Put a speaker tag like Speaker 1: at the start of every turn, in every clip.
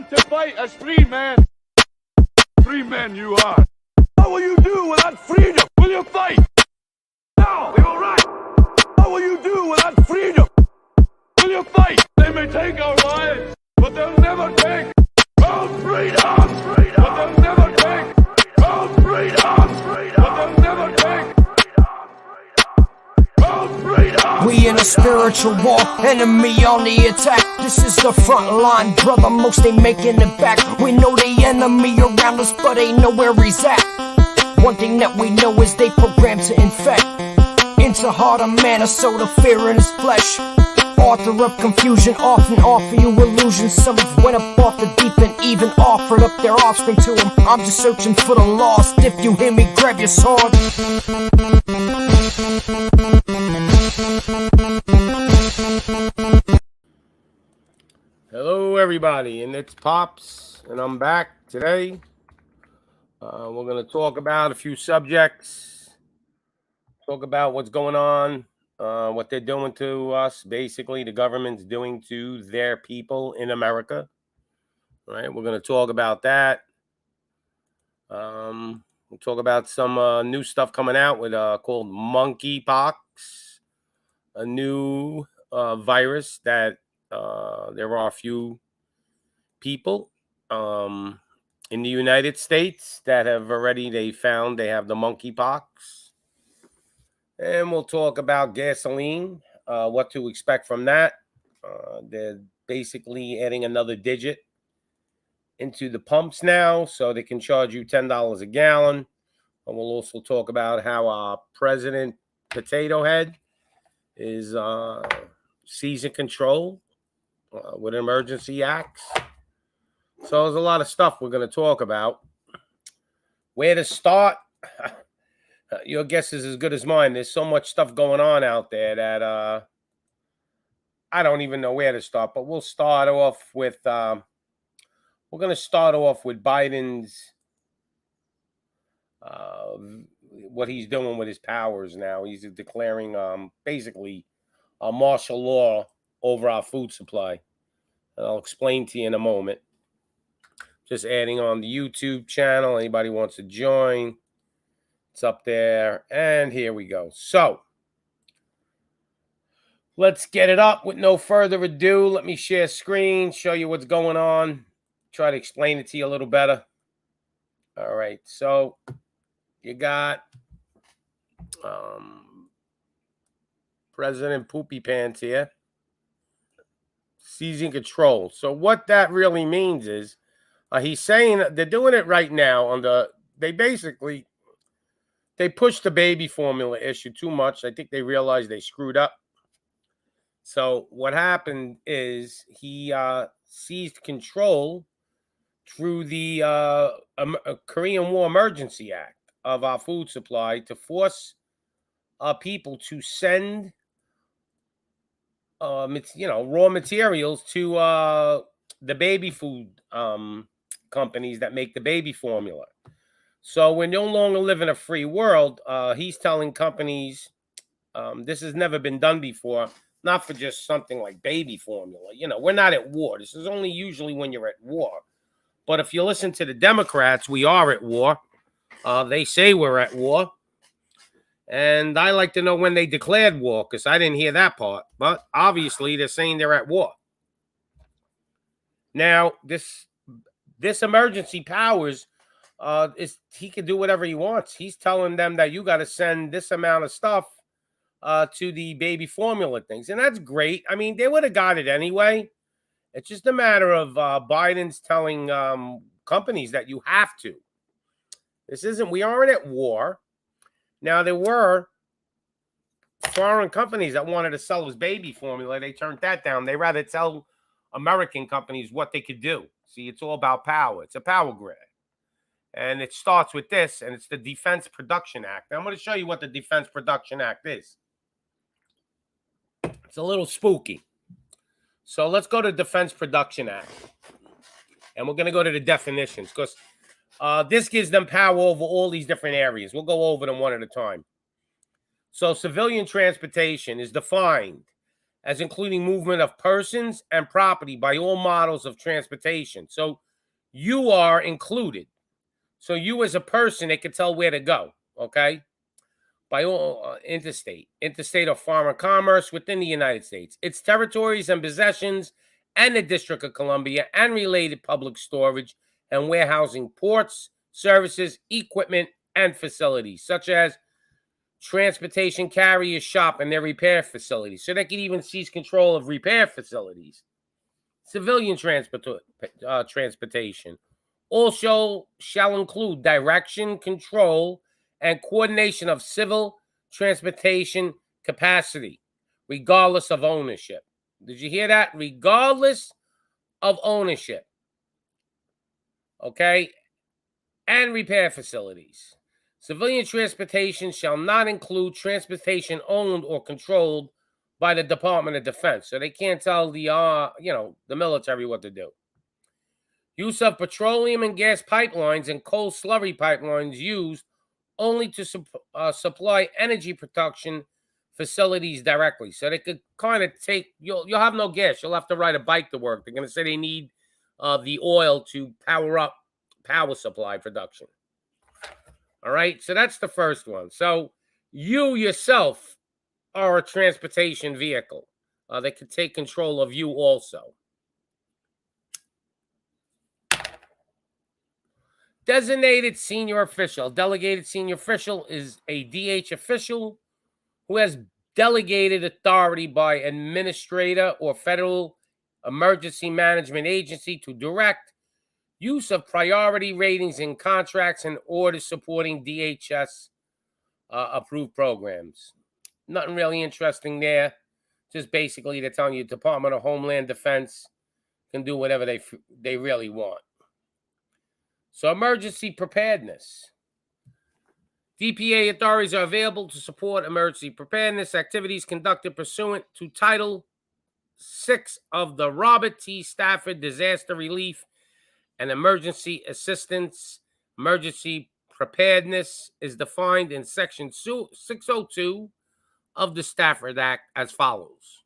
Speaker 1: come to fight as free men. Free men you are. What will you do without freedom? Will you fight? No, we will run. What will you do without freedom? Will you fight? They may take our lives, but they'll never take our freedom. But they'll never take our freedom. But they'll never take our freedom.
Speaker 2: We in a spiritual war, enemy on the attack. This is the front line, brother, most ain't making it back. We know the enemy around us, but ain't know where he's at. One thing that we know is they program to infect into heart of man, a soul of fear in his flesh. Author of confusion, often offer you illusions. Some have went up off the deep and even offered up their offspring to him. I'm just searching for the lost. If you hear me, grab your sword.
Speaker 3: Hello everybody, and it's Pops, and I'm back today. We're going to talk about a few subjects, talk about what's going on, what they're doing to us, basically the government's doing to their people in America. All right, we're going to talk about that. We'll talk about some new stuff coming out with called Monkeypox, a new virus that there are a few people in the United States that have already, they have the monkeypox. And we'll talk about gasoline, what to expect from that. They're basically adding another digit into the pumps now, so they can charge you $10 a gallon. And we'll also talk about how our President Potato Head is seizing control with emergency acts. So there's a lot of stuff we're going to talk about. Where to start? Your guess is as good as mine. There's so much stuff going on out there that I don't even know where to start. But we'll start off with we're going to start off with Biden's what he's doing with his powers now. He's declaring basically a martial law over our food supply. And I'll explain to you in a moment. Just adding on the YouTube channel. Anybody wants to join, it's up there. And here we go. So let's get it up with no further ado. Let me share screen, show you what's going on, try to explain it to you a little better. All right. So you got President Poopy Pants here seizing control. So what that really means is he's saying they're doing it right now on they pushed the baby formula issue too much. I think they realized they screwed up. So what happened is he seized control through the Korean War Emergency Act of our food supply to force people to send raw materials to the baby food companies that make the baby formula. So we're no longer live in a free world. He's telling companies this has never been done before, not for just something like baby formula. We're not at war. This is only usually when you're at war. But if you listen to the Democrats, we are at war. They say we're at war. And I like to know when they declared war, because I didn't hear that part. But obviously, they're saying they're at war. Now, this emergency powers, he can do whatever he wants. He's telling them that you got to send this amount of stuff to the baby formula things. And that's great. I mean, they would have got it anyway. It's just a matter of Biden's telling companies that you have to. We aren't at war. Now, there were foreign companies that wanted to sell us baby formula. They turned that down. They rather tell American companies what they could do. See, it's all about power. It's a power grab. And it starts with this, and it's the Defense Production Act. Now, I'm going to show you what the Defense Production Act is. It's a little spooky. So let's go to Defense Production Act. And we're going to go to the definitions, because this gives them power over all these different areas. We'll go over them one at a time. So civilian transportation is defined as including movement of persons and property by all models of transportation. So you are included. So you as a person, they can tell where to go, okay? By all interstate or foreign commerce within the United States, its territories and possessions, and the District of Columbia, and related public storage and warehousing, ports, services, equipment, and facilities, such as transportation carriers shop and their repair facilities. So they can even seize control of repair facilities. Civilian transportation also shall include direction, control, and coordination of civil transportation capacity, regardless of ownership. Did you hear that? Regardless of ownership. Okay? And repair facilities. Civilian transportation shall not include transportation owned or controlled by the Department of Defense. So they can't tell the military what to do. Use of petroleum and gas pipelines and coal slurry pipelines used only to supply energy production facilities directly. So they could kind of you'll have no gas. You'll have to ride a bike to work. They're going to say they need the oil to power up power supply production. All right, so that's the first one. So you yourself are a transportation vehicle. They can take control of you also. Designated senior official. Delegated senior official is a DH official who has delegated authority by administrator or federal emergency management agency to direct use of priority ratings in contracts and orders supporting DHS approved programs. Nothing really interesting there. Just basically they're telling you the Department of Homeland Defense can do whatever they really want. So emergency preparedness. DPA authorities are available to support emergency preparedness activities conducted pursuant to Title VI of the Robert T. Stafford Disaster Relief and Emergency Assistance. Emergency preparedness is defined in Section 602 of the Stafford Act as follows.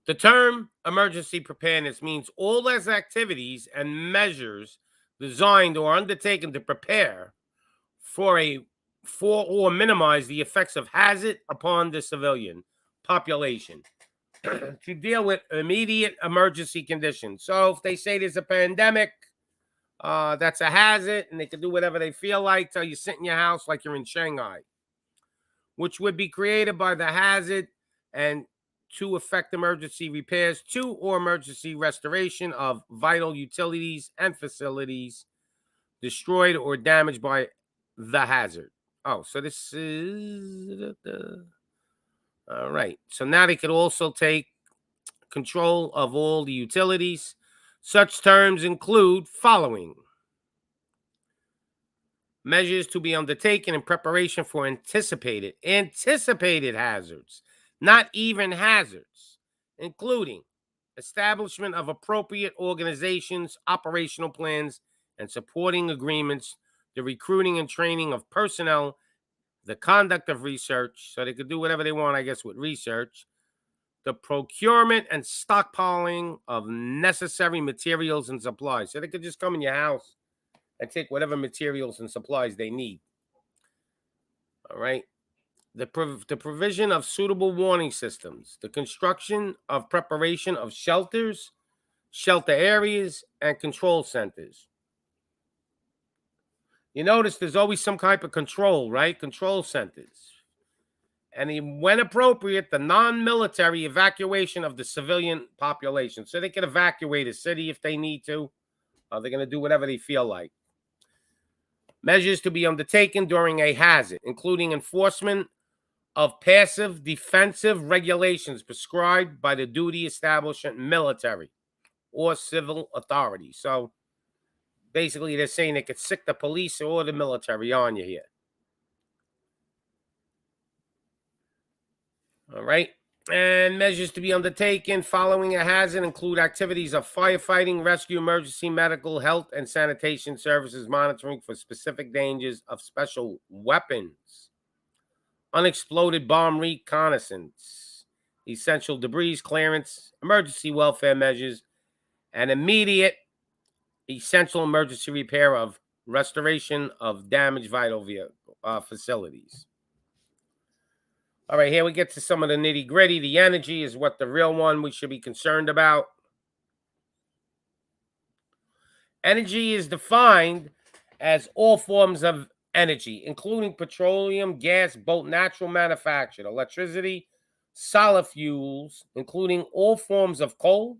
Speaker 3: The term emergency preparedness means all those activities and measures designed or undertaken to prepare for or minimize the effects of hazard upon the civilian population to deal with immediate emergency conditions. So if they say there's a pandemic, that's a hazard, and they can do whatever they feel like till you sit in your house like you're in Shanghai, which would be created by the hazard and to effect emergency repairs to or emergency restoration of vital utilities and facilities destroyed or damaged by the hazard. Oh, so this is all right. So now they could also take control of all the utilities. Such terms include following: measures to be undertaken in preparation for anticipated hazards, not even hazards, including establishment of appropriate organizations, operational plans, and supporting agreements, the recruiting and training of personnel, the conduct of research, so they could do whatever they want, I guess, with research, the procurement and stockpiling of necessary materials and supplies. So they could just come in your house and take whatever materials and supplies they need. All right. The provision of suitable warning systems, the construction of preparation of shelters, shelter areas, and control centers. You notice there's always some type of control, right? Control centers. And when appropriate, the non-military evacuation of the civilian population. So they can evacuate a city if they need to. They're going to do whatever they feel like. Measures to be undertaken during a hazard, including enforcement of passive defensive regulations prescribed by the duty establishment military or civil authority. So basically they're saying they could sick the police or the military on you here. All right. And measures to be undertaken following a hazard include activities of firefighting, rescue, emergency, medical, health, and sanitation services, monitoring for specific dangers of special weapons, unexploded bomb reconnaissance, essential debris clearance, emergency welfare measures, and immediate essential emergency repair of restoration of damaged vital facilities. All right, here we get to some of the nitty gritty. The energy is what the real one we should be concerned about. Energy is defined as all forms of energy, including petroleum, gas, both natural manufactured, electricity, solid fuels, including all forms of coal.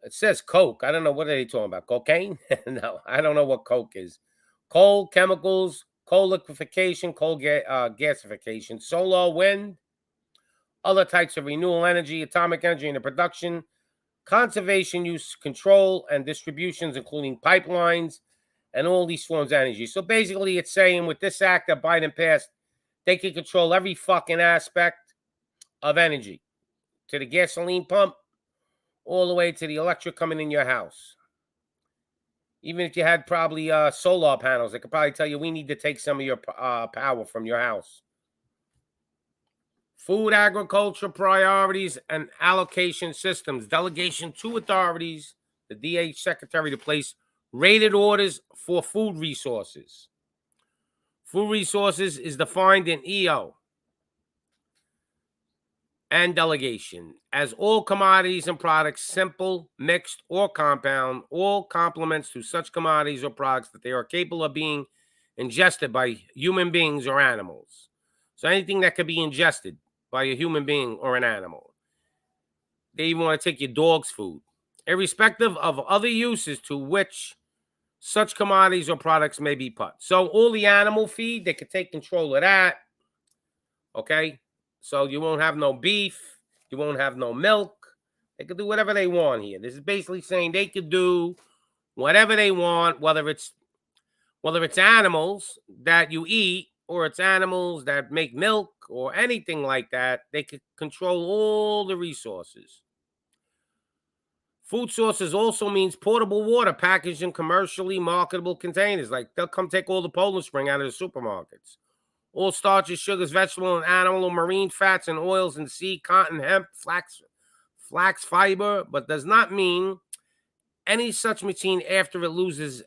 Speaker 3: It says coke. I don't know. What are they talking about? Cocaine? No, I don't know what coke is. Coal, chemicals, coal liquefaction, coal gasification, solar, wind, other types of renewable energy, atomic energy in the production, conservation, use, control, and distributions, including pipelines, and all these forms of energy. So basically, it's saying with this act that Biden passed, they can control every fucking aspect of energy, to the gasoline pump, all the way to the electric coming in your house. Even if you had probably solar panels, they could probably tell you, we need to take some of your power from your house. Food, agriculture, priorities, and allocation systems. Delegation to authorities, the DH secretary, to place rated orders for food resources. Food resources is defined in EO. And delegation as all commodities and products, simple, mixed, or compound, all complements to such commodities or products that they are capable of being ingested by human beings or animals. So anything that could be ingested by a human being or an animal. They even want to take your dog's food, irrespective of other uses to which such commodities or products may be put. So all the animal feed, they could take control of that. Okay? So you won't have no beef. You won't have no milk. They could do whatever they want here. This is basically saying they could do whatever they want, whether it's animals that you eat or it's animals that make milk or anything like that. They could control all the resources. Food sources also means portable water packaged in commercially marketable containers. Like they'll come take all the Poland Spring out of the supermarkets. All starches, sugars, vegetable and animal or marine fats and oils and seed, cotton, hemp, flax fiber, but does not mean any such machine after it loses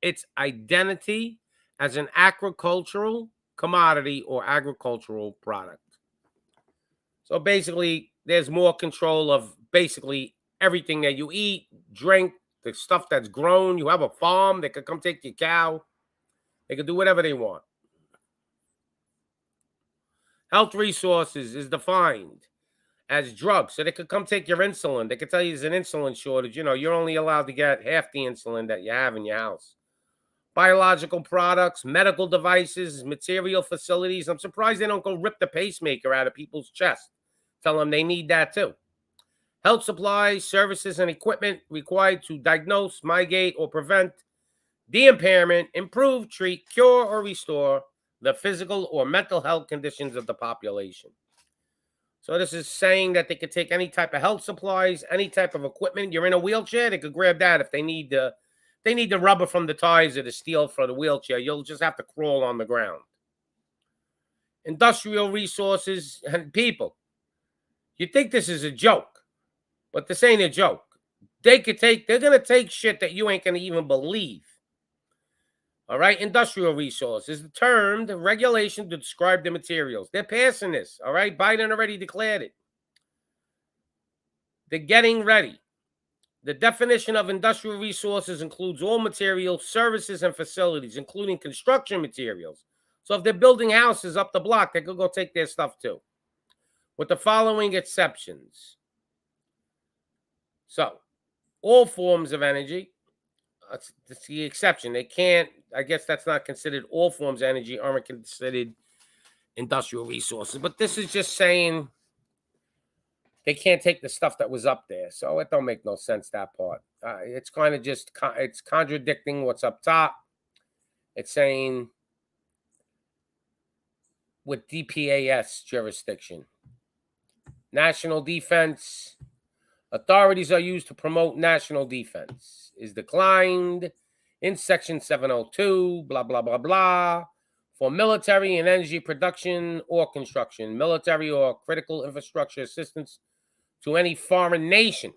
Speaker 3: its identity as an agricultural commodity or agricultural product. So basically, there's more control of basically everything that you eat, drink, the stuff that's grown. You have a farm, they could come take your cow. They could do whatever they want. Health resources is defined as drugs. So they could come take your insulin. They could tell you there's an insulin shortage. You know, you're only allowed to get half the insulin that you have in your house. Biological products, medical devices, material facilities. I'm surprised they don't go rip the pacemaker out of people's chest. Tell them they need that too. Health supplies, services, and equipment required to diagnose, mitigate, or prevent the impairment, improve, treat, cure, or restore the physical or mental health conditions of the population. So this is saying that they could take any type of health supplies, any type of equipment. You're in a wheelchair, they could grab that. If they need the rubber from the tires or the steel for the wheelchair, you'll just have to crawl on the ground. Industrial resources and people. You think this is a joke, but this ain't a joke. They're going to take shit that you ain't going to even believe. All right, industrial resources, the term, the regulation to describe the materials. They're passing this, all right? Biden already declared it. They're getting ready. The definition of industrial resources includes all materials, services, and facilities, including construction materials. So if they're building houses up the block, they could go take their stuff too, with the following exceptions. So, all forms of energy, that's the exception. They can't, I guess that's not considered, all forms of energy aren't considered industrial resources. But this is just saying they can't take the stuff that was up there. So it don't make no sense, that part. It's kind of just, it's contradicting what's up top. It's saying with DPAS jurisdiction, national defense, authorities are used to promote national defense, is declined in Section 702, blah, blah, blah, blah, for military and energy production or construction, military or critical infrastructure assistance to any foreign nation.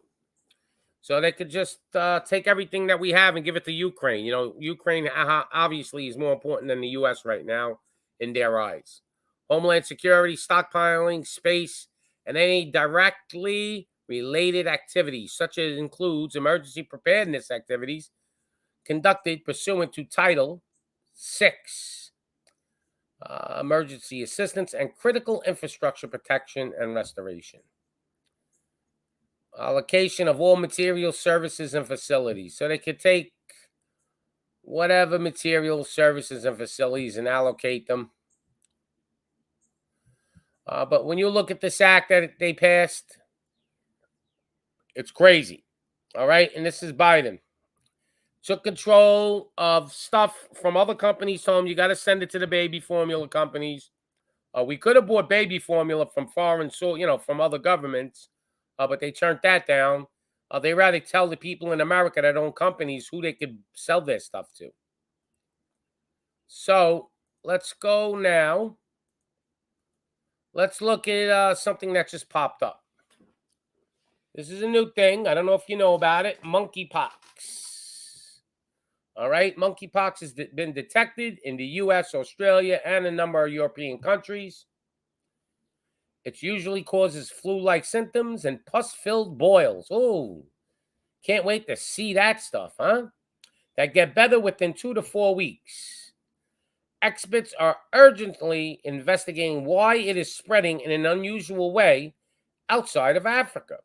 Speaker 3: So they could just take everything that we have and give it to Ukraine. You know, Ukraine obviously is more important than the U.S. right now in their eyes. Homeland security, stockpiling, space, and any directly related activities, such as includes emergency preparedness activities conducted pursuant to Title VI, emergency assistance and critical infrastructure protection and restoration. Allocation of all materials, services, and facilities. So they could take whatever materials, services, and facilities and allocate them. But when you look at this act that they passed, it's crazy. All right. And this is Biden. Took control of stuff from other companies. Told them you got to send it to the baby formula companies. We could have bought baby formula from foreign, from other governments, but they turned that down. They rather tell the people in America that own companies who they could sell their stuff to. So let's go now. Let's look at something that just popped up. This is a new thing. I don't know if you know about it. Monkeypox. All right. Monkeypox has been detected in the U.S., Australia, and a number of European countries. It usually causes flu-like symptoms and pus-filled boils. Oh, can't wait to see that stuff, huh? That get better within 2 to 4 weeks. Experts are urgently investigating why it is spreading in an unusual way outside of Africa.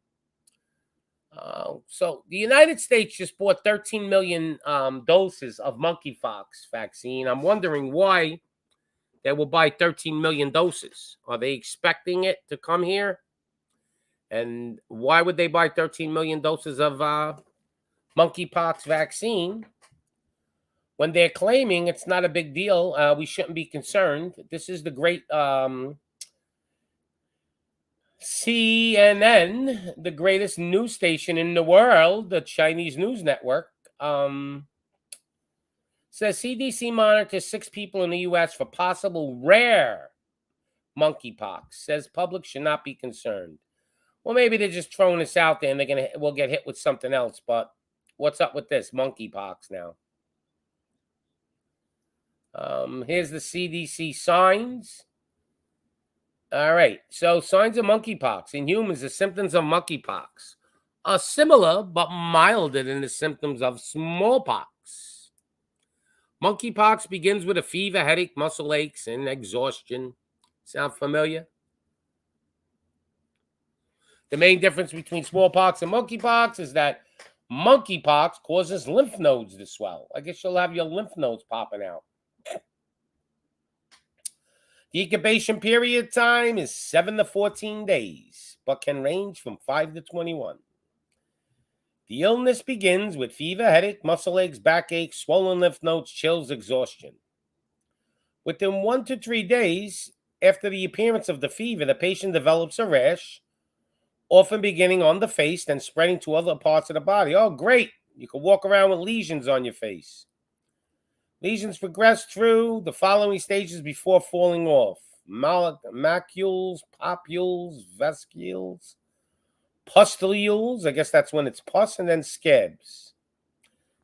Speaker 3: So the United States just bought 13 million doses of monkeypox vaccine. I'm wondering why they will buy 13 million doses. Are they expecting it to come here? And why would they buy 13 million doses of monkeypox vaccine when they're claiming it's not a big deal? We shouldn't be concerned. This is the great CNN, the greatest news station in the world, the Chinese news network, says CDC monitors 6 people in the U.S. for possible rare monkeypox. Says public should not be concerned. Well, maybe they're just throwing this out there and we'll get hit with something else. But what's up with this monkeypox now? Here's the CDC signs. All right. So signs of monkeypox in humans, the symptoms of monkeypox are similar but milder than the symptoms of smallpox. Monkeypox begins with a fever, headache, muscle aches, and exhaustion. Sound familiar? The main difference between smallpox and monkeypox is that monkeypox causes lymph nodes to swell. I guess you'll have your lymph nodes popping out. The incubation period time is 7 to 14 days, but can range from 5 to 21. The illness begins with fever, headache, muscle aches, backache, swollen lymph nodes, chills, exhaustion. Within 1 to 3 days after the appearance of the fever, the patient develops a rash, often beginning on the face, then spreading to other parts of the body. Oh, great. You can walk around with lesions on your face. Lesions progress through the following stages before falling off: macules, papules, vesicles, pustules. I guess that's when it's pus, and then scabs.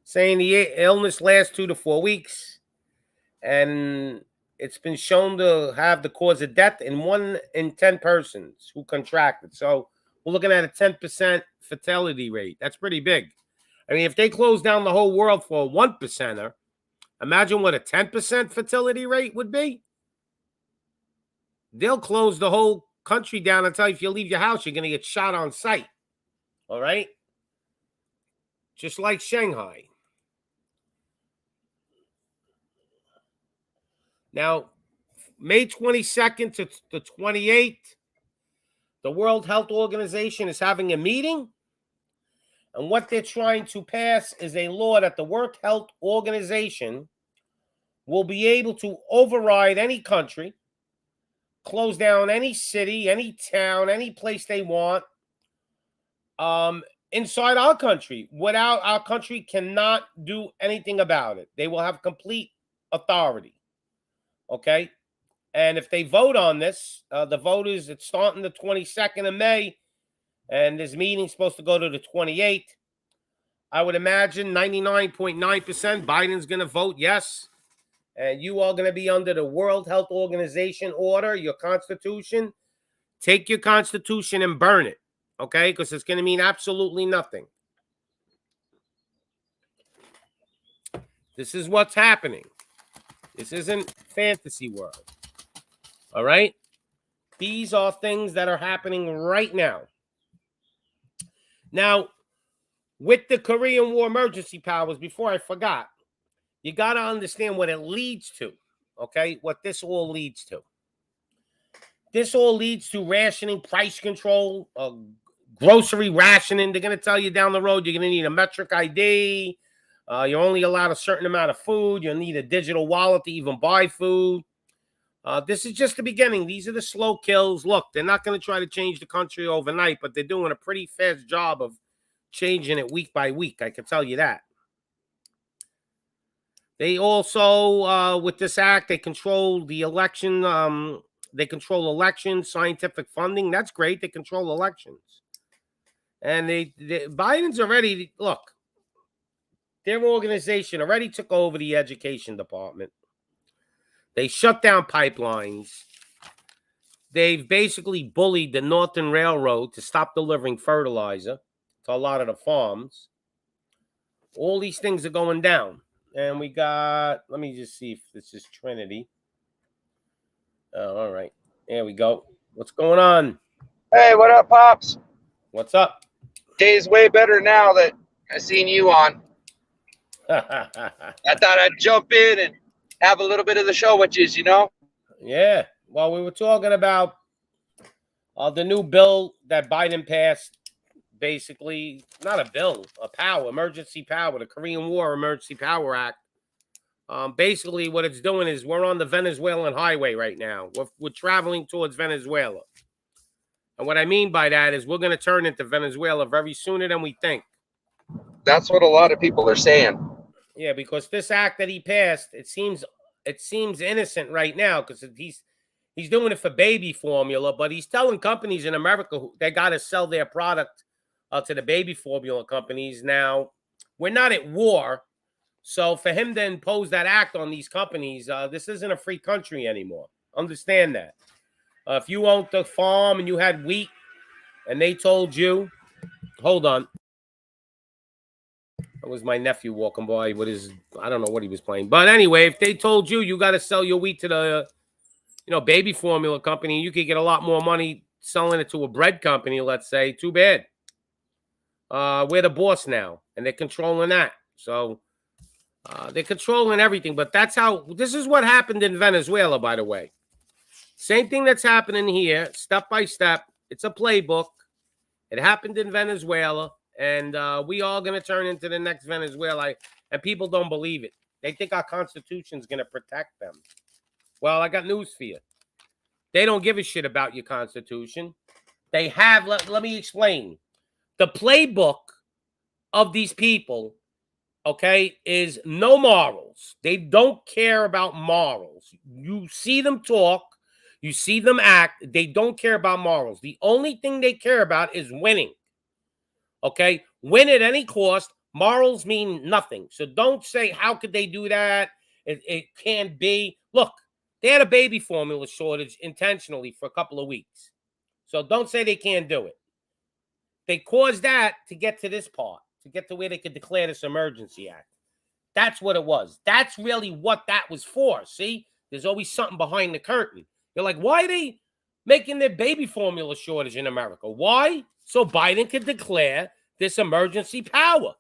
Speaker 3: Saying the illness lasts 2 to 4 weeks, and it's been shown to have the cause of death in 1 in 10 persons who contract it. So we're looking at a 10% fatality rate. That's pretty big. I mean, if they close down the whole world for a 1%er, imagine what a 10% fertility rate would be. They'll close the whole country down and tell you if you leave your house, you're going to get shot on sight. All right? Just like Shanghai. Now, May 22nd to the 28th, the World Health Organization is having a meeting. And what they're trying to pass is a law that the World Health Organization will be able to override any country, close down any city, any town, any place they want inside our country. Without our country cannot do anything about it. They will have complete authority. Okay. And if they vote on this, the vote is, it's starting the 22nd of May, and this meeting's supposed to go to the 28th. I would imagine 99.9% Biden's going to vote yes. And you are going to be under the World Health Organization order, your constitution. Take your constitution and burn it, okay? Because it's going to mean absolutely nothing. This is what's happening. This isn't fantasy world, all right? These are things that are happening right now. Now, with the Korean War emergency powers, before I forgot, you got to understand what it leads to, okay? What this all leads to. This all leads to rationing, price control, grocery rationing. They're going to tell you down the road you're going to need a metric ID. You're only allowed a certain amount of food. You'll need a digital wallet to even buy food. This is just the beginning. These are the slow kills. Look, they're not going to try to change the country overnight, but they're doing a pretty fast job of changing it week by week. I can tell you that. They also, with this act, they control the election. They control elections, scientific funding. That's great. They control elections. And Biden's already, look, their organization already took over the education department. They shut down pipelines. They've basically bullied the Northern Railroad to stop delivering fertilizer to a lot of the farms. All these things are going down. And we got, let me just see if this is Trinity. Oh, all right. There we go. What's going on?
Speaker 4: Hey, what up, Pops?
Speaker 3: What's up?
Speaker 4: Day's way better now that I seen you on. I thought I'd jump in and have a little bit of the show with you,
Speaker 3: Yeah. Well, we were talking about the new bill that Biden passed. Basically, not a bill, a power, emergency power, the Korean War Emergency Power Act. Basically, what it's doing is we're on the Venezuelan highway right now. We're traveling towards Venezuela. And what I mean by that is we're going to turn into Venezuela very sooner than we think.
Speaker 4: That's what a lot of people are saying.
Speaker 3: Yeah, because this act that he passed, it seems innocent right now because he's doing it for baby formula, but he's telling companies in America they got to sell their product to the baby formula companies. Now, we're not at war. So for him to impose that act on these companies, this isn't a free country anymore. Understand that. If you owned the farm and you had wheat and they told you, hold on. That was my nephew walking by with his, I don't know what he was playing. But anyway, if they told you you got to sell your wheat to the, baby formula company, you could get a lot more money selling it to a bread company, let's say, too bad. We're the boss now, and they're controlling that. So they're controlling everything. But this is what happened in Venezuela, by the way. Same thing that's happening here, step by step. It's a playbook. It happened in Venezuela, and we are going to turn into the next Venezuela. And people don't believe it. They think our Constitution is going to protect them. Well, I got news for you. They don't give a shit about your Constitution. They have, let me explain. The playbook of these people, okay, is no morals. They don't care about morals. You see them talk. You see them act. They don't care about morals. The only thing they care about is winning. Okay? Win at any cost. Morals mean nothing. So don't say, how could they do that? It can't be. Look, they had a baby formula shortage intentionally for a couple of weeks. So don't say they can't do it. They caused that to get to this part, to get to where they could declare this emergency act. That's what it was. That's really what that was for. See, there's always something behind the curtain. You're like, why are they making their baby formula shortage in America? Why? So Biden could declare this emergency power.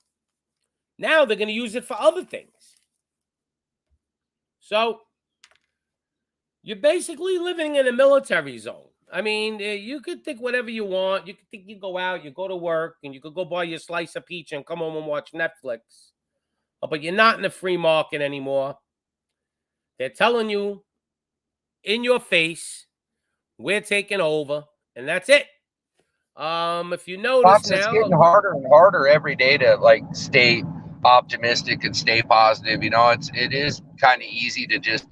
Speaker 3: Now they're going to use it for other things. So you're basically living in a military zone. I mean, you could think whatever you want. You could think you go out, you go to work, and you could go buy your slice of pizza and come home and watch Netflix. But you're not in the free market anymore. They're telling you in your face, we're taking over, and that's it. If you notice
Speaker 4: Pops,
Speaker 3: now,
Speaker 4: it's getting harder and harder every day to stay optimistic and stay positive. It is kind of easy to just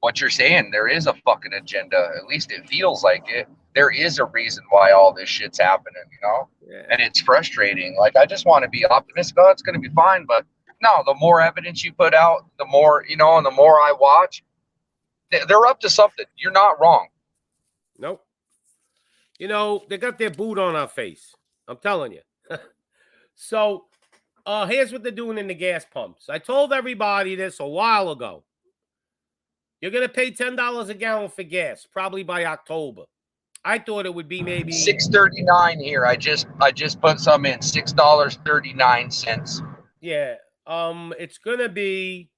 Speaker 4: what you're saying. There is a fucking agenda. At least it feels like it. There is a reason why all this shit's happening, you know?
Speaker 3: Yeah.
Speaker 4: And it's frustrating. Like, I just want to be optimistic. Oh, it's going to be fine. But no, the more evidence you put out, the more, you know, and the more I watch, they're up to something. You're not wrong.
Speaker 3: Nope. You know, they got their boot on our face. I'm telling you. So, here's what they're doing in the gas pumps. I told everybody this a while ago. You're going to pay $10 a gallon for gas, probably by October. I thought it would be maybe
Speaker 4: $6.39 here. I just put some in, $6.39.
Speaker 3: Yeah. It's going to be,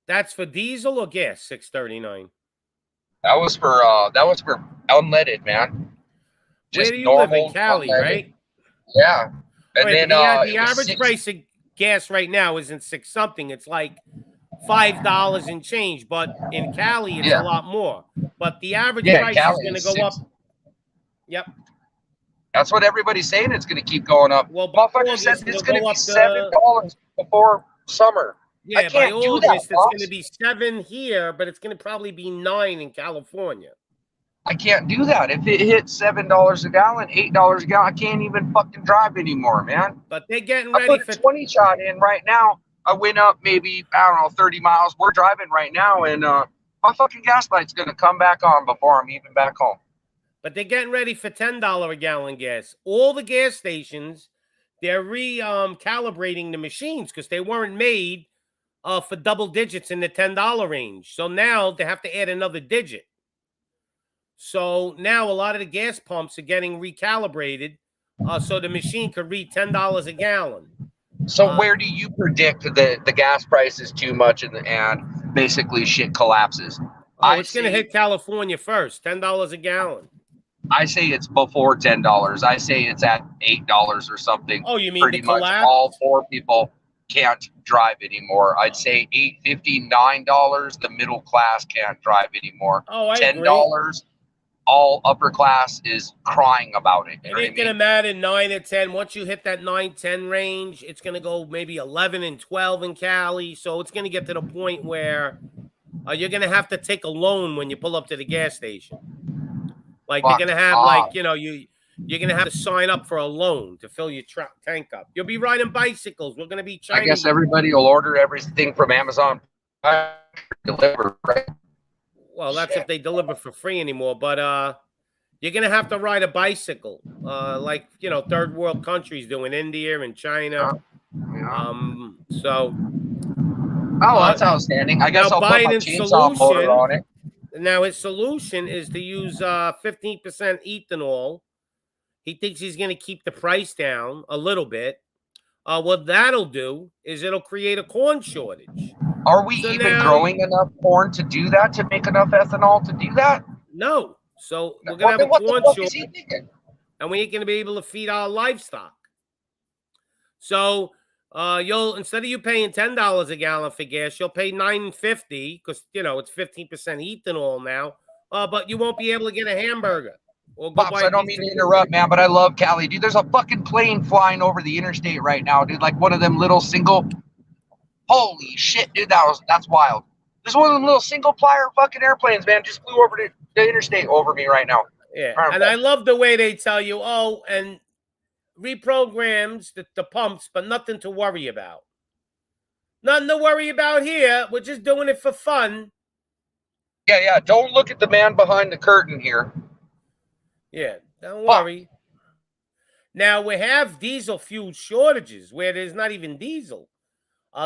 Speaker 3: that's for diesel or gas, $6.39.
Speaker 4: That was for unleaded, man. Just
Speaker 3: Where do you
Speaker 4: normal
Speaker 3: live in Cali,
Speaker 4: unleaded.
Speaker 3: right?
Speaker 4: Yeah. And
Speaker 3: Right,
Speaker 4: then
Speaker 3: the average price of gas right now isn't six something. It's like $5 and change, but in Cali it's a lot more. But the average price is going to go up. Yep.
Speaker 4: That's what everybody's saying. It's going to keep going up.
Speaker 3: Well, motherfucker
Speaker 4: said it's going to be $7 before summer.
Speaker 3: Yeah, by August it's going to be 7 here, but it's going to probably be 9 in California.
Speaker 4: I can't do that. If it hits $7 a gallon, $8 a gallon, I can't even fucking drive anymore, man.
Speaker 3: But they're getting ready
Speaker 4: for 20 shot in right now. I went up maybe, I don't know, 30 miles. We're driving right now, and my fucking gas light's going to come back on before I'm even back home.
Speaker 3: But they're getting ready for $10 a gallon gas. All the gas stations, they're calibrating the machines because they weren't made for double digits in the $10 range. So now they have to add another digit. So now a lot of the gas pumps are getting recalibrated so the machine could read $10 a gallon.
Speaker 4: So where do you predict that the gas price is too much and basically shit collapses?
Speaker 3: It's going to hit California first, $10 a gallon.
Speaker 4: I say it's before $10. I say it's at $8 or something.
Speaker 3: Oh, you mean
Speaker 4: pretty much all poor people can't drive anymore. I'd say $8.50, $9. The middle class can't drive anymore.
Speaker 3: Oh, I
Speaker 4: $10.
Speaker 3: agree.
Speaker 4: All upper class is crying about it.
Speaker 3: It ain't going to matter 9 or 10. Once you hit that 9-10 range, it's going to go maybe 11 and 12 in Cali. So it's going to get to the point where you're going to have to take a loan when you pull up to the gas station. Like you're going to have you're going to have to sign up for a loan to fill your tank up. You'll be riding bicycles. We're going to be Chinese.
Speaker 4: I guess everybody will order everything from Amazon. Deliver, right?
Speaker 3: Well, that's if they deliver for free anymore. But you're going to have to ride a bicycle like, third world countries do in India and China.
Speaker 4: That's outstanding. I guess I'll put my chainsaw motor on it.
Speaker 3: Now, his solution is to use 15% ethanol. He thinks he's going to keep the price down a little bit. What that'll do is it'll create a corn shortage.
Speaker 4: Are we even growing enough corn to do that, to make enough ethanol to do that?
Speaker 3: No. So we're going to have a corn shortage, and we ain't going to be able to feed our livestock. So instead of you paying $10 a gallon for gas, you'll pay $9.50 because it's 15% ethanol now. But you won't be able to get a hamburger.
Speaker 4: Pops, I don't mean to interrupt, man, but I love Cali, dude. There's a fucking plane flying over the interstate right now, dude. Like one of them little single. Holy shit, dude, that's wild. There's one of them little single plier fucking airplanes, man. Just flew over the interstate over me right now.
Speaker 3: Yeah, and I love the way they tell you, and reprograms the pumps, but nothing to worry about. Nothing to worry about here. We're just doing it for fun.
Speaker 4: Yeah. Don't look at the man behind the curtain here.
Speaker 3: Yeah, don't worry. Now, we have diesel fuel shortages where there's not even diesel.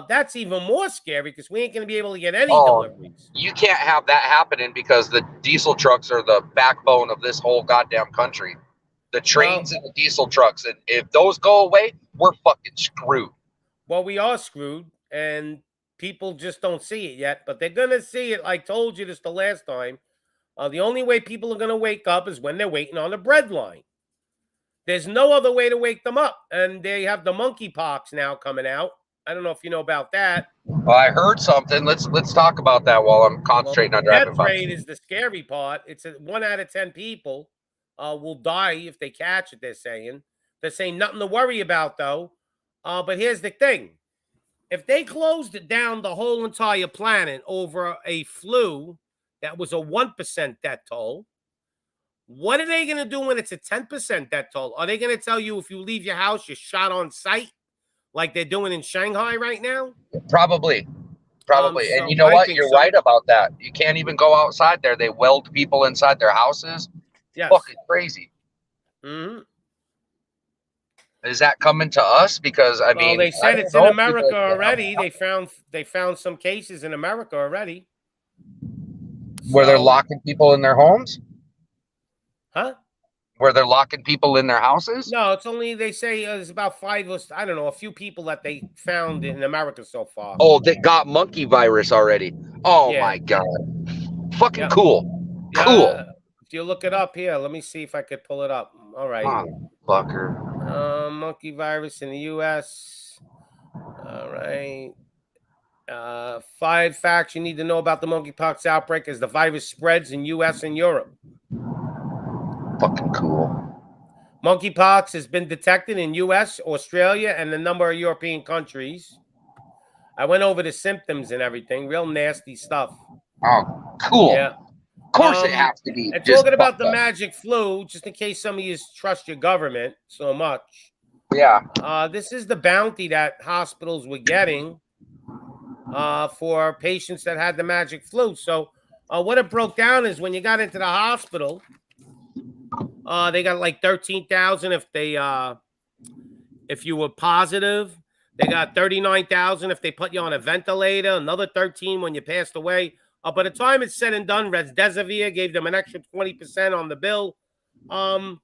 Speaker 3: That's even more scary because we ain't going to be able to get any deliveries.
Speaker 4: You can't have that happening because the diesel trucks are the backbone of this whole goddamn country. The trains and the diesel trucks. And if those go away, we're fucking screwed.
Speaker 3: Well, we are screwed, and people just don't see it yet. But they're going to see it. I told you this the last time. The only way people are going to wake up is when they're waiting on the bread line. There's no other way to wake them up. And they have the monkeypox now coming out. I don't know if you know about that.
Speaker 4: Well, I heard something. Let's talk about that while I'm concentrating on driving.
Speaker 3: Death rate is the scary part. It's 1 out of 10 people will die if they catch it, they're saying. They're saying nothing to worry about, though. But here's the thing. if they closed it down the whole entire planet over a flu that was a 1% death toll, what are they going to do when it's a 10% death toll? Are they going to tell you if you leave your house, you're shot on sight like they're doing in Shanghai right now?
Speaker 4: Probably. And
Speaker 3: So
Speaker 4: you know
Speaker 3: I
Speaker 4: what?
Speaker 3: think
Speaker 4: You're
Speaker 3: so.
Speaker 4: right about that. You can't even go outside there. They weld people inside their houses.
Speaker 3: Yes.
Speaker 4: Fucking crazy.
Speaker 3: Mm-hmm.
Speaker 4: Is that coming to us? Because I mean,
Speaker 3: they said
Speaker 4: I
Speaker 3: it's
Speaker 4: don't
Speaker 3: in
Speaker 4: know if
Speaker 3: America
Speaker 4: people-
Speaker 3: already. They found some cases in America already.
Speaker 4: Where they're
Speaker 3: So-
Speaker 4: locking people in their homes?
Speaker 3: Huh?
Speaker 4: Where they're locking people in their houses?
Speaker 3: No, it's only, they say there's about 5 or I don't know, a few people that they found in America so far.
Speaker 4: Oh, they got monkey virus already. Oh
Speaker 3: Yeah.
Speaker 4: my god. Fucking
Speaker 3: Yep.
Speaker 4: cool.
Speaker 3: Yeah.
Speaker 4: Cool.
Speaker 3: If you look it up here, let me see if I could pull it up. All right.
Speaker 4: Fucker.
Speaker 3: Monkey virus in the U.S. All right. 5 facts you need to know about the monkeypox outbreak as the virus spreads in U.S. and Europe.
Speaker 4: Fucking cool.
Speaker 3: Monkeypox has been detected in U.S., Australia, and a number of European countries. I went over the symptoms and everything. Real nasty stuff.
Speaker 4: Oh, cool.
Speaker 3: Yeah.
Speaker 4: Of course it has to be.
Speaker 3: And
Speaker 4: just
Speaker 3: talking about the
Speaker 4: fucked up.
Speaker 3: magic flu, just in case some of you trust your government so much.
Speaker 4: Yeah.
Speaker 3: This is the bounty that hospitals were getting for patients that had the magic flu. So what it broke down is when you got into the hospital, they got like 13,000 if you were positive. They got 39,000 if they put you on a ventilator. Another 13 when you passed away. By the time it's said and done, Remdesivir gave them an extra 20% on the bill. By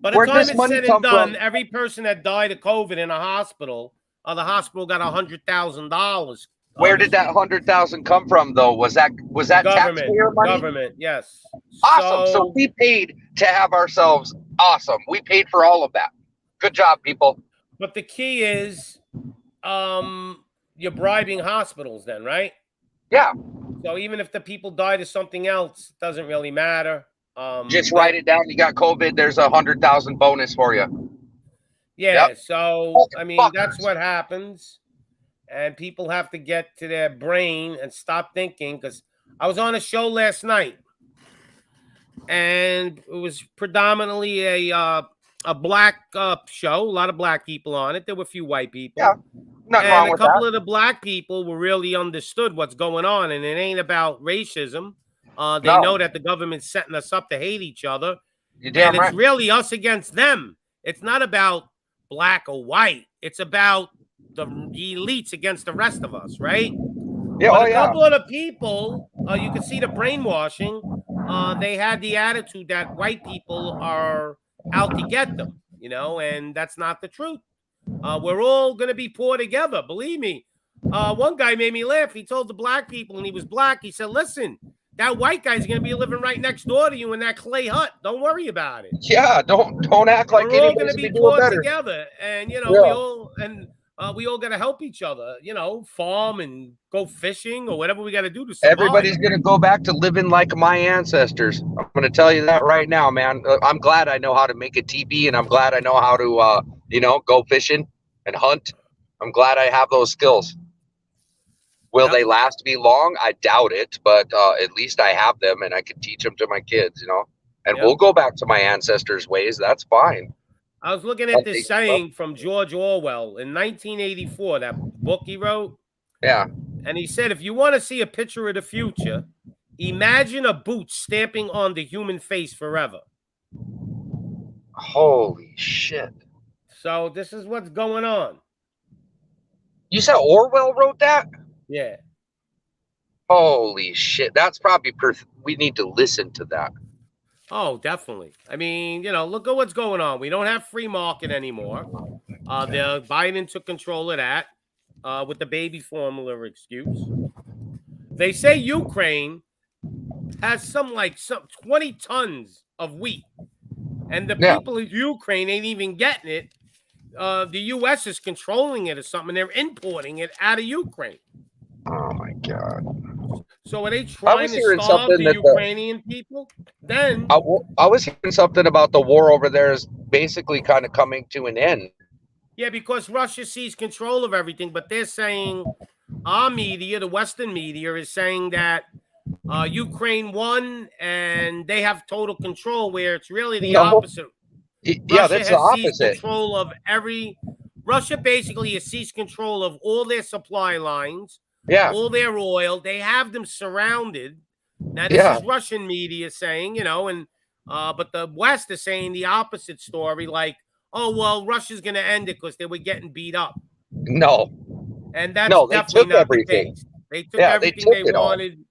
Speaker 3: the
Speaker 4: Where'd
Speaker 3: time
Speaker 4: this
Speaker 3: it's
Speaker 4: money
Speaker 3: said
Speaker 4: come
Speaker 3: and done,
Speaker 4: from?
Speaker 3: every person that died of COVID in a hospital, the hospital got $100,000.
Speaker 4: Where did that 100,000 come from, though? Was that taxpayer money?
Speaker 3: Government, yes.
Speaker 4: Awesome. So we paid to have ourselves awesome. We paid for all of that. Good job, people.
Speaker 3: But the key is, you're bribing hospitals, then, right?
Speaker 4: Yeah.
Speaker 3: So even if the people died of something else, it doesn't really matter.
Speaker 4: Just write it down. You got COVID. There's 100,000 bonus for you.
Speaker 3: Yeah.
Speaker 4: Yep.
Speaker 3: So I mean,
Speaker 4: Fuckers.
Speaker 3: that's what happens, and people have to get to their brain and stop thinking. Because I was on a show last night, and it was predominantly a black show. A lot of black people on it. There were a few white people.
Speaker 4: Yeah. Nothing wrong
Speaker 3: And a
Speaker 4: with
Speaker 3: couple
Speaker 4: that.
Speaker 3: of the black people were really understood what's going on, and it ain't about racism. They
Speaker 4: No.
Speaker 3: know that the government's setting us up to hate each other,
Speaker 4: You're damn
Speaker 3: and
Speaker 4: right.
Speaker 3: it's really us against them. It's not about black or white. It's about the elites against the rest of us, right?
Speaker 4: Yeah.
Speaker 3: But
Speaker 4: Oh,
Speaker 3: a
Speaker 4: yeah.
Speaker 3: couple of the people, you can see the brainwashing. They had the attitude that white people are out to get them, and that's not the truth. We're all going to be poor together. Believe me. One guy made me laugh. He told the black people, and he was black. He said, listen, that white guy's going to be living right next door to you in that clay hut. Don't worry about it.
Speaker 4: Yeah. Don't act like
Speaker 3: We're all going
Speaker 4: anybody's
Speaker 3: to be
Speaker 4: doing
Speaker 3: poor
Speaker 4: better.
Speaker 3: together. And,
Speaker 4: Yeah.
Speaker 3: we all got to help each other, farm and go fishing or whatever we got to do to survive.
Speaker 4: Everybody's going to go back to living like my ancestors. I'm going to tell you that right now, man. I'm glad I know how to make a teepee, and I'm glad I know how to, go fishing and hunt. I'm glad I have those skills. Will they last me long? I doubt it, but at least I have them, and I can teach them to my kids, And we'll go back to my ancestors' ways. That's fine.
Speaker 3: I was looking at this saying from George Orwell in 1984, that book he wrote.
Speaker 4: Yeah.
Speaker 3: And he said, if you want to see a picture of the future, imagine a boot stamping on the human face forever.
Speaker 4: Holy shit.
Speaker 3: So this is what's going on.
Speaker 4: You said Orwell wrote that?
Speaker 3: Yeah.
Speaker 4: Holy shit. That's probably we need to listen to that.
Speaker 3: Oh, definitely. I mean, look at what's going on. We don't have free market anymore. Biden took control of that with the baby formula excuse. They say Ukraine has some 20 tons of wheat, and the people of Ukraine ain't even getting it. The U.S. is controlling it or something. They're importing it out of Ukraine.
Speaker 4: Oh my God.
Speaker 3: So are they trying to starve the Ukrainian people? Then
Speaker 4: I was hearing something about the war over there is basically kind of coming to an end.
Speaker 3: Yeah, because Russia sees control of everything, but they're saying our media, the Western media, is saying that Ukraine won and they have total control, where it's really the
Speaker 4: No.
Speaker 3: opposite.
Speaker 4: Yeah,
Speaker 3: Russia
Speaker 4: that's the
Speaker 3: has seized
Speaker 4: opposite.
Speaker 3: control of every. Russia basically has seized control of all their supply lines,
Speaker 4: Yeah,
Speaker 3: all their oil. They have them surrounded. Now, this
Speaker 4: yeah.
Speaker 3: is Russian media saying, and but the West is saying the opposite story, like, oh well, Russia's going to end it because they were getting beat up,
Speaker 4: No,
Speaker 3: and that's
Speaker 4: no, they
Speaker 3: definitely
Speaker 4: took
Speaker 3: not the
Speaker 4: everything.
Speaker 3: case. They took
Speaker 4: Yeah, they
Speaker 3: everything
Speaker 4: took
Speaker 3: they
Speaker 4: it all.
Speaker 3: wanted.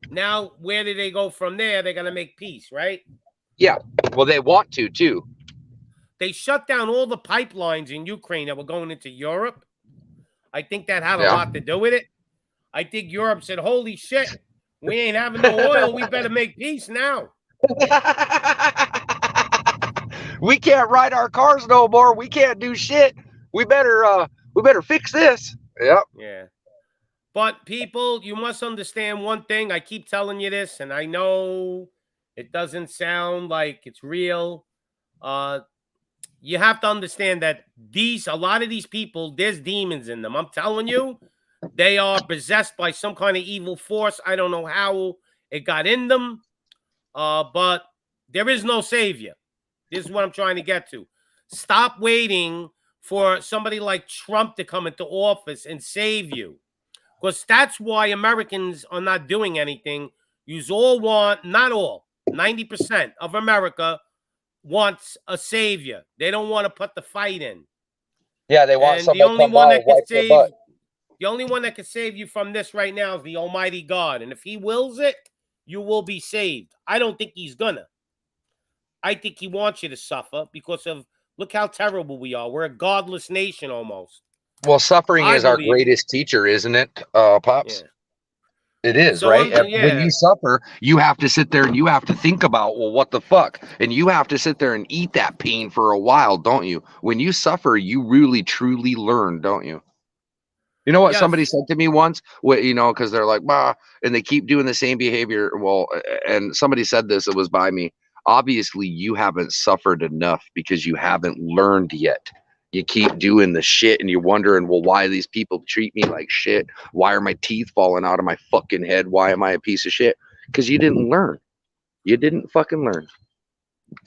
Speaker 3: Now, where do they go from there? They're going to make peace, right?
Speaker 4: Yeah, well, they want to too.
Speaker 3: They shut down all the pipelines in Ukraine that were going into Europe. I think that had a
Speaker 4: Yeah.
Speaker 3: lot to do with it. I think Europe said, holy shit, we ain't having no oil. We better make peace now.
Speaker 4: We can't ride our cars no more. We can't do shit. We better fix this. Yep.
Speaker 3: Yeah. But people, you must understand one thing. I keep telling you this, and I know it doesn't sound like it's real. You have to understand that a lot of these people, there's demons in them. I'm telling you, they are possessed by some kind of evil force. I don't know how it got in them, but there is no savior. This is what I'm trying to get to. Stop waiting for somebody like Trump to come into office and save you, because that's why Americans are not doing anything. You all want, not all, 90% of America wants a savior. They don't want to put the fight in.
Speaker 4: Yeah, they want
Speaker 3: And the
Speaker 4: somebody to
Speaker 3: only
Speaker 4: come
Speaker 3: one
Speaker 4: by
Speaker 3: that
Speaker 4: and
Speaker 3: can
Speaker 4: wipe their
Speaker 3: save
Speaker 4: butt.
Speaker 3: the only one that can save you from this right now is the Almighty God. And if he wills it, you will be saved. I don't think he's gonna. I think he wants you to suffer because of, look how terrible we are. We're a godless nation almost.
Speaker 4: Well, suffering
Speaker 3: I
Speaker 4: is our
Speaker 3: believe.
Speaker 4: greatest teacher, isn't it, Pops?
Speaker 3: Yeah.
Speaker 4: It is,
Speaker 3: So
Speaker 4: right? When
Speaker 3: yeah.
Speaker 4: you suffer, you have to sit there and you have to think about, well, what the fuck? And you have to sit there and eat that pain for a while, don't you? When you suffer, you really, truly learn, don't you? You know what somebody
Speaker 3: Yes.
Speaker 4: said to me once? Because they're like, bah, and they keep doing the same behavior. Well, and somebody said this, it was by me. Obviously, you haven't suffered enough because you haven't learned yet. You keep doing the shit and you're wondering, well, why these people treat me like shit? Why are my teeth falling out of my fucking head? Why am I a piece of shit? Because you didn't learn. You didn't fucking learn.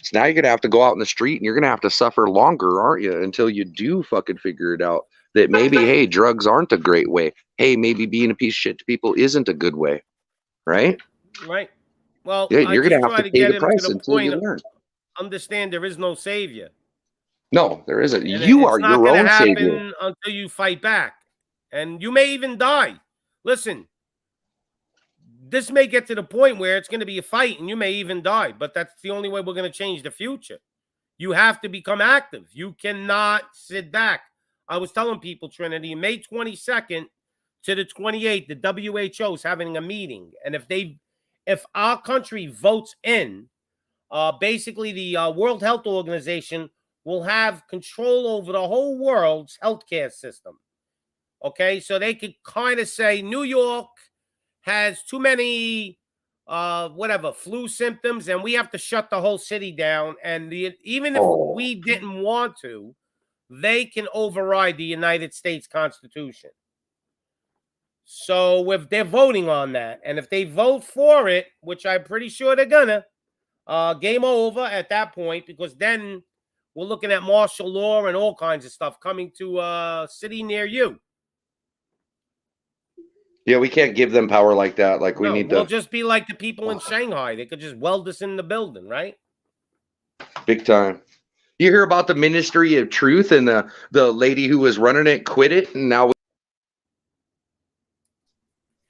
Speaker 4: So now you're gonna have to go out in the street and you're gonna have to suffer longer, aren't you? Until you do fucking figure it out. That maybe, hey, drugs aren't a great way. Hey, maybe being a piece of shit to people isn't a good way. Right?
Speaker 3: Right. Well,
Speaker 4: Yeah,
Speaker 3: I
Speaker 4: you're
Speaker 3: just
Speaker 4: gonna have
Speaker 3: try
Speaker 4: to
Speaker 3: to
Speaker 4: pay
Speaker 3: get
Speaker 4: the
Speaker 3: him to
Speaker 4: price
Speaker 3: the
Speaker 4: until you
Speaker 3: point.
Speaker 4: learn.
Speaker 3: Understand there is no savior.
Speaker 4: No, there isn't.
Speaker 3: And
Speaker 4: You are
Speaker 3: it's not
Speaker 4: your
Speaker 3: going to
Speaker 4: own savior.
Speaker 3: happen until you fight back. And you may even die. Listen, this may get to the point where it's going to be a fight and you may even die. But that's the only way we're going to change the future. You have to become active. You cannot sit back. I was telling people, Trinity, May 22nd to the 28th, the WHO is having a meeting. And if our country votes in, basically the World Health Organization will have control over the whole world's healthcare system. Okay, so they could kind of say New York has too many flu symptoms, and we have to shut the whole city down. And even if we didn't want to, they can override the United States Constitution. So if they're voting on that, and if they vote for it, which I'm pretty sure they're gonna, game over at that point, because then we're looking at martial law and all kinds of stuff coming to a city near you.
Speaker 4: Yeah, we can't give them power like that. Like we need
Speaker 3: We'll
Speaker 4: to
Speaker 3: just be like the people in Shanghai. They could just weld us in the building, right?
Speaker 4: big time. You hear about the Ministry of Truth and the lady who was running it quit it, and now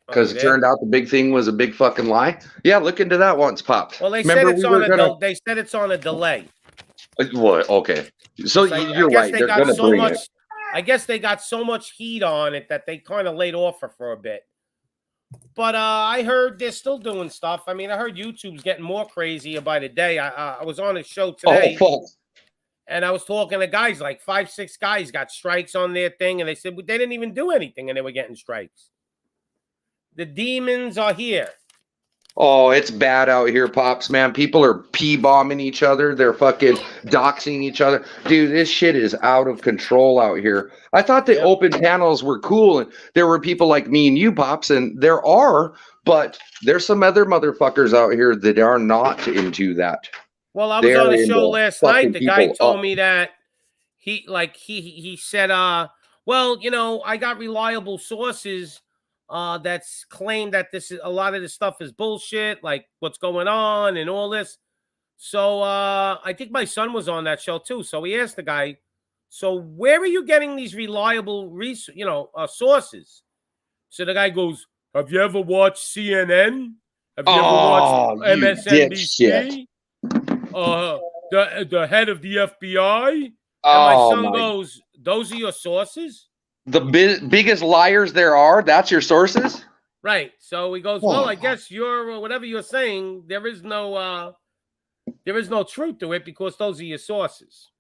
Speaker 4: because it turned out the big thing was a big fucking lie. Yeah, look into that once, Pop.
Speaker 3: Well, they
Speaker 4: Remember
Speaker 3: said it's on a they said it's on a delay.
Speaker 4: What? Okay, so you're right. They're gonna bring it.
Speaker 3: I guess they got so much heat on it that they kind of laid off her for a bit. But I heard they're still doing stuff. I mean, I heard YouTube's getting more crazy by the day. I was on a show today.
Speaker 4: Oh, fuck.
Speaker 3: And I was talking to guys, like 5-6 guys got strikes on their thing. And they said they didn't even do anything and they were getting strikes. The demons are here.
Speaker 5: Oh, it's bad out here, Pops, man. People are pee-bombing each other. They're fucking doxing each other. Dude, this shit is out of control out here. I thought the open panels were cool and there were people like me and you, Pops, and there are, but there's some other motherfuckers out here that are not into that.
Speaker 3: Well, I was
Speaker 5: They're
Speaker 3: on a show
Speaker 5: into
Speaker 3: last
Speaker 5: fucking
Speaker 3: night. The guy
Speaker 5: people
Speaker 3: told
Speaker 5: up.
Speaker 3: me that he said, well, you know, I got reliable sources that's claimed that this is a lot of this stuff is bullshit, like what's going on and all this. So I think my son was on that show too. So he asked the guy, so where are you getting these reliable sources? So the guy goes, have you ever watched CNN? Have you ever watched
Speaker 5: Oh, you dipshit.
Speaker 3: MSNBC? The head of the FBI? And my
Speaker 5: Oh,
Speaker 3: son
Speaker 5: my.
Speaker 3: goes, those are your sources?
Speaker 5: The biggest liars there are, that's your sources?
Speaker 3: Right. So he goes, well, I guess you're whatever you're saying, there is no truth to it because those are your sources.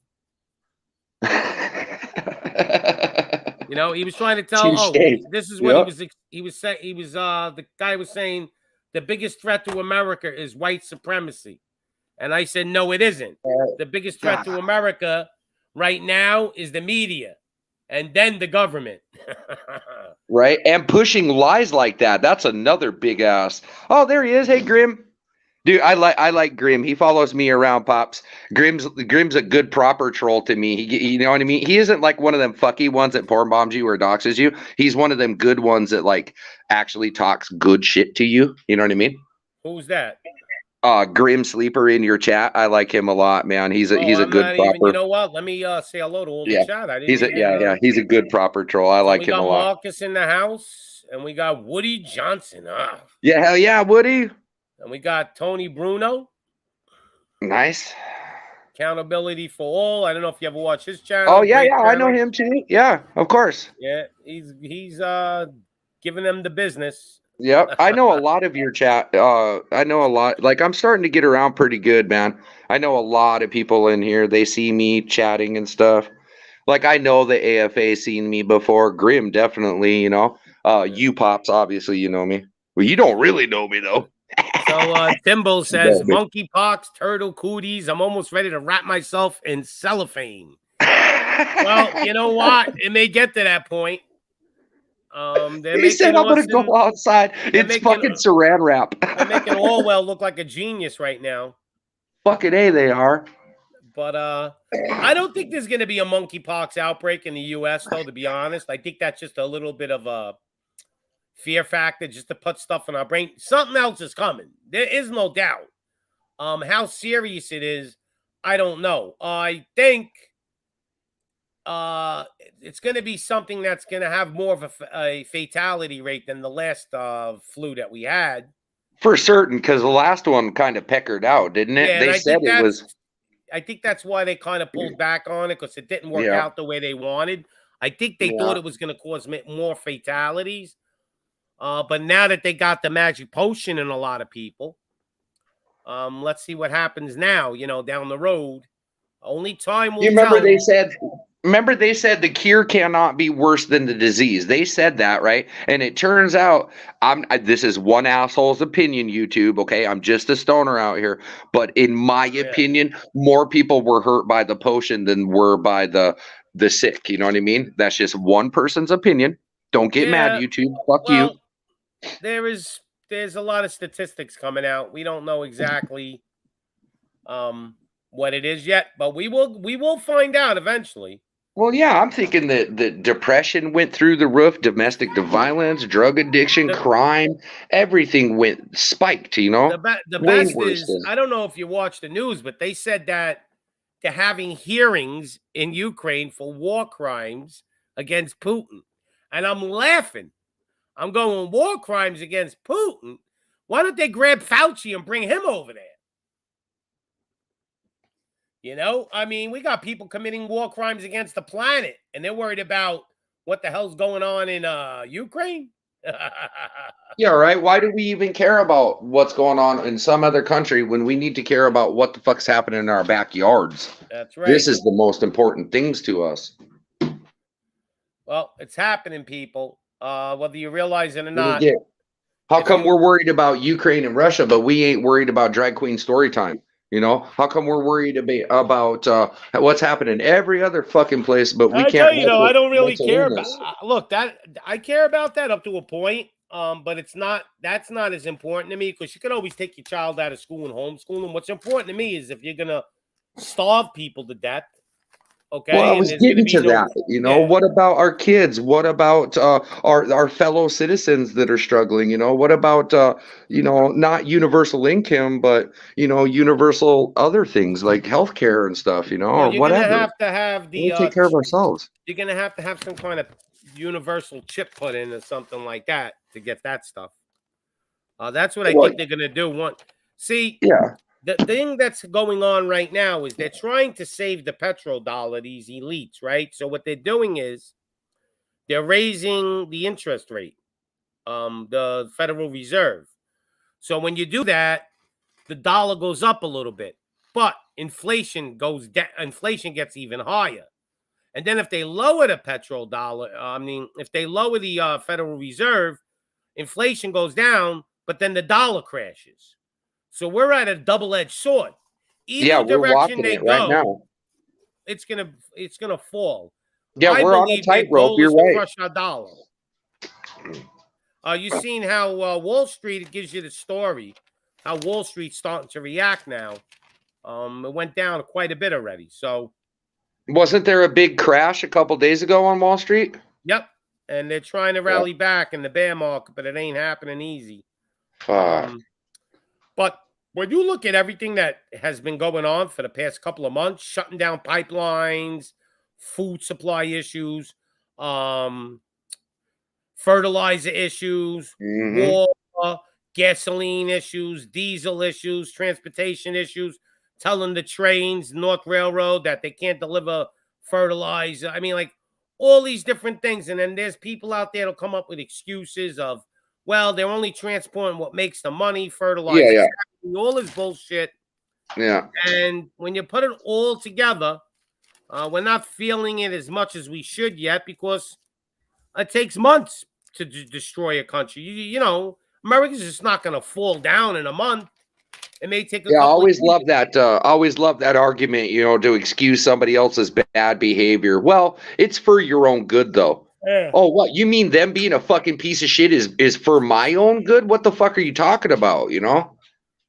Speaker 3: You know, he was trying to tell. This is what he was saying. The guy was saying the biggest threat to America is white supremacy, and I said no, it isn't. The biggest threat to America right now is the media, and then the government.
Speaker 5: Right, and pushing lies like that—that's another big ass. Oh, there he is. Hey, Grim. Dude, I like Grim. He follows me around, Pops. Grim's a good proper troll to me. You know what I mean? He isn't like one of them fucky ones that porn bombs you or doxes you. He's one of them good ones that like actually talks good shit to you. You know what I mean?
Speaker 3: Who's that?
Speaker 5: Grim Sleeper in your chat. I like him a lot, man. He's a good proper.
Speaker 3: You know what? Let me say hello to all the chat. I didn't
Speaker 5: He's a good proper troll. I like him a lot.
Speaker 3: We got Marcus in the house, and we got Woody Johnson.
Speaker 5: Yeah, hell yeah, Woody.
Speaker 3: And we got Tony Bruno.
Speaker 5: Nice.
Speaker 3: Accountability for All. I don't know if you ever watched his channel.
Speaker 5: Oh, yeah, I know him too. Yeah, of course.
Speaker 3: Yeah, he's giving them the business.
Speaker 5: Yep, I know a lot of your chat. I know a lot. Like, I'm starting to get around pretty good, man. I know a lot of people in here. They see me chatting and stuff. Like, I know the AFA seen me before. Grim, definitely, you know. YouPops, obviously, you know me. Well, you don't really know me, though.
Speaker 3: So Thimble says, monkeypox, turtle cooties. I'm almost ready to wrap myself in cellophane. Well, you know what? It may get to that point.
Speaker 5: He said I'm going to go outside. It's fucking saran wrap.
Speaker 3: They're making Orwell look like a genius right now.
Speaker 5: Fucking A, they are.
Speaker 3: But I don't think there's going to be a monkeypox outbreak in the U.S., though, to be honest. I think that's just a little bit of a fear factor just to put stuff in our brain. Something else is coming. There is no doubt. How serious it is, I don't know. I think it's going to be something that's going to have more of a fatality rate than the last flu that we had.
Speaker 5: For certain, because the last one kind of peckered out, didn't it?
Speaker 3: Yeah,
Speaker 5: they said it was.
Speaker 3: I think that's why they kind of pulled back on it, because it didn't work out the way they wanted. I think they thought it was going to cause more fatalities. But now that they got the magic potion in a lot of people, let's see what happens now, you know, down the road. Only time will tell.
Speaker 5: Remember they said the cure cannot be worse than the disease. They said that, right? And it turns out this is one asshole's opinion, YouTube, okay? I'm just a stoner out here, but in my opinion, more people were hurt by the potion than were by the sick, you know what I mean? That's just one person's opinion. Don't get mad, YouTube. Fuck you.
Speaker 3: There's a lot of statistics coming out. We don't know exactly what it is yet, but we will find out eventually.
Speaker 5: Well, yeah, I'm thinking that the depression went through the roof, domestic violence, drug addiction, crime, everything went spiked, you know?
Speaker 3: The best is, I don't know if you watch the news, but they said that they're having hearings in Ukraine for war crimes against Putin. And I'm laughing. I'm going, war crimes against Putin? Why don't they grab Fauci and bring him over there? You know, I mean, we got people committing war crimes against the planet, and they're worried about what the hell's going on in Ukraine.
Speaker 5: Yeah, right. Why do we even care about what's going on in some other country when we need to care about what the fuck's happening in our backyards?
Speaker 3: That's right.
Speaker 5: This is the most important things to us.
Speaker 3: Well, it's happening, people. Whether you realize it or not.
Speaker 5: How come we're worried about Ukraine and Russia, but we ain't worried about drag queen story time? You know, how come we're worried about what's happening every other fucking place, but we
Speaker 3: I
Speaker 5: can't
Speaker 3: tell you though, I don't really
Speaker 5: mental
Speaker 3: care about.
Speaker 5: illness?
Speaker 3: Look, that I care about that up to a point, but it's not. That's not as important to me because you can always take your child out of school and homeschool them. What's important to me is if you're gonna starve people to death, okay,
Speaker 5: Well, I
Speaker 3: and
Speaker 5: was
Speaker 3: there's gonna
Speaker 5: getting
Speaker 3: be
Speaker 5: to
Speaker 3: no.
Speaker 5: that. You know,
Speaker 3: Yeah.
Speaker 5: what about our kids? What about our fellow citizens that are struggling? You know, what about you know, not universal income, but you know, universal other things like healthcare and stuff. You know,
Speaker 3: Well,
Speaker 5: or
Speaker 3: you're gonna
Speaker 5: whatever.
Speaker 3: have to have
Speaker 5: We
Speaker 3: the.
Speaker 5: take care of ourselves.
Speaker 3: You're gonna have to have some kind of universal chip put in or something like that to get that stuff. That's what I
Speaker 5: Well,
Speaker 3: think they're gonna do. See,
Speaker 5: yeah,
Speaker 3: the thing that's going on right now is they're trying to save the petrodollar, these elites, right? So what they're doing is they're raising the interest rate, the Federal Reserve. So when you do that, the dollar goes up a little bit, but inflation goes down. Inflation gets even higher. And then if they lower the petrodollar, if they lower the Federal Reserve, inflation goes down, but then the dollar crashes. So we're at a double-edged sword.
Speaker 5: yeah,
Speaker 3: Either
Speaker 5: we're
Speaker 3: direction
Speaker 5: walking
Speaker 3: they
Speaker 5: it right
Speaker 3: go,
Speaker 5: now.
Speaker 3: it's gonna fall.
Speaker 5: Yeah,
Speaker 3: I
Speaker 5: we're on a
Speaker 3: believe their
Speaker 5: tightrope.
Speaker 3: goal
Speaker 5: You're
Speaker 3: is to
Speaker 5: right.
Speaker 3: crush our dollar. You seen how Wall Street? It gives you the story how Wall Street's starting to react now. It went down quite a bit already. So,
Speaker 5: Wasn't there a big crash a couple days ago on Wall Street?
Speaker 3: yep. And they're trying to
Speaker 5: Yeah.
Speaker 3: rally back in the bear market, but it ain't happening easy.
Speaker 5: Fuck.
Speaker 3: But when you look at everything that has been going on for the past couple of months, shutting down pipelines, food supply issues, fertilizer issues,
Speaker 5: Mhm.
Speaker 3: war, gasoline issues, diesel issues, transportation issues, telling the trains, North Railroad, that they can't deliver fertilizer. I mean, like all these different things. And then there's people out there that'll come up with excuses of, well, they're only transporting what makes the money,
Speaker 5: Yeah,
Speaker 3: fertilizer, all this bullshit.
Speaker 5: yeah.
Speaker 3: And when you put it all together, we're not feeling it as much as we should yet because it takes months to destroy a country. You know, America's just not going to fall down in a month. It may take a
Speaker 5: Yeah, I
Speaker 3: couple of
Speaker 5: always
Speaker 3: years.
Speaker 5: love that. Always love that argument. You know, to excuse somebody else's bad behavior. Well, it's for your own good, though.
Speaker 3: Yeah.
Speaker 5: Oh, what you mean? Them being a fucking piece of shit is for my own good? What the fuck are you talking about? You know.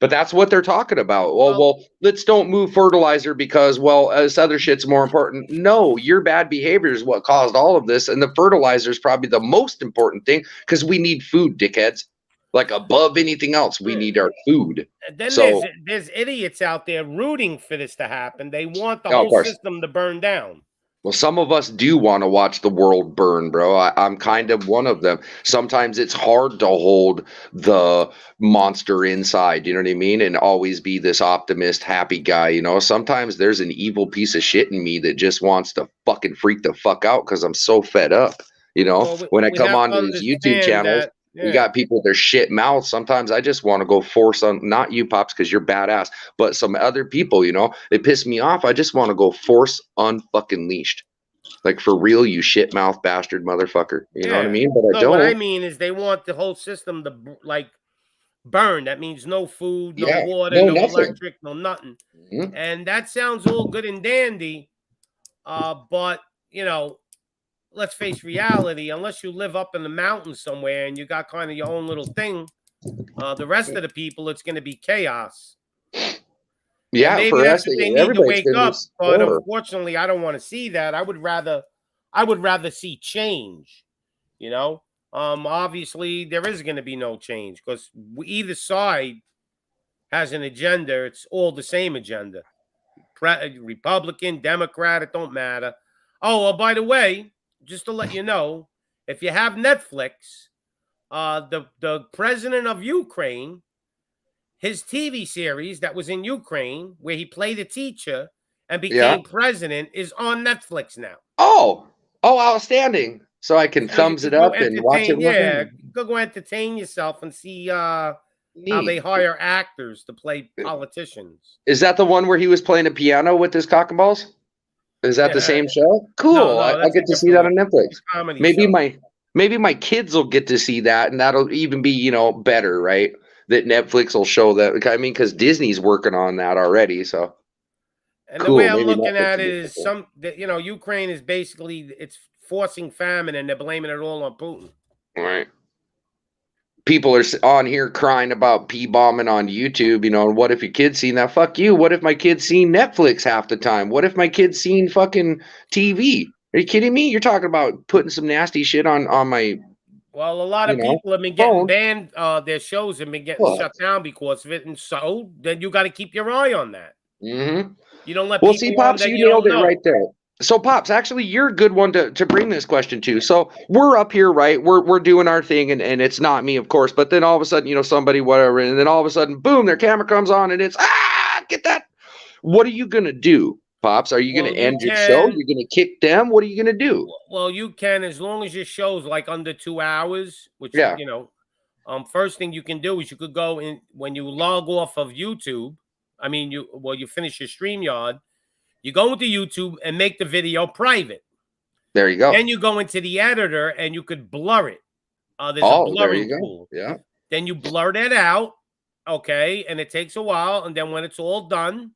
Speaker 5: But that's what they're talking about. Well, let's don't move fertilizer because, well, this other shit's more important. No, your bad behavior is what caused all of this, and the fertilizer is probably the most important thing because we need food, dickheads. Like above anything else, we need our food.
Speaker 3: And then
Speaker 5: So,
Speaker 3: there's idiots out there rooting for this to happen. They want the
Speaker 5: of
Speaker 3: whole
Speaker 5: course.
Speaker 3: system to burn down.
Speaker 5: Well, some of us do want to watch the world burn, bro. I'm kind of one of them. Sometimes it's hard to hold the monster inside, you know what I mean? And always be this optimist, happy guy, you know? Sometimes there's an evil piece of shit in me that just wants to fucking freak the fuck out because I'm so fed up, you know?
Speaker 3: Well,
Speaker 5: When I
Speaker 3: we
Speaker 5: come
Speaker 3: have
Speaker 5: on
Speaker 3: to
Speaker 5: to these YouTube
Speaker 3: understand
Speaker 5: channels,
Speaker 3: that.
Speaker 5: you got people with their shit mouths. Sometimes I just want to go force on, not you, Pops, because you're badass, but some other people, you know? They piss me off. I just want to go force unfucking leashed. Like for real, you shit mouth bastard motherfucker. You know what I mean? But I
Speaker 3: No, what I
Speaker 5: don't.
Speaker 3: mean is they want the whole system to like burn. That means no food, no
Speaker 5: Yeah.
Speaker 3: water,
Speaker 5: No,
Speaker 3: no
Speaker 5: nothing.
Speaker 3: electric, no nothing.
Speaker 5: Mhm.
Speaker 3: And that sounds all good and dandy. But you know, let's face reality, unless you live up in the mountains somewhere and you got kind of your own little thing, the rest of the people, it's going to be chaos. And
Speaker 5: Yeah,
Speaker 3: maybe
Speaker 5: for
Speaker 3: that's
Speaker 5: us,
Speaker 3: what they need to
Speaker 5: everybody's
Speaker 3: wake
Speaker 5: gonna be
Speaker 3: up. But
Speaker 5: slower.
Speaker 3: unfortunately, I don't want to see that. I would rather see change. You know, obviously there is going to be no change because either side has an agenda. It's all the same agenda. Republican, Democrat, it don't matter. Oh, well, by the way, just to let you know, if you have Netflix, the president of Ukraine, his TV series that was in Ukraine, where he played a teacher and
Speaker 5: Yeah.
Speaker 3: became president, is on Netflix now.
Speaker 5: Oh, outstanding. So I can
Speaker 3: So you
Speaker 5: thumbs
Speaker 3: can
Speaker 5: it
Speaker 3: go
Speaker 5: up and watch it.
Speaker 3: entertain, yeah, go entertain yourself and see how they
Speaker 5: Neat.
Speaker 3: hire actors to play politicians.
Speaker 5: Is that the one where he was playing a piano with his cock and balls? Is that the
Speaker 3: Yeah,
Speaker 5: same show? Cool.
Speaker 3: no,
Speaker 5: I
Speaker 3: that's a
Speaker 5: get to see that
Speaker 3: different one.
Speaker 5: on Netflix.
Speaker 3: It's a comedy
Speaker 5: Maybe
Speaker 3: show.
Speaker 5: Maybe my kids will get to see that, and that'll even be, you know, better, right? That Netflix will show that. I mean, because Disney's working on that already, so
Speaker 3: And the way
Speaker 5: cool.
Speaker 3: I'm
Speaker 5: Maybe
Speaker 3: looking
Speaker 5: Netflix
Speaker 3: at
Speaker 5: will
Speaker 3: it
Speaker 5: get
Speaker 3: is
Speaker 5: that.
Speaker 3: you know, Ukraine is basically, it's forcing famine and they're blaming it all on Putin.
Speaker 5: All right. People are on here crying about P-bombing on YouTube, you know, and what if your kid's seen that? Fuck you. What if my kid's seen Netflix half the time? What if my kid's seen fucking TV? Are you kidding me? You're talking about putting some nasty shit on my,
Speaker 3: Well, a lot
Speaker 5: you
Speaker 3: of
Speaker 5: know,
Speaker 3: people have been getting
Speaker 5: phone.
Speaker 3: banned. Their shows have been getting
Speaker 5: What?
Speaker 3: shut down because of it. And so then you got to keep your eye on that.
Speaker 5: Mm-hmm.
Speaker 3: You don't let
Speaker 5: Well, see,
Speaker 3: people on
Speaker 5: Pops,
Speaker 3: that
Speaker 5: you
Speaker 3: you
Speaker 5: nailed
Speaker 3: don't
Speaker 5: it right
Speaker 3: know.
Speaker 5: there. So, Pops, actually, you're a good one to bring this question to. So we're up here, right? We're doing our thing, and it's not me, of course. But then all of a sudden, you know, somebody, whatever, and then all of a sudden, boom, their camera comes on, and it's get that. What are you gonna do, Pops? Are you gonna
Speaker 3: Well, you
Speaker 5: end your show?
Speaker 3: can.
Speaker 5: You're gonna kick them? What are you gonna do?
Speaker 3: Well, you can, as long as your show's like under 2 hours. Which,
Speaker 5: Yeah,
Speaker 3: you know, first thing you can do is you could go in when you log off of YouTube. I mean, you finish your StreamYard. You go into YouTube and make the video private.
Speaker 5: there you go.
Speaker 3: Then you go into the editor and you could blur it. There's a
Speaker 5: Oh, there
Speaker 3: blurring
Speaker 5: you go.
Speaker 3: tool.
Speaker 5: Yeah,
Speaker 3: Then you blur that out, okay, and it takes a while. And then when it's all done,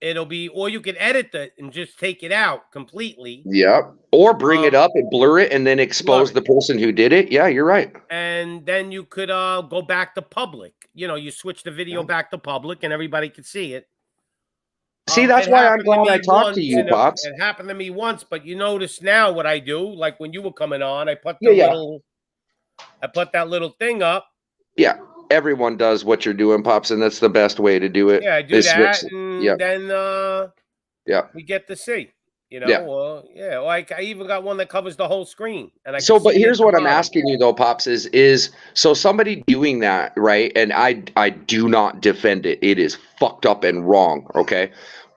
Speaker 3: it'll be, or you can edit it and just take it out completely.
Speaker 5: yeah. Or bring it
Speaker 3: Um,
Speaker 5: up and blur it, and then
Speaker 3: blur
Speaker 5: expose
Speaker 3: it,
Speaker 5: the person who did it. Yeah, you're right.
Speaker 3: and then you could go back to public. You know, you switch the video
Speaker 5: Yeah.
Speaker 3: back to public, and everybody could see it.
Speaker 5: See, that's
Speaker 3: It
Speaker 5: why I'm
Speaker 3: happened to
Speaker 5: glad I
Speaker 3: me
Speaker 5: talked to
Speaker 3: once,
Speaker 5: you,
Speaker 3: and
Speaker 5: Pops.
Speaker 3: it happened to me once. But you notice now what I do, like when you were coming on, I put
Speaker 5: Yeah.
Speaker 3: that little thing up.
Speaker 5: Yeah, everyone does what you're doing, Pops, and that's the best way to do it.
Speaker 3: Yeah, I do
Speaker 5: Is switch.
Speaker 3: that,
Speaker 5: Yeah,
Speaker 3: and then
Speaker 5: yeah,
Speaker 3: we get to see. You
Speaker 5: yeah.
Speaker 3: know, yeah. Like I even got one that covers the whole screen, and I can
Speaker 5: So, but
Speaker 3: see it at
Speaker 5: here's
Speaker 3: the
Speaker 5: what I'm
Speaker 3: bottom.
Speaker 5: asking you though, Pops, is so somebody doing that, right? And I do not defend it. It is fucked up and wrong, okay?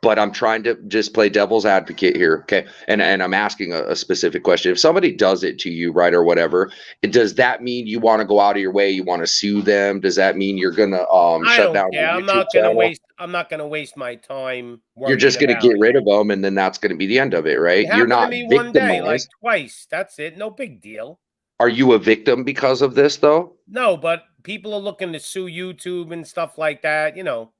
Speaker 5: But I'm trying to just play devil's advocate here, okay? And I'm asking a specific question. If somebody does it to you, right, or whatever, does that mean you want to go out of your way? You want to sue them? Does that mean you're gonna
Speaker 3: I
Speaker 5: shut
Speaker 3: don't
Speaker 5: down
Speaker 3: care.
Speaker 5: your YouTube channel?
Speaker 3: I'm not gonna waste my time
Speaker 5: You're
Speaker 3: worrying
Speaker 5: just gonna
Speaker 3: about
Speaker 5: get
Speaker 3: it.
Speaker 5: rid of them, and then that's gonna be the end of it, right?
Speaker 3: It
Speaker 5: You're
Speaker 3: happened to
Speaker 5: not
Speaker 3: me one day, like
Speaker 5: victimized.
Speaker 3: twice. That's it. No big deal.
Speaker 5: Are you a victim because of this, though?
Speaker 3: No, but people are looking to sue YouTube and stuff like that. You know.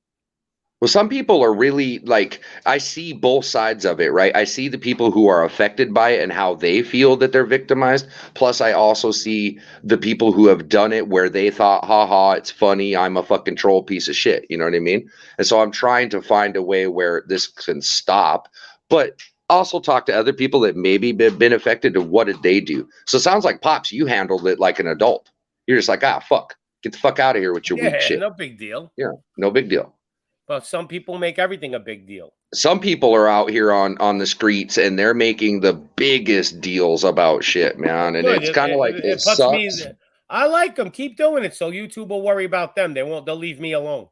Speaker 5: Well, some people are really like, I see both sides of it, right? I see the people who are affected by it and how they feel that they're victimized. Plus, I also see the people who have done it where they thought, haha, it's funny. I'm a fucking troll piece of shit. You know what I mean? And so I'm trying to find a way where this can stop, but also talk to other people that maybe been affected and what did they do? So it sounds like, Pops, you handled it like an adult. You're just like, fuck, get the fuck out of here with your weak
Speaker 3: Yeah,
Speaker 5: shit.
Speaker 3: no big deal.
Speaker 5: Yeah, no big deal.
Speaker 3: But some people make everything a big deal.
Speaker 5: Some people are out here on the streets and they're making the biggest deals about shit, man. And
Speaker 3: Good.
Speaker 5: it's kind of like it
Speaker 3: It puts me.
Speaker 5: sucks.
Speaker 3: I like them. Keep doing it, so YouTube will worry about them. They won't. They'll leave me alone.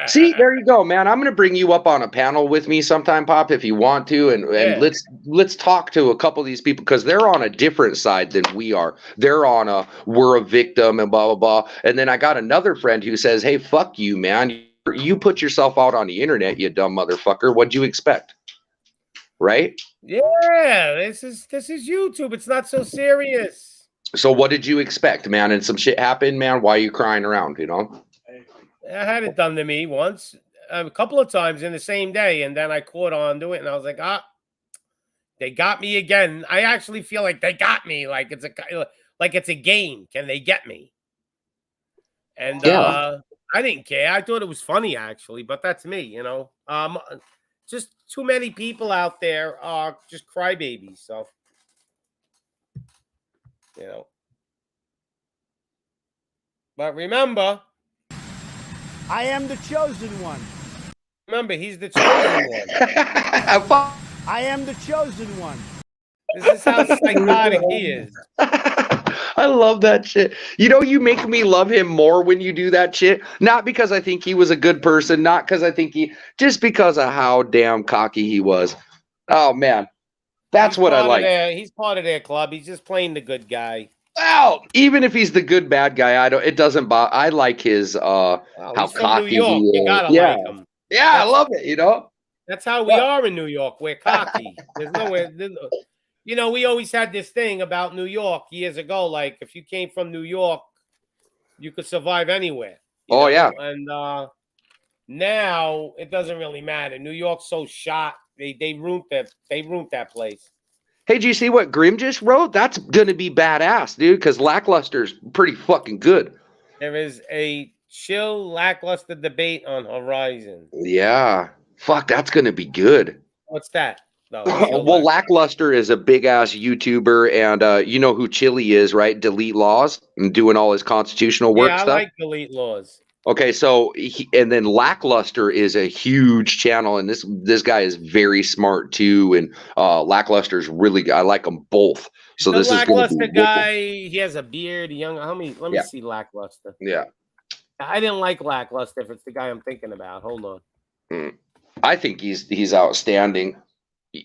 Speaker 5: See, there you go, man. I'm gonna bring you up on a panel with me sometime, Pop, if you want to, and
Speaker 3: Yeah.
Speaker 5: let's talk to a couple of these people because they're on a different side than we are. They're on a we're a victim and blah blah blah. And then I got another friend who says, "Hey, fuck you, man. You put yourself out on the internet, you dumb motherfucker. What'd you expect?" Right?
Speaker 3: Yeah, this is YouTube. It's not so serious.
Speaker 5: So what did you expect, man? And some shit happened, man. Why are you crying around, you know?
Speaker 3: I had it done to me once, a couple of times in the same day, and then I caught on to it, and I was like, they got me again. I actually feel like they got me, like it's a game. Can they get me? And
Speaker 5: Yeah.
Speaker 3: I didn't care. I thought it was funny actually, but that's me, you know. Just too many people out there are just crybabies, so you know. But remember,
Speaker 6: I am the chosen one.
Speaker 3: remember, he's the chosen one.
Speaker 6: I am the chosen one.
Speaker 3: This is how psychotic he is.
Speaker 5: I love that shit. You know, you make me love him more when you do that shit. Not because I think he was a good person, not because I think just because of how damn cocky he was. Oh man, that's what I like.
Speaker 3: He's part of their club. He's just playing the good guy.
Speaker 5: Well, even if he's the good bad guy, it doesn't bother. I like his how
Speaker 3: He's from
Speaker 5: cocky
Speaker 3: New York.
Speaker 5: he is.
Speaker 3: You gotta
Speaker 5: Yeah,
Speaker 3: like him.
Speaker 5: yeah, I love it. You know.
Speaker 3: That's how we are in New York. We're cocky. There's nowhere. You know, we always had this thing about New York years ago. Like, if you came from New York, you could survive anywhere. You know?
Speaker 5: yeah.
Speaker 3: And now it doesn't really matter. New York's so shot. They ruined that place.
Speaker 5: Hey, do you see what Grim just wrote? That's gonna be badass, dude. Because Lackluster's pretty fucking good.
Speaker 3: There is a chill, lackluster debate on horizon.
Speaker 5: Yeah, fuck, that's gonna be good.
Speaker 3: What's that? No,
Speaker 5: Well, Lackluster is a big ass YouTuber, and you know who Chili is, right? Delete Laws and doing all his constitutional work
Speaker 3: I
Speaker 5: stuff.
Speaker 3: like Delete Laws.
Speaker 5: Okay, so and then Lackluster is a huge channel, and this guy is very smart too. And Lackluster's really good. I like them both. So
Speaker 3: The
Speaker 5: this is
Speaker 3: Lackluster guy. He has a beard. Young. Let me see Lackluster.
Speaker 5: Yeah,
Speaker 3: I didn't like Lackluster. If it's the guy I'm thinking about, hold on.
Speaker 5: I think he's outstanding.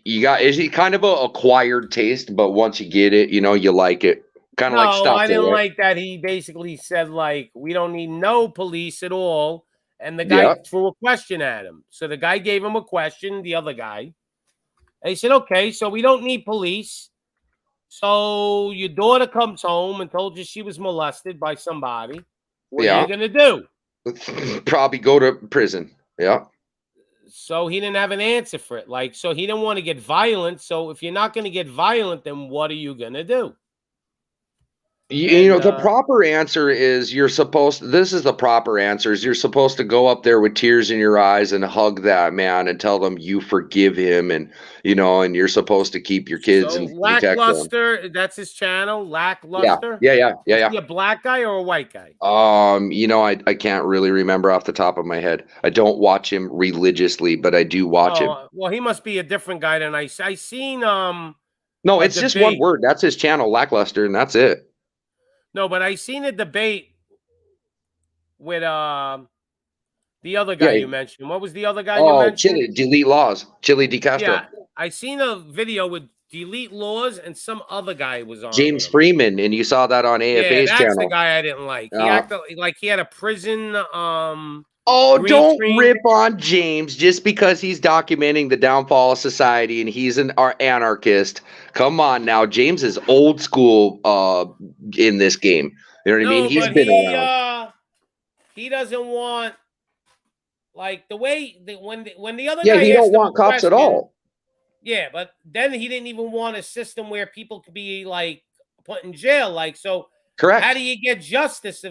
Speaker 5: Is he kind of a acquired taste, but once you get it, you know you like it. Kind of like stuff.
Speaker 3: I didn't like that. He basically said like, we don't need no police at all, and the guy threw a question at him. So the guy gave him a question. The other guy, and he said, "Okay, so we don't need police. So your daughter comes home and told you she was molested by somebody. What are you gonna do?"
Speaker 5: Probably go to prison. Yeah.
Speaker 3: So he didn't have an answer for it. Like, so he didn't want to get violent. So if you're not going to get violent, then what are you going to do?
Speaker 5: You know, the proper answer is this is the proper answer is you're supposed to go up there with tears in your eyes and hug that man and tell them you forgive him, and you know, and you're supposed to keep your kids and
Speaker 3: Lackluster, that's his channel, Lackluster.
Speaker 5: Yeah.
Speaker 3: Is he a black guy or a white guy?
Speaker 5: You know, I can't really remember off the top of my head. I don't watch him religiously, but I do watch him.
Speaker 3: Well, he must be a different guy than I seen.
Speaker 5: No, it's just one word. That's his channel, Lackluster, and that's it.
Speaker 3: No, but I seen a debate with the other guy you mentioned. What was the other guy you mentioned?
Speaker 5: Chili, Delete Laws. Chili DeCastro.
Speaker 3: Yeah, I seen a video with Delete Laws and some other guy was on.
Speaker 5: James Freeman, and you saw that on AFA's channel.
Speaker 3: That's the guy I didn't like. He acted like he had a prison.
Speaker 5: Don't rip on James just because he's documenting the downfall of society and he's an anarchist. Come on now, James is old school in this game. You know what I mean? He's been around.
Speaker 3: He doesn't want like the way when the other guy
Speaker 5: he don't want cops at all.
Speaker 3: Yeah, but then he didn't even want a system where people could be like put in jail. Like, so
Speaker 5: correct.
Speaker 3: How do you get justice?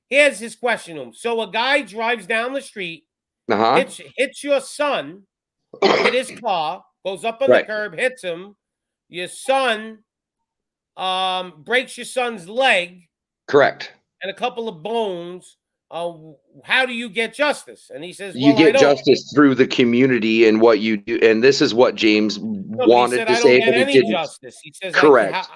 Speaker 3: Here's his question to him. So a guy drives down the street, hits your son, hit his car, goes up on the curb, hits him. Your son breaks your son's leg.
Speaker 5: Correct.
Speaker 3: And a couple of bones. How do you get justice? And he says,
Speaker 5: you get justice through the community and what you do. And this is what James wanted to say, but he didn't.
Speaker 3: Justice. He says,
Speaker 5: correct.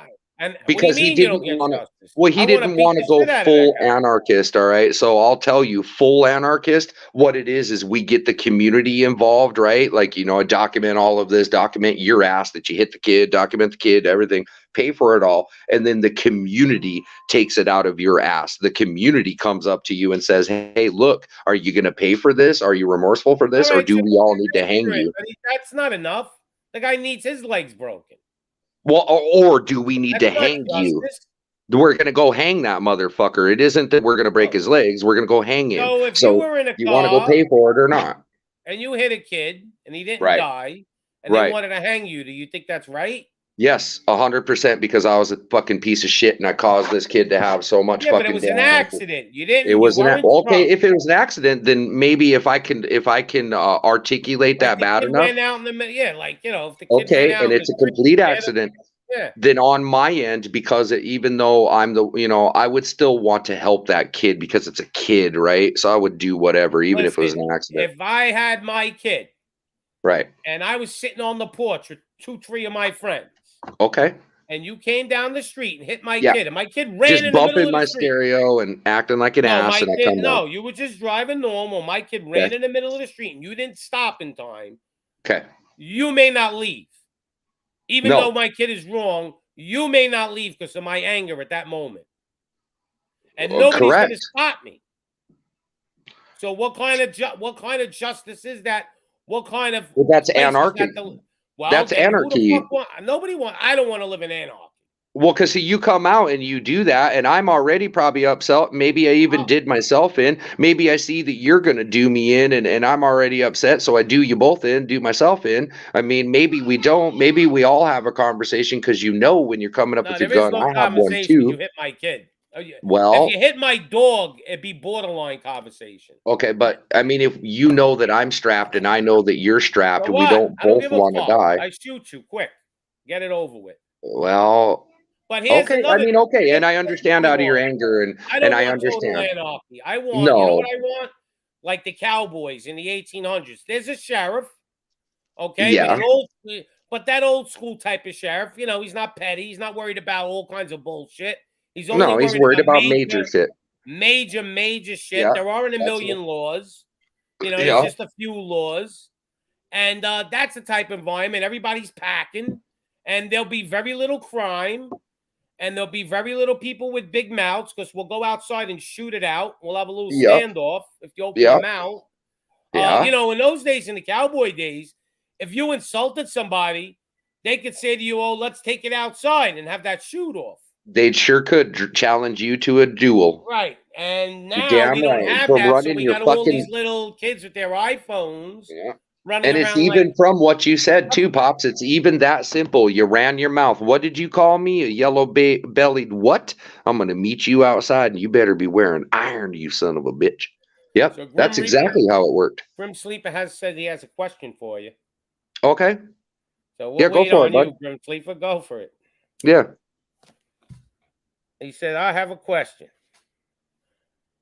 Speaker 3: And
Speaker 5: because he didn't want to. Well, he didn't want to go full anarchist. All right. So I'll tell you, full anarchist. What it is we get the community involved, right? Like, you know, document all of this, document your ass that you hit the kid, document the kid, everything, pay for it all, and then the community takes it out of your ass. The community comes up to you and says, "Hey, look, are you going to pay for this? Are you remorseful for this, or do we all need to hang you?"
Speaker 3: That's not enough. The guy needs his legs broken.
Speaker 5: Well, or do we need to hang you? We're going to go hang that motherfucker. It isn't that we're going to break his legs. We're going to go hang him.
Speaker 3: So if you were in a car,
Speaker 5: you want to go pay for it or not?
Speaker 3: And you hit a kid and he didn't die, and they wanted to hang you. Do you think that's right?
Speaker 5: Yes, 100%, because I was a fucking piece of shit and I caused this kid to have so much fucking damage.
Speaker 3: But it was an accident. You didn't.
Speaker 5: It was okay. If it was an accident, then maybe if I can articulate that bad enough.
Speaker 3: Ran out in the, like, you know, if the kid
Speaker 5: okay, and it's a complete accident. Then on my end, because even though I'm I would still want to help that kid because it's a kid, right? So I would do whatever, even if it was an accident.
Speaker 3: If I had my kid,
Speaker 5: right,
Speaker 3: and I was sitting on the porch with 2-3 of my friends.
Speaker 5: Okay.
Speaker 3: And you came down the street and hit my kid, and my kid ran
Speaker 5: just
Speaker 3: in the middle of the
Speaker 5: bumping my stereo and acting like an ass.
Speaker 3: No, you were just driving normal. My kid ran in the middle of the street, and you didn't stop in time.
Speaker 5: Okay.
Speaker 3: You may not leave, even though my kid is wrong. You may not leave because of my anger at that moment, and nobody's going to stop me. So what kind of justice is that? What kind of
Speaker 5: that's anarchic.
Speaker 3: Well,
Speaker 5: That's
Speaker 3: then who the
Speaker 5: anarchy.
Speaker 3: fuck nobody want. I don't want to live in anarchy.
Speaker 5: Well, because you come out and you do that, and I'm already probably upset. Maybe I even did myself in. Maybe I see that you're going to do me in, and I'm already upset. So I do you both in, do myself in. I mean, maybe we don't. Maybe we all have a conversation because when you're coming up
Speaker 3: No,
Speaker 5: with your
Speaker 3: there is
Speaker 5: gun,
Speaker 3: no
Speaker 5: I have one
Speaker 3: conversation when you
Speaker 5: too.
Speaker 3: hit my kid.
Speaker 5: Well,
Speaker 3: if you hit my dog, it'd be borderline conversation.
Speaker 5: okay, but I mean, if you know that I'm strapped and I know that you're strapped,
Speaker 3: So
Speaker 5: and we
Speaker 3: what?
Speaker 5: don't
Speaker 3: I don't
Speaker 5: both
Speaker 3: give a
Speaker 5: want to
Speaker 3: fuck.
Speaker 5: die.
Speaker 3: I shoot you quick. Get it over with.
Speaker 5: Well,
Speaker 3: But here's
Speaker 5: okay. I
Speaker 3: another.
Speaker 5: mean, okay, and I
Speaker 3: Don't get
Speaker 5: understand
Speaker 3: me
Speaker 5: out of your
Speaker 3: wrong.
Speaker 5: anger,
Speaker 3: I
Speaker 5: and
Speaker 3: don't
Speaker 5: I
Speaker 3: want total
Speaker 5: understand.
Speaker 3: anarchy. I want, you know what
Speaker 5: No.
Speaker 3: I want? Like the cowboys in the 1800s. There's a sheriff, okay,
Speaker 5: Yeah.
Speaker 3: but that old school type of sheriff. You know, he's not petty. He's not worried about all kinds of bullshit. He's only
Speaker 5: No, he's
Speaker 3: worried
Speaker 5: worried
Speaker 3: about
Speaker 5: about major shit.
Speaker 3: major shit.
Speaker 5: Yeah,
Speaker 3: There aren't a
Speaker 5: that's
Speaker 3: million laws. You know,
Speaker 5: Yeah.
Speaker 3: there's just a few laws. And that's the type of environment. Everybody's packing, and there'll be very little crime, and there'll be very little people with big mouths because we'll go outside and shoot it out. We'll have a little
Speaker 5: Yep.
Speaker 3: standoff if you open
Speaker 5: Yep.
Speaker 3: your mouth.
Speaker 5: Yeah.
Speaker 3: You know, in those days, in the cowboy days, if you insulted somebody, they could say to you, "Oh, let's take it outside and have that shoot off."
Speaker 5: They sure could challenge you to a duel.
Speaker 3: Right. And
Speaker 5: You're
Speaker 3: now
Speaker 5: damn
Speaker 3: we don't
Speaker 5: right.
Speaker 3: have
Speaker 5: For
Speaker 3: that, so
Speaker 5: running
Speaker 3: we
Speaker 5: your
Speaker 3: got all these
Speaker 5: fucking
Speaker 3: little kids with their iPhones
Speaker 5: Yeah.
Speaker 3: running
Speaker 5: And it's
Speaker 3: around like
Speaker 5: even from what you said too, Pops. It's even that simple. You ran your mouth. What did you call me? A yellow bellied what? I'm gonna meet you outside, and you better be wearing iron, you son of a bitch. Yep,
Speaker 3: So Grim
Speaker 5: that's
Speaker 3: Reaper-
Speaker 5: exactly how it worked.
Speaker 3: Grim Sleeper has said he has a question for you.
Speaker 5: Okay.
Speaker 3: So
Speaker 5: Yeah,
Speaker 3: we'll
Speaker 5: go
Speaker 3: wait
Speaker 5: for
Speaker 3: on
Speaker 5: it, bud.
Speaker 3: you, Grim Sleeper. Go for it.
Speaker 5: Yeah.
Speaker 3: He said, I have a question.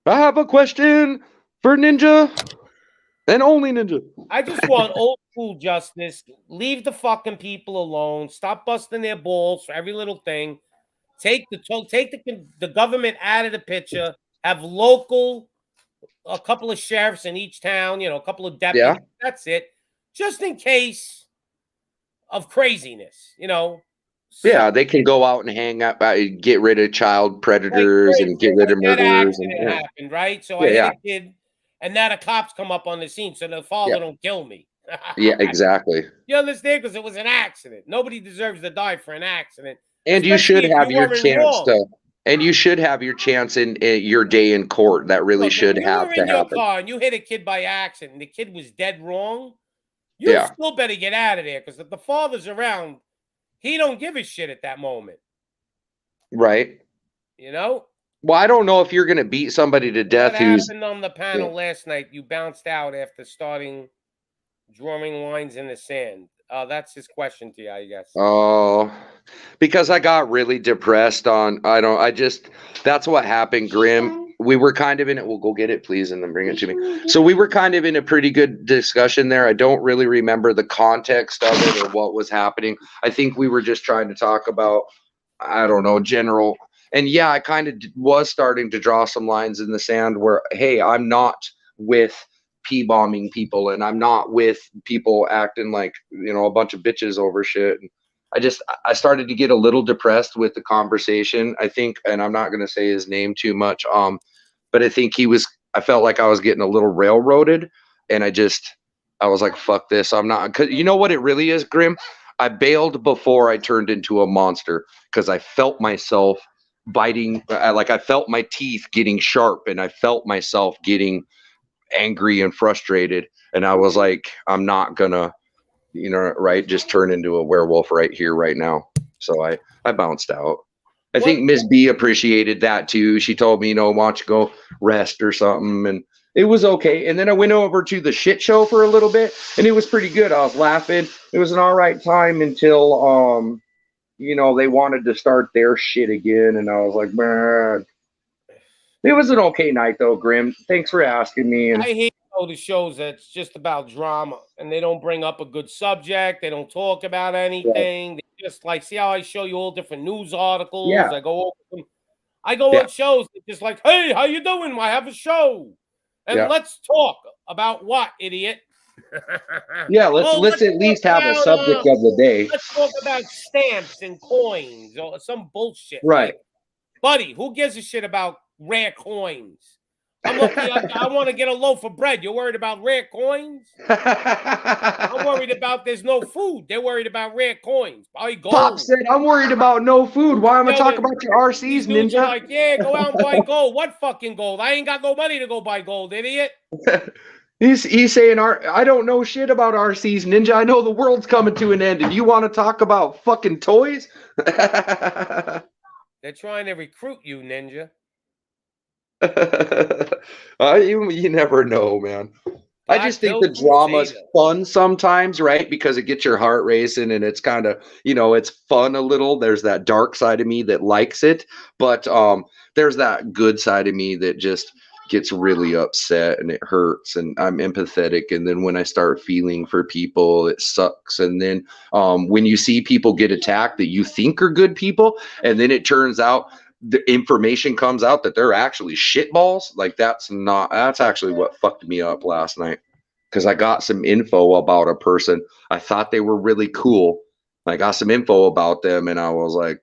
Speaker 5: I have a question for Ninja and only Ninja.
Speaker 3: I just want old school justice. Leave the fucking people alone. Stop busting their balls for every little thing. Take the government out of the picture. Have a couple of sheriffs in each town. You know, a couple of deputies.
Speaker 5: Yeah.
Speaker 3: That's it. Just in case of craziness. You know.
Speaker 5: Yeah, they can go out and hang up, get rid of child predators and get rid of
Speaker 3: that
Speaker 5: murderers.
Speaker 3: accident
Speaker 5: And,
Speaker 3: happened, right? So
Speaker 5: Yeah,
Speaker 3: I hit
Speaker 5: yeah.
Speaker 3: a kid, and now the cops come up on the scene, so the father don't kill me.
Speaker 5: Yeah, exactly.
Speaker 3: You understand? Because it was an accident. Nobody deserves to die for an accident.
Speaker 5: And you should
Speaker 3: especially if
Speaker 5: have
Speaker 3: you
Speaker 5: your
Speaker 3: weren't
Speaker 5: chance
Speaker 3: wrong.
Speaker 5: to, and you should have your chance in your day in court. That really
Speaker 3: Look,
Speaker 5: should
Speaker 3: if you
Speaker 5: have
Speaker 3: were
Speaker 5: to
Speaker 3: in your
Speaker 5: happen.
Speaker 3: car and you hit a kid by accident, and the kid was dead wrong, you
Speaker 5: Yeah.
Speaker 3: still better get out of there. Because if the father's around, he don't give a shit at that moment.
Speaker 5: Right.
Speaker 3: You know?
Speaker 5: Well, I don't know if you're going to beat somebody to death
Speaker 3: What
Speaker 5: who's.
Speaker 3: happened on the panel last night? You bounced out after starting drawing lines in the sand. That's his question to you, I guess.
Speaker 5: Oh, because I got really depressed on. That's what happened, Grim. We were kind of in it. We'll go get it, please, and then bring it to me. So we were kind of in a pretty good discussion there. I don't really remember the context of it or what was happening. I think we were just trying to talk about, I don't know, general. And yeah, I kind of was starting to draw some lines in the sand where, hey, I'm not with P-bombing people, and I'm not with people acting like, a bunch of bitches over shit. And I started to get a little depressed with the conversation, I think, and I'm not going to say his name too much. But I think I felt like I was getting a little railroaded, and I was like, fuck this. I'm not, cause you know what it really is, Grim? I bailed before I turned into a monster because I felt myself biting, like I felt my teeth getting sharp, and I felt myself getting angry and frustrated, and I was like, I'm not gonna just turn into a werewolf right here right now. So I bounced out. I think Miss B appreciated that too. She told me, why don't you go rest or something, and it was okay. And then I went over to the shit show for a little bit, and it was pretty good. I was laughing. It was an all right time until they wanted to start their shit again, and I was like, man. It was an okay night, though, Grim. Thanks for asking me. And
Speaker 3: I hate the shows that's just about drama, and they don't bring up a good subject. They don't talk about anything. They just like, see how I show you all different news articles.
Speaker 5: Yeah.
Speaker 3: I go over them. I go on shows just like, hey, how you doing? I have a show, and let's talk about what, idiot?
Speaker 5: Yeah, let's at least have a subject of the day.
Speaker 3: Let's talk about stamps and coins or some bullshit.
Speaker 5: Right.
Speaker 3: Like, buddy, who gives a shit about rare coins? I'm lucky. I want to get a loaf of bread. You're worried about rare coins? I'm worried about there's no food. They're worried about rare coins. Buy gold.
Speaker 5: Pop said, I'm worried about no food. Why am I talking about your RCs,
Speaker 3: These dudes are
Speaker 5: Ninja?
Speaker 3: like, yeah, go out and buy gold. What fucking gold? I ain't got no money to go buy gold, idiot.
Speaker 5: He's saying, I don't know shit about RCs, Ninja. I know the world's coming to an end, and you want to talk about fucking toys?
Speaker 3: They're trying to recruit you, Ninja.
Speaker 5: You never know, man. I just think the drama's fun sometimes, right? Because it gets your heart racing and it's kind of, it's fun a little. There's that dark side of me that likes it, but there's that good side of me that just gets really upset and it hurts and I'm empathetic. And then when I start feeling for people, it sucks. And then when you see people get attacked that you think are good people, and then it turns out the information comes out that they're actually shitballs, like that's actually what fucked me up last night, because I got some info about a person. I thought they were really cool. I got some info about them and I was like,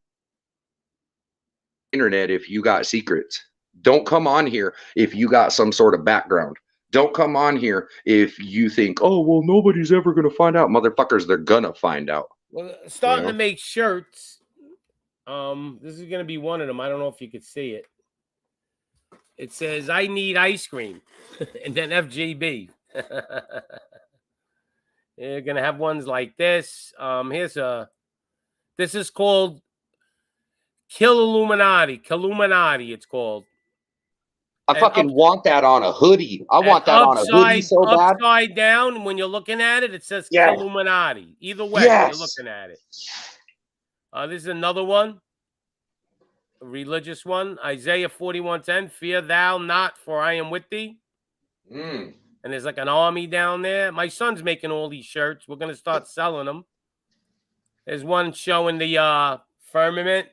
Speaker 5: internet, if you got secrets, don't come on here if you got some sort of background. Don't come on here if you think, oh, well, nobody's ever going to find out. Motherfuckers, they're going to find out.
Speaker 3: Well, starting to make shirts. This is going to be one of them. I don't know if you could see it. It says, I need ice cream. And then FGB. You're going to have ones like this. This is called Kill Illuminati. Killuminati, it's called.
Speaker 5: I fucking want that on a hoodie. I want that on a hoodie so bad.
Speaker 3: Upside down, when you're looking at it, it says Killuminati. Either way, you're looking at it. This is another one, a religious one. Isaiah 41:10. Fear thou not, for I am with thee. And there's like an army down there. My son's making all these shirts. We're gonna start selling them. There's one showing the firmament.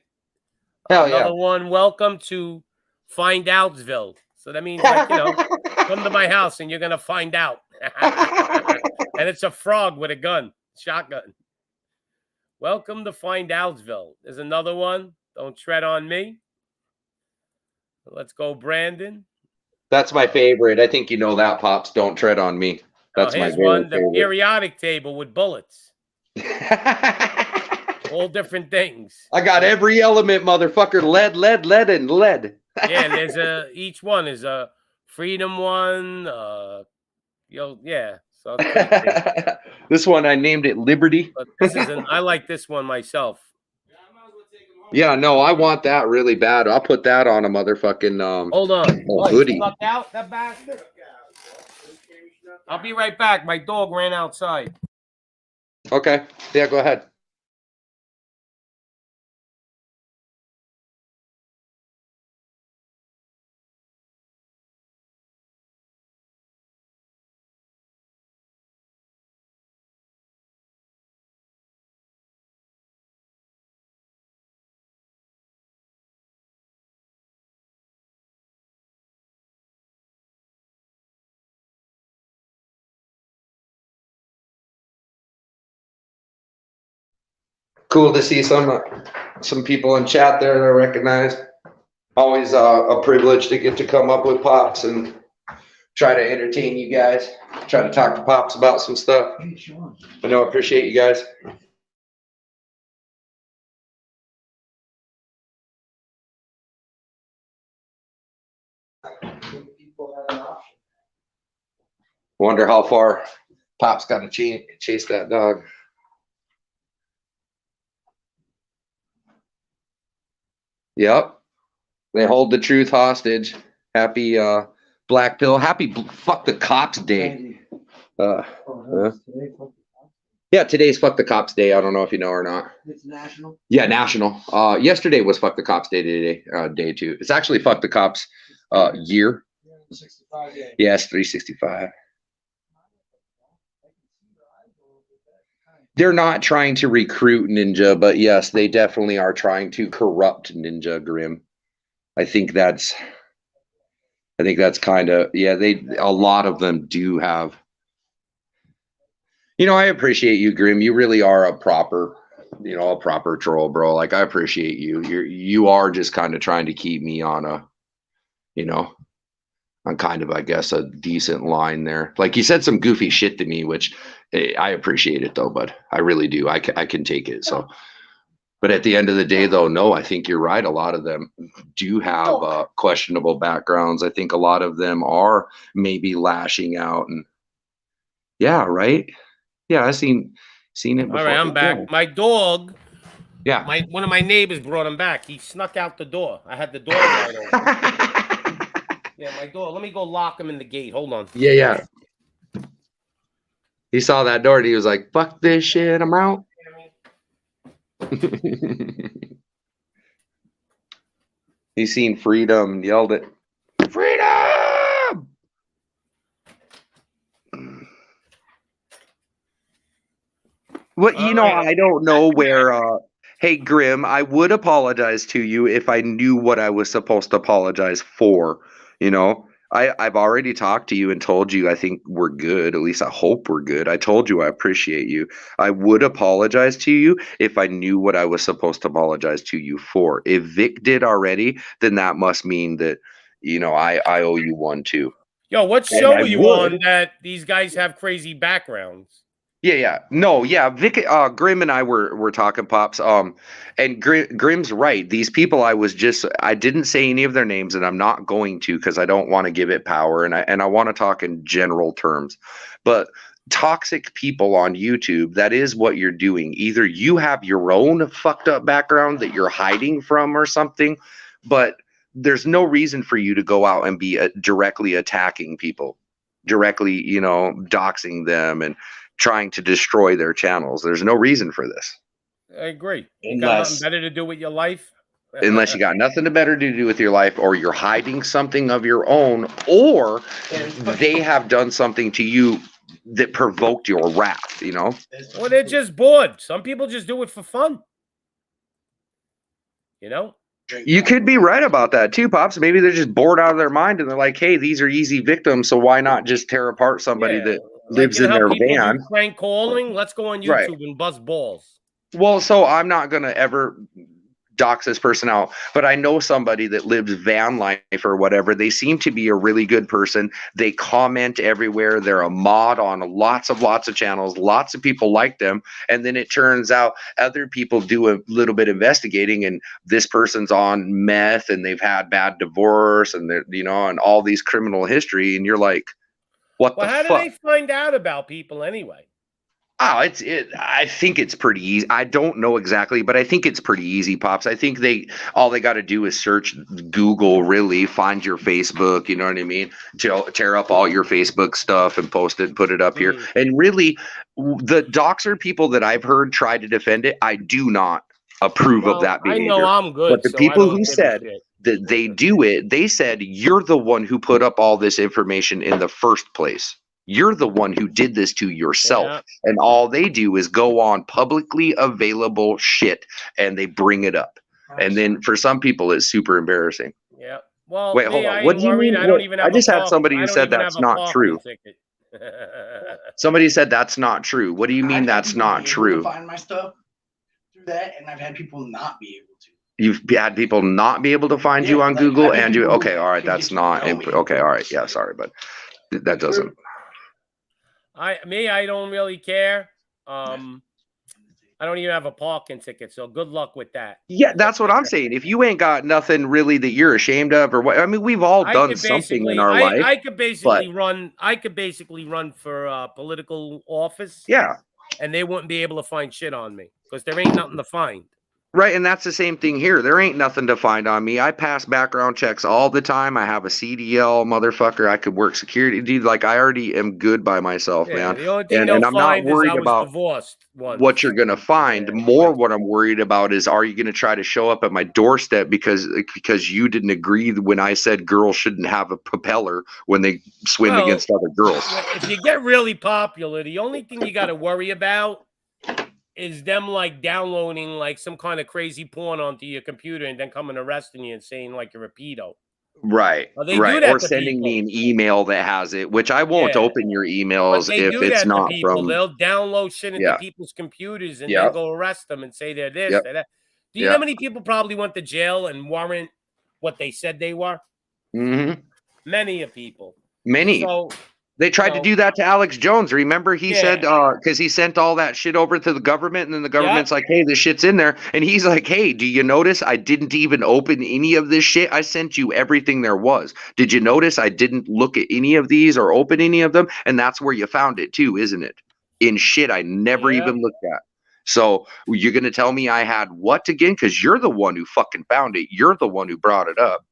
Speaker 3: Another one. Welcome to Find Outsville. So that means, like, come to my house and you're gonna find out. And it's a frog with a gun, shotgun. Welcome to Find Outsville. There's another one. Don't tread on me. Let's go, Brandon.
Speaker 5: That's my favorite. I think you know that, Pops. Don't tread on me. That's my favorite.
Speaker 3: One, the periodic table with bullets. All different things.
Speaker 5: I got every element, motherfucker. Lead, and lead.
Speaker 3: Yeah, there's each one is a freedom one. So
Speaker 5: this one I named it Liberty.
Speaker 3: But this is I like this one myself.
Speaker 5: Yeah, no, I want that really bad. I'll put that on a motherfucking
Speaker 3: hold on.
Speaker 5: hoodie.
Speaker 3: Out that bastard. I'll be right back. My dog ran outside.
Speaker 5: Okay. Yeah, go ahead. Cool to see some people in chat there that I recognize. Always a privilege to get to come up with Pops and try to entertain you guys. Try to talk to Pops about some stuff. I know I appreciate you guys. Wonder how far Pops got to chase that dog. Yep. They hold the truth hostage. Happy Black Pill. Happy Fuck the Cops Day. Yeah, today's Fuck the Cops Day. I don't know if you know or not.
Speaker 7: It's national?
Speaker 5: Yeah, national. Yesterday was Fuck the Cops Day today, day 2. It's actually Fuck the Cops year.
Speaker 7: 65 days.
Speaker 5: Yes, 365. They're not trying to recruit Ninja, but yes, they definitely are trying to corrupt Ninja Grim. I think that's kind of, yeah, a lot of them do have. I appreciate you, Grim. You really are a proper troll, bro. Like, I appreciate you. You are just kind of trying to keep me on a, on kind of, I guess, a decent line there. Like you said some goofy shit to me, which I appreciate it though, but I really do. I can take it. So, but at the end of the day though, no, I think you're right. A lot of them do have questionable backgrounds. I think a lot of them are maybe lashing out and yeah, right. Yeah. I've seen it before.
Speaker 3: All right, I'm back. My dog,
Speaker 5: Yeah.
Speaker 3: one of my neighbors brought him back. He snuck out the door. I had the door wide open. Yeah, my dog. Let me go lock him in the gate. Hold on.
Speaker 5: Yeah. He saw that door and he was like, fuck this shit, I'm out. He seen freedom, yelled it, freedom! Well, I don't know where, hey, Grim, I would apologize to you if I knew what I was supposed to apologize for, I've already talked to you and told you I think we're good. At least I hope we're good. I told you I appreciate you. I would apologize to you if I knew what I was supposed to apologize to you for. If Vic did already, then that must mean that, I owe you one too.
Speaker 3: Yo, what show are you on that these guys have crazy backgrounds?
Speaker 5: Yeah. No, yeah. Vic, Grim and I were talking, Pops. And Grim's right. These people, I didn't say any of their names, and I'm not going to because I don't want to give it power, and I want to talk in general terms. But toxic people on YouTube, that is what you're doing. Either you have your own fucked up background that you're hiding from or something, but there's no reason for you to go out and be directly attacking people, directly, doxing them and trying to destroy their channels. There's no reason for this.
Speaker 3: I agree. You got nothing better to do with your life?
Speaker 5: Unless you got nothing better to do with your life, or you're hiding something of your own, or they have done something to you that provoked your wrath,
Speaker 3: Well, they're just bored. Some people just do it for fun.
Speaker 5: You could be right about that too, Pops. Maybe they're just bored out of their mind and they're like, hey, these are easy victims, so why not just tear apart somebody that lives in their van?
Speaker 3: Prank calling. Let's go on YouTube and bust balls.
Speaker 5: Well, so I'm not going to ever dox this person out, but I know somebody that lives van life or whatever. They seem to be a really good person. They comment everywhere. They're a mod on lots of channels. Lots of people like them. And then it turns out other people do a little bit investigating, and this person's on meth and they've had bad divorce and they're, and all these criminal history. And you're like, what the fuck?
Speaker 3: How do they find out about people anyway?
Speaker 5: Oh, I think it's pretty easy. I don't know exactly, but I think it's pretty easy, Pops. I think all they got to do is search Google, really find your Facebook, you know what I mean? Tear up all your Facebook stuff and post it and put it up here. And really, the doxer people that I've heard try to defend it, I do not approve of that behavior.
Speaker 3: I know I'm good.
Speaker 5: But the people who said that they do it, they said, you're the one who put up all this information in the first place. You're the one who did this to yourself. And all they do is go on publicly available shit and they bring it up. And then for some people, it's super embarrassing.
Speaker 3: Yeah. Well,
Speaker 5: wait, hold on. What do you mean? I just had somebody who said that's not true. Somebody said that's not true. What do you mean that's not true?
Speaker 7: Find my stuff through that, and I've had people not be able to.
Speaker 5: You've had people not be able to find you on Google, and you. Okay, all right, that's not. Okay, all right, yeah, sorry, but that doesn't.
Speaker 3: I don't really care. I don't even have a parking ticket, so good luck with that.
Speaker 5: Yeah, that's what I'm saying. If you ain't got nothing really that you're ashamed of, or what, I mean, we've all done something in our life.
Speaker 3: I could basically run. I could basically run for political office.
Speaker 5: Yeah,
Speaker 3: and they wouldn't be able to find shit on me because there ain't nothing to find.
Speaker 5: Right, and that's the same thing here. There ain't nothing to find on me. I pass background checks all the time. I have a CDL, motherfucker. I could work security, dude. Like, I already am good by myself, man.
Speaker 3: The only thing
Speaker 5: and I'm not worried about
Speaker 3: what
Speaker 5: you're gonna find. What I'm worried about is, are you gonna try to show up at my doorstep because you didn't agree when I said girls shouldn't have a propeller when they swim against other girls?
Speaker 3: If you get really popular, the only thing you got to worry about is them like downloading like some kind of crazy porn onto your computer and then coming arresting you and saying like you're a pedo.
Speaker 5: Right.
Speaker 3: Right.
Speaker 5: Or sending me an email that has it, which I won't open your emails if it's not from.
Speaker 3: They'll download shit into people's computers and then go arrest them and say they're this, they're that. Do you know how many people probably went to jail and weren't what they said they were?
Speaker 5: Mm-hmm.
Speaker 3: Many of people.
Speaker 5: Many.
Speaker 3: So
Speaker 5: They tried to do that to Alex Jones. Remember, he said because he sent all that shit over to the government, and then the government's like, "Hey, this shit's in there," and he's like, "Hey, do you notice I didn't even open any of this shit? I sent you everything there was. Did you notice I didn't look at any of these or open any of them?" And that's where you found it too, isn't it? In shit I never even looked at. So you're gonna tell me I had what again? Because you're the one who fucking found it. You're the one who brought it up.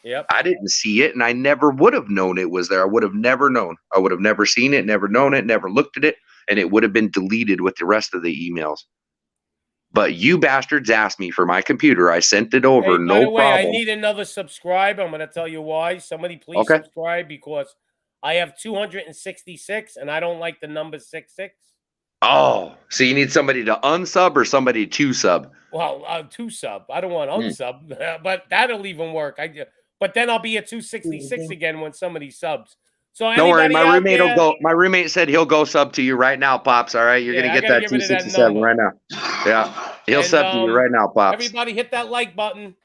Speaker 3: Yep.
Speaker 5: I didn't see it, and I never would have known it was there. I would have never known. I would have never seen it, never known it, never looked at it, and it would have been deleted with the rest of the emails. But you bastards asked me for my computer. I sent it over,
Speaker 3: Hey, by the
Speaker 5: no
Speaker 3: way,
Speaker 5: problem.
Speaker 3: I need another subscribe. I'm going to tell you why. Somebody please
Speaker 5: Okay.
Speaker 3: subscribe because I have 266, and I don't like the number 66.
Speaker 5: Oh, so you need somebody to unsub or somebody to sub?
Speaker 3: Well, 2 sub. I don't want unsub, but that'll even work. But then I'll be at 266 again when somebody subs. So
Speaker 5: Don't worry, my
Speaker 3: out
Speaker 5: roommate
Speaker 3: there,
Speaker 5: will go. My roommate said he'll go sub to you right now, Pops. All right, you're
Speaker 3: Yeah,
Speaker 5: gonna
Speaker 3: I
Speaker 5: get
Speaker 3: gotta
Speaker 5: that
Speaker 3: get rid of that
Speaker 5: 267
Speaker 3: number.
Speaker 5: right now. Yeah, he'll
Speaker 3: And,
Speaker 5: sub to you right now, Pops.
Speaker 3: everybody hit that like button.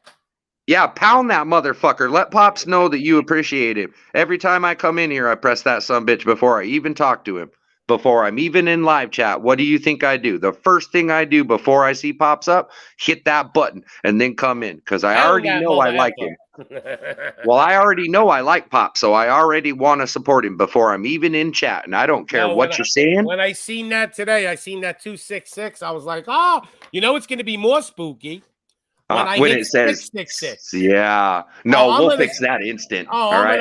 Speaker 5: Yeah, pound that motherfucker. Let Pops know that you appreciate him. Every time I come in here, I press that sumbitch before I even talk to him. Before I'm even in live chat, what do you think I do? The first thing I do before I see Pops up, hit that button and then come in because I
Speaker 3: Pound
Speaker 5: already
Speaker 3: that
Speaker 5: know I
Speaker 3: mother
Speaker 5: like
Speaker 3: effer.
Speaker 5: him. Well, I already know I like Pop, so I already want to support him before I'm even in chat, and I don't care
Speaker 3: No,
Speaker 5: what you're saying.
Speaker 3: When I seen that today, I seen that 266. I was like, oh, it's going to be more spooky when I
Speaker 5: When
Speaker 3: hit
Speaker 5: it says
Speaker 3: 666.
Speaker 5: yeah, no,
Speaker 3: I'm
Speaker 5: we'll
Speaker 3: gonna-
Speaker 5: fix that instant.
Speaker 3: Oh,
Speaker 5: all
Speaker 3: I'm
Speaker 5: right,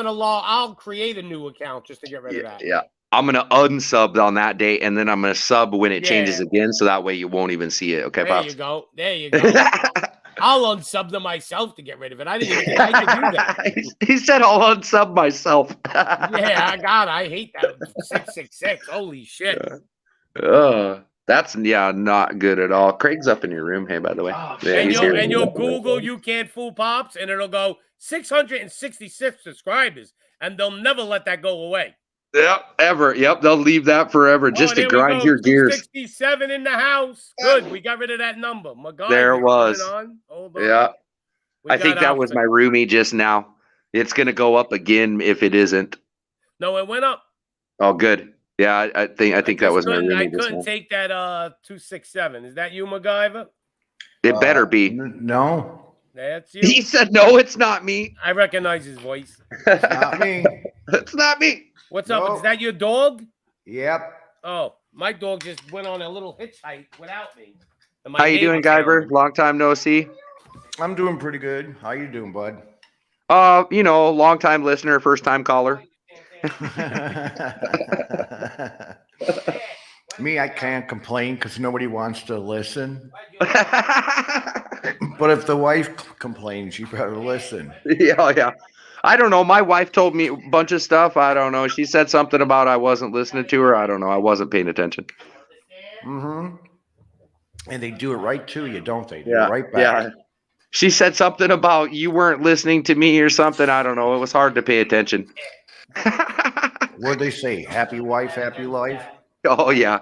Speaker 3: I'll create a new account just to get rid of that.
Speaker 5: yeah. I'm gonna unsub on that date, and then I'm gonna sub when it changes
Speaker 3: Yeah.
Speaker 5: again, so that way you won't even see it. Okay,
Speaker 3: There
Speaker 5: Pops?
Speaker 3: you go. There you go. I'll unsub them myself to get rid of it. I didn't even think I could do that.
Speaker 5: He said I'll unsub myself.
Speaker 3: Yeah, God, I hate that 666. Holy shit.
Speaker 5: That's not good at all. Craig's up in your room. Hey, by the way,
Speaker 7: Oh,
Speaker 5: yeah,
Speaker 3: And
Speaker 5: he's here.
Speaker 3: you'll Google "You Can't Fool Pops" and it'll go 666 subscribers, and they'll never let that go away.
Speaker 5: Yep, ever. Yep, they'll leave that forever just to
Speaker 3: there we
Speaker 5: grind
Speaker 3: go.
Speaker 5: your gears.
Speaker 3: 267 in the house. Good. We got rid of that number. My God,
Speaker 5: There it was.
Speaker 3: Hold on.
Speaker 5: Yeah,
Speaker 3: We
Speaker 5: I think
Speaker 3: got
Speaker 5: that was my roomie just now. It's gonna go up again if it isn't.
Speaker 3: No, it went up.
Speaker 5: Oh, good. Yeah, I think that was my roomie.
Speaker 3: I
Speaker 5: just
Speaker 3: couldn't
Speaker 5: now.
Speaker 3: take that 267. Is that you, MacGyver?
Speaker 5: It better be.
Speaker 6: No,
Speaker 3: That's you.
Speaker 5: He said, "No, it's not me.
Speaker 3: I recognize his voice.
Speaker 6: not me.
Speaker 5: It's not me."
Speaker 3: What's up?
Speaker 6: No.
Speaker 3: Is that your dog?
Speaker 6: Yep.
Speaker 3: Oh, my dog just went on a little hitchhike without me. And my
Speaker 5: How you doing,
Speaker 3: neighbor found
Speaker 5: Guyver?
Speaker 3: him.
Speaker 5: Long time no see.
Speaker 6: I'm doing pretty good. How you doing, bud?
Speaker 5: Long time listener, first time caller.
Speaker 6: Me, I can't complain because nobody wants to listen. But if the wife complains, you better listen.
Speaker 5: Yeah. I don't know. My wife told me a bunch of stuff. I don't know. She said something about I wasn't listening to her. I don't know. I wasn't paying attention.
Speaker 6: Mm-hmm. And they do it right to you, don't they?
Speaker 5: Yeah,
Speaker 6: It right back.
Speaker 5: yeah. She said something about you weren't listening to me or something. I don't know. It was hard to pay attention.
Speaker 6: What'd they say? Happy wife, happy life?
Speaker 5: Oh, yeah.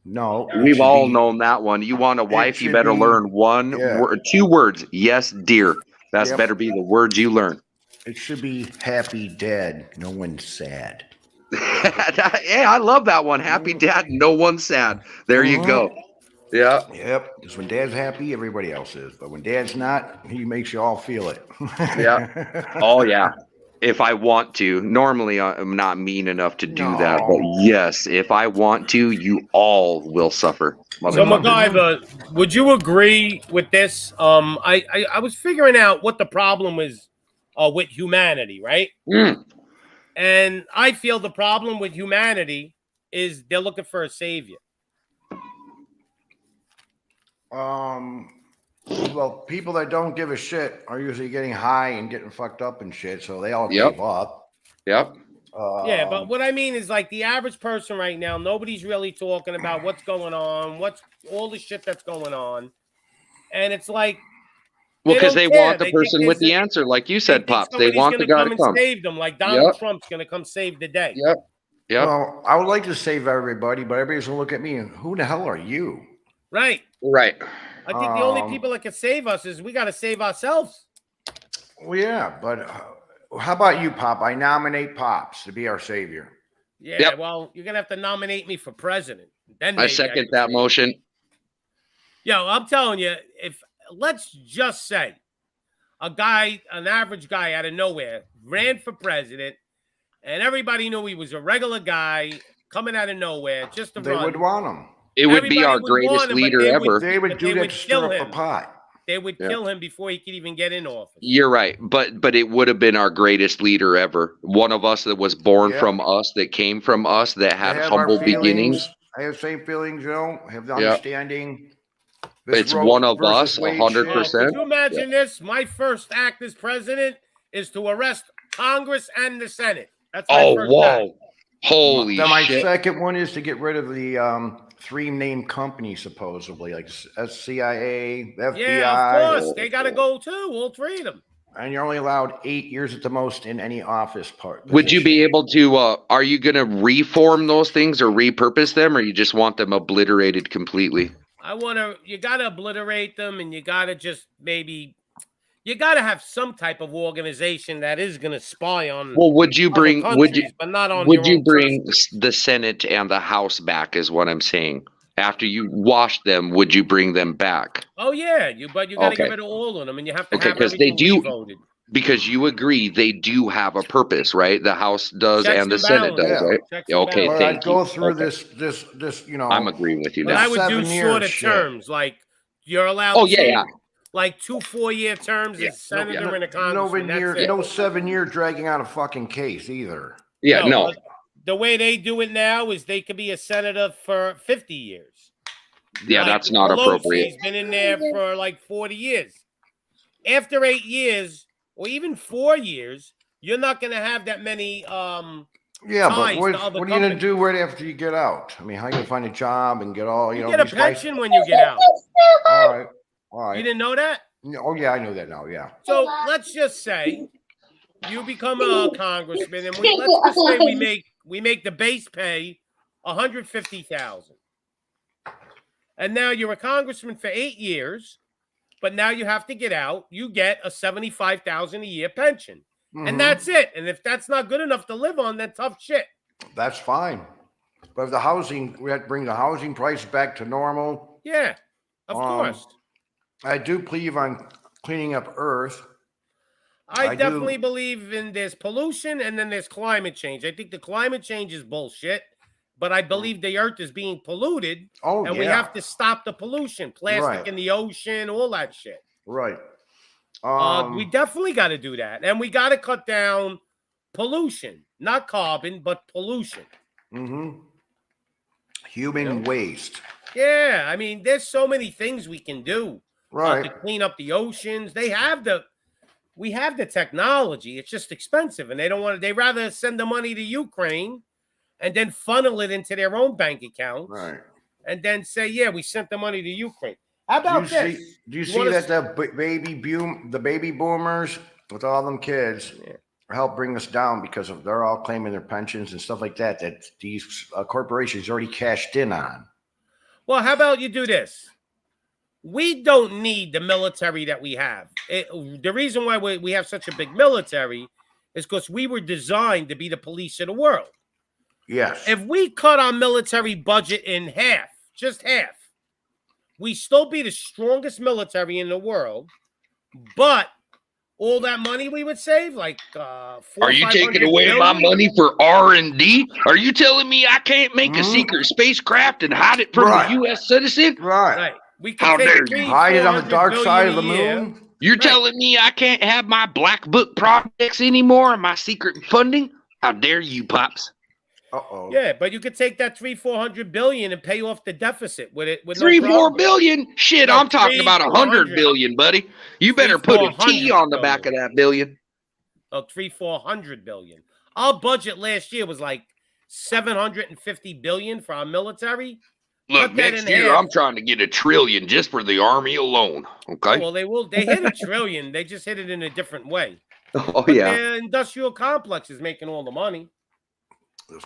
Speaker 6: No. it
Speaker 5: We've
Speaker 6: should
Speaker 5: all
Speaker 6: be-
Speaker 5: known that one. You want a wife, you
Speaker 6: should
Speaker 5: better
Speaker 6: be-
Speaker 5: learn one
Speaker 6: yeah.
Speaker 5: word, 2 words. Yes, dear. That's
Speaker 6: Yep.
Speaker 5: better be the words you learn.
Speaker 6: It should be happy dad. No one's sad.
Speaker 5: Yeah, I love that one. Happy dad, no one's sad. There you go. Yeah.
Speaker 6: Yep. Because when dad's happy, everybody else is. But when dad's not, he makes you all feel it.
Speaker 5: Yeah. Oh, yeah. If I want to. Normally, I'm not mean enough to do that. But
Speaker 6: No.
Speaker 5: yes, if I want to, you all will suffer.
Speaker 3: So,
Speaker 5: Motherfucker.
Speaker 3: MacGyver, would you agree with this? I was figuring out what the problem is with humanity, right?
Speaker 5: Mm.
Speaker 3: And I feel the problem with humanity is they're looking for a savior.
Speaker 6: Well, people that don't give a shit are usually getting high and getting fucked up and shit, so they all
Speaker 5: Yep.
Speaker 6: give up.
Speaker 5: Yep.
Speaker 3: Yeah, but what I mean is like the average person right now, nobody's really talking about what's going on, what's all the shit that's going on. And it's like,
Speaker 5: Well, because
Speaker 3: don't
Speaker 5: they
Speaker 3: care.
Speaker 5: want the
Speaker 3: They think
Speaker 5: person with
Speaker 3: there's
Speaker 5: the
Speaker 3: a-
Speaker 5: answer, like you said,
Speaker 3: think
Speaker 5: Pops. They
Speaker 3: somebody's
Speaker 5: want the
Speaker 3: gonna
Speaker 5: guy
Speaker 3: come
Speaker 5: to
Speaker 3: and
Speaker 5: come.
Speaker 3: save them, like Donald
Speaker 5: Yep.
Speaker 3: Trump's going to come save the day.
Speaker 5: Yep. Yep.
Speaker 6: Well, I would like to save everybody, but everybody's gonna look at me and who the hell are you?
Speaker 3: Right.
Speaker 5: Right.
Speaker 3: I think the only people that can save us is we got to save ourselves.
Speaker 6: Well, yeah, but How about you, Pop? I nominate Pops to be our savior.
Speaker 3: Yeah,
Speaker 5: Yep.
Speaker 3: well, you're gonna have to nominate me for president. Then
Speaker 5: I
Speaker 3: maybe
Speaker 5: second
Speaker 3: can
Speaker 5: that
Speaker 3: say it.
Speaker 5: motion.
Speaker 3: Yo, I'm telling you, if let's just say a guy, an average guy out of nowhere, ran for president, and everybody knew he was a regular guy coming out of nowhere just to
Speaker 6: They
Speaker 3: run.
Speaker 6: would want him.
Speaker 5: It would be
Speaker 3: Everybody
Speaker 5: our
Speaker 3: would want
Speaker 5: greatest
Speaker 3: him, but
Speaker 5: leader ever.
Speaker 6: They would do
Speaker 3: they
Speaker 6: that
Speaker 3: would
Speaker 6: to stir
Speaker 3: kill
Speaker 6: up the
Speaker 3: him.
Speaker 6: pot.
Speaker 3: They would kill him before he could even get in office.
Speaker 5: You're right, but it would have been our greatest leader ever. One of us that was born from us, that came from us, that had
Speaker 6: They have our
Speaker 5: humble beginnings.
Speaker 6: feelings. I have the same feelings, you know. Have the understanding. This
Speaker 5: It's
Speaker 6: Roe
Speaker 5: one of
Speaker 6: versus
Speaker 5: us,
Speaker 6: Wade
Speaker 5: 100%.
Speaker 6: shit.
Speaker 3: Could you imagine this? My first act as president is to arrest Congress and the Senate. That's my first act.
Speaker 5: Holy
Speaker 6: Then my
Speaker 5: shit.
Speaker 6: second one is to get rid of the 3 named companies, supposedly, like CIA, FBI.
Speaker 3: Yeah, of course. They got to go too, all 3 of them.
Speaker 6: And you're only allowed 8 years at the most in any office part.
Speaker 5: Would you be able to, are you going to reform those things or repurpose them, or you just want them obliterated completely?
Speaker 3: You got to obliterate them, and you got to just you got to have some type of organization that is going to spy on.
Speaker 5: Well, would you bring,
Speaker 3: but not on
Speaker 5: would
Speaker 3: your
Speaker 5: you
Speaker 3: own
Speaker 5: bring
Speaker 3: country.
Speaker 5: the Senate and the House back, is what I'm saying? After you wash them, would you bring them back?
Speaker 3: Oh, yeah. But you got to get rid of all of them, and you have to have
Speaker 5: because they
Speaker 3: everything
Speaker 5: do,
Speaker 3: voted.
Speaker 5: because you agree they do have a purpose, right? The House does
Speaker 3: Checks
Speaker 5: and the
Speaker 3: and
Speaker 5: Senate does,
Speaker 3: balances.
Speaker 5: right?
Speaker 3: Checks and
Speaker 5: Okay,
Speaker 3: balances.
Speaker 6: But
Speaker 5: thank
Speaker 6: I'd
Speaker 5: you.
Speaker 6: go through
Speaker 5: Okay.
Speaker 6: this, you know.
Speaker 5: I'm agreeing with you
Speaker 3: But
Speaker 5: now.
Speaker 3: I would do
Speaker 6: 7
Speaker 3: shorter
Speaker 6: years shit.
Speaker 3: terms, like you're allowed.
Speaker 5: Oh, yeah.
Speaker 3: Like 2 4-year terms as senator and a congressman.
Speaker 6: No 7-year dragging out a fucking case either.
Speaker 5: Yeah, no.
Speaker 3: The way they do it now is they could be a senator for 50 years.
Speaker 5: Yeah,
Speaker 3: Like
Speaker 5: that's not appropriate.
Speaker 3: Pelosi's been in there for like 40 years. After 8 years, or even 4 years, you're not going to have that many
Speaker 6: Yeah, but
Speaker 3: ties
Speaker 6: what
Speaker 3: to other
Speaker 6: are you going to
Speaker 3: companies.
Speaker 6: do right after you get out? I mean, how you going to find a job and get all, you know,
Speaker 3: get a
Speaker 6: these guys-
Speaker 3: pension when you get out.
Speaker 6: All right.
Speaker 3: You didn't know that?
Speaker 6: Oh, yeah, I know that now, yeah.
Speaker 3: So let's just say you become a congressman, and let's just say we make the base pay $150,000, and now you're a congressman for 8 years, but now you have to get out. You get a $75,000 a year pension, and that's it. And if that's not good enough to live on, then tough shit.
Speaker 6: That's fine. But if the housing, we have to bring the housing price back to normal.
Speaker 3: Yeah, of course.
Speaker 6: I do believe on cleaning up Earth.
Speaker 3: I definitely believe in there's pollution and then there's climate change. I think the climate change is bullshit, but I believe the Earth is being polluted. We have to stop the pollution, plastic in the ocean, all that shit.
Speaker 6: Right.
Speaker 3: We definitely got to do that. And we got to cut down pollution, not carbon, but pollution.
Speaker 6: Human waste.
Speaker 3: Yeah. I mean, there's so many things we can do to clean up the oceans. We have the technology. It's just expensive, and they rather send the money to Ukraine and then funnel it into their own bank accounts, and then say, "Yeah, we sent the money to Ukraine." How about this?
Speaker 6: Do you see that the baby boomers with all them kids help bring us down because they're all claiming their pensions and stuff like that these corporations already cashed in on?
Speaker 3: Well, how about you do this? We don't need the military that we have. The reason why we have such a big military is because we were designed to be the police of the world.
Speaker 6: Yes.
Speaker 3: If we cut our military budget in half, just half, we still be the strongest military in the world, but all that money we would save, like
Speaker 5: are you taking away my money for R&D? Are you telling me I can't make a secret spacecraft and hide it from a U.S. citizen?
Speaker 6: Right.
Speaker 3: We can
Speaker 5: How dare you
Speaker 6: hide it on the dark side of the moon?
Speaker 5: You're telling me I can't have my black book projects anymore and my secret funding? How dare you, Pops?
Speaker 3: Yeah, but you could take that $300-400 billion and pay off the deficit with it. With
Speaker 5: $3-4 billion? Shit, I'm talking about $100 billion, buddy. You better put a T on the back of that billion.
Speaker 3: Oh, $300-400 billion. Our budget last year was like $750 billion for our military.
Speaker 5: Look, next year I'm trying to get $1 trillion just for the Army alone. Okay.
Speaker 3: Oh, well, they hit $1 trillion. They just hit it in a different way.
Speaker 5: Oh,
Speaker 3: but
Speaker 5: yeah.
Speaker 3: The industrial complex is making all the money.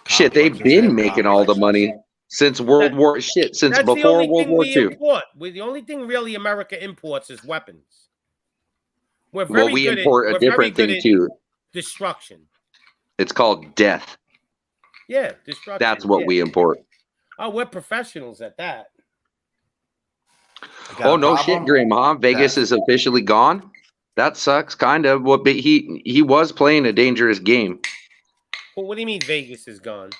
Speaker 5: Shit, they've been making all the money since before World War II.
Speaker 3: The only thing really America imports is weapons.
Speaker 5: We import a different thing too.
Speaker 3: Destruction.
Speaker 5: It's called death.
Speaker 3: Yeah, destruction.
Speaker 5: That's what we import.
Speaker 3: Oh, we're professionals at that.
Speaker 5: Oh, no shit, Grim, huh? Vegas is officially gone? That sucks, kind of. Well, but he was playing a dangerous game.
Speaker 3: Well, what do you mean Vegas is gone?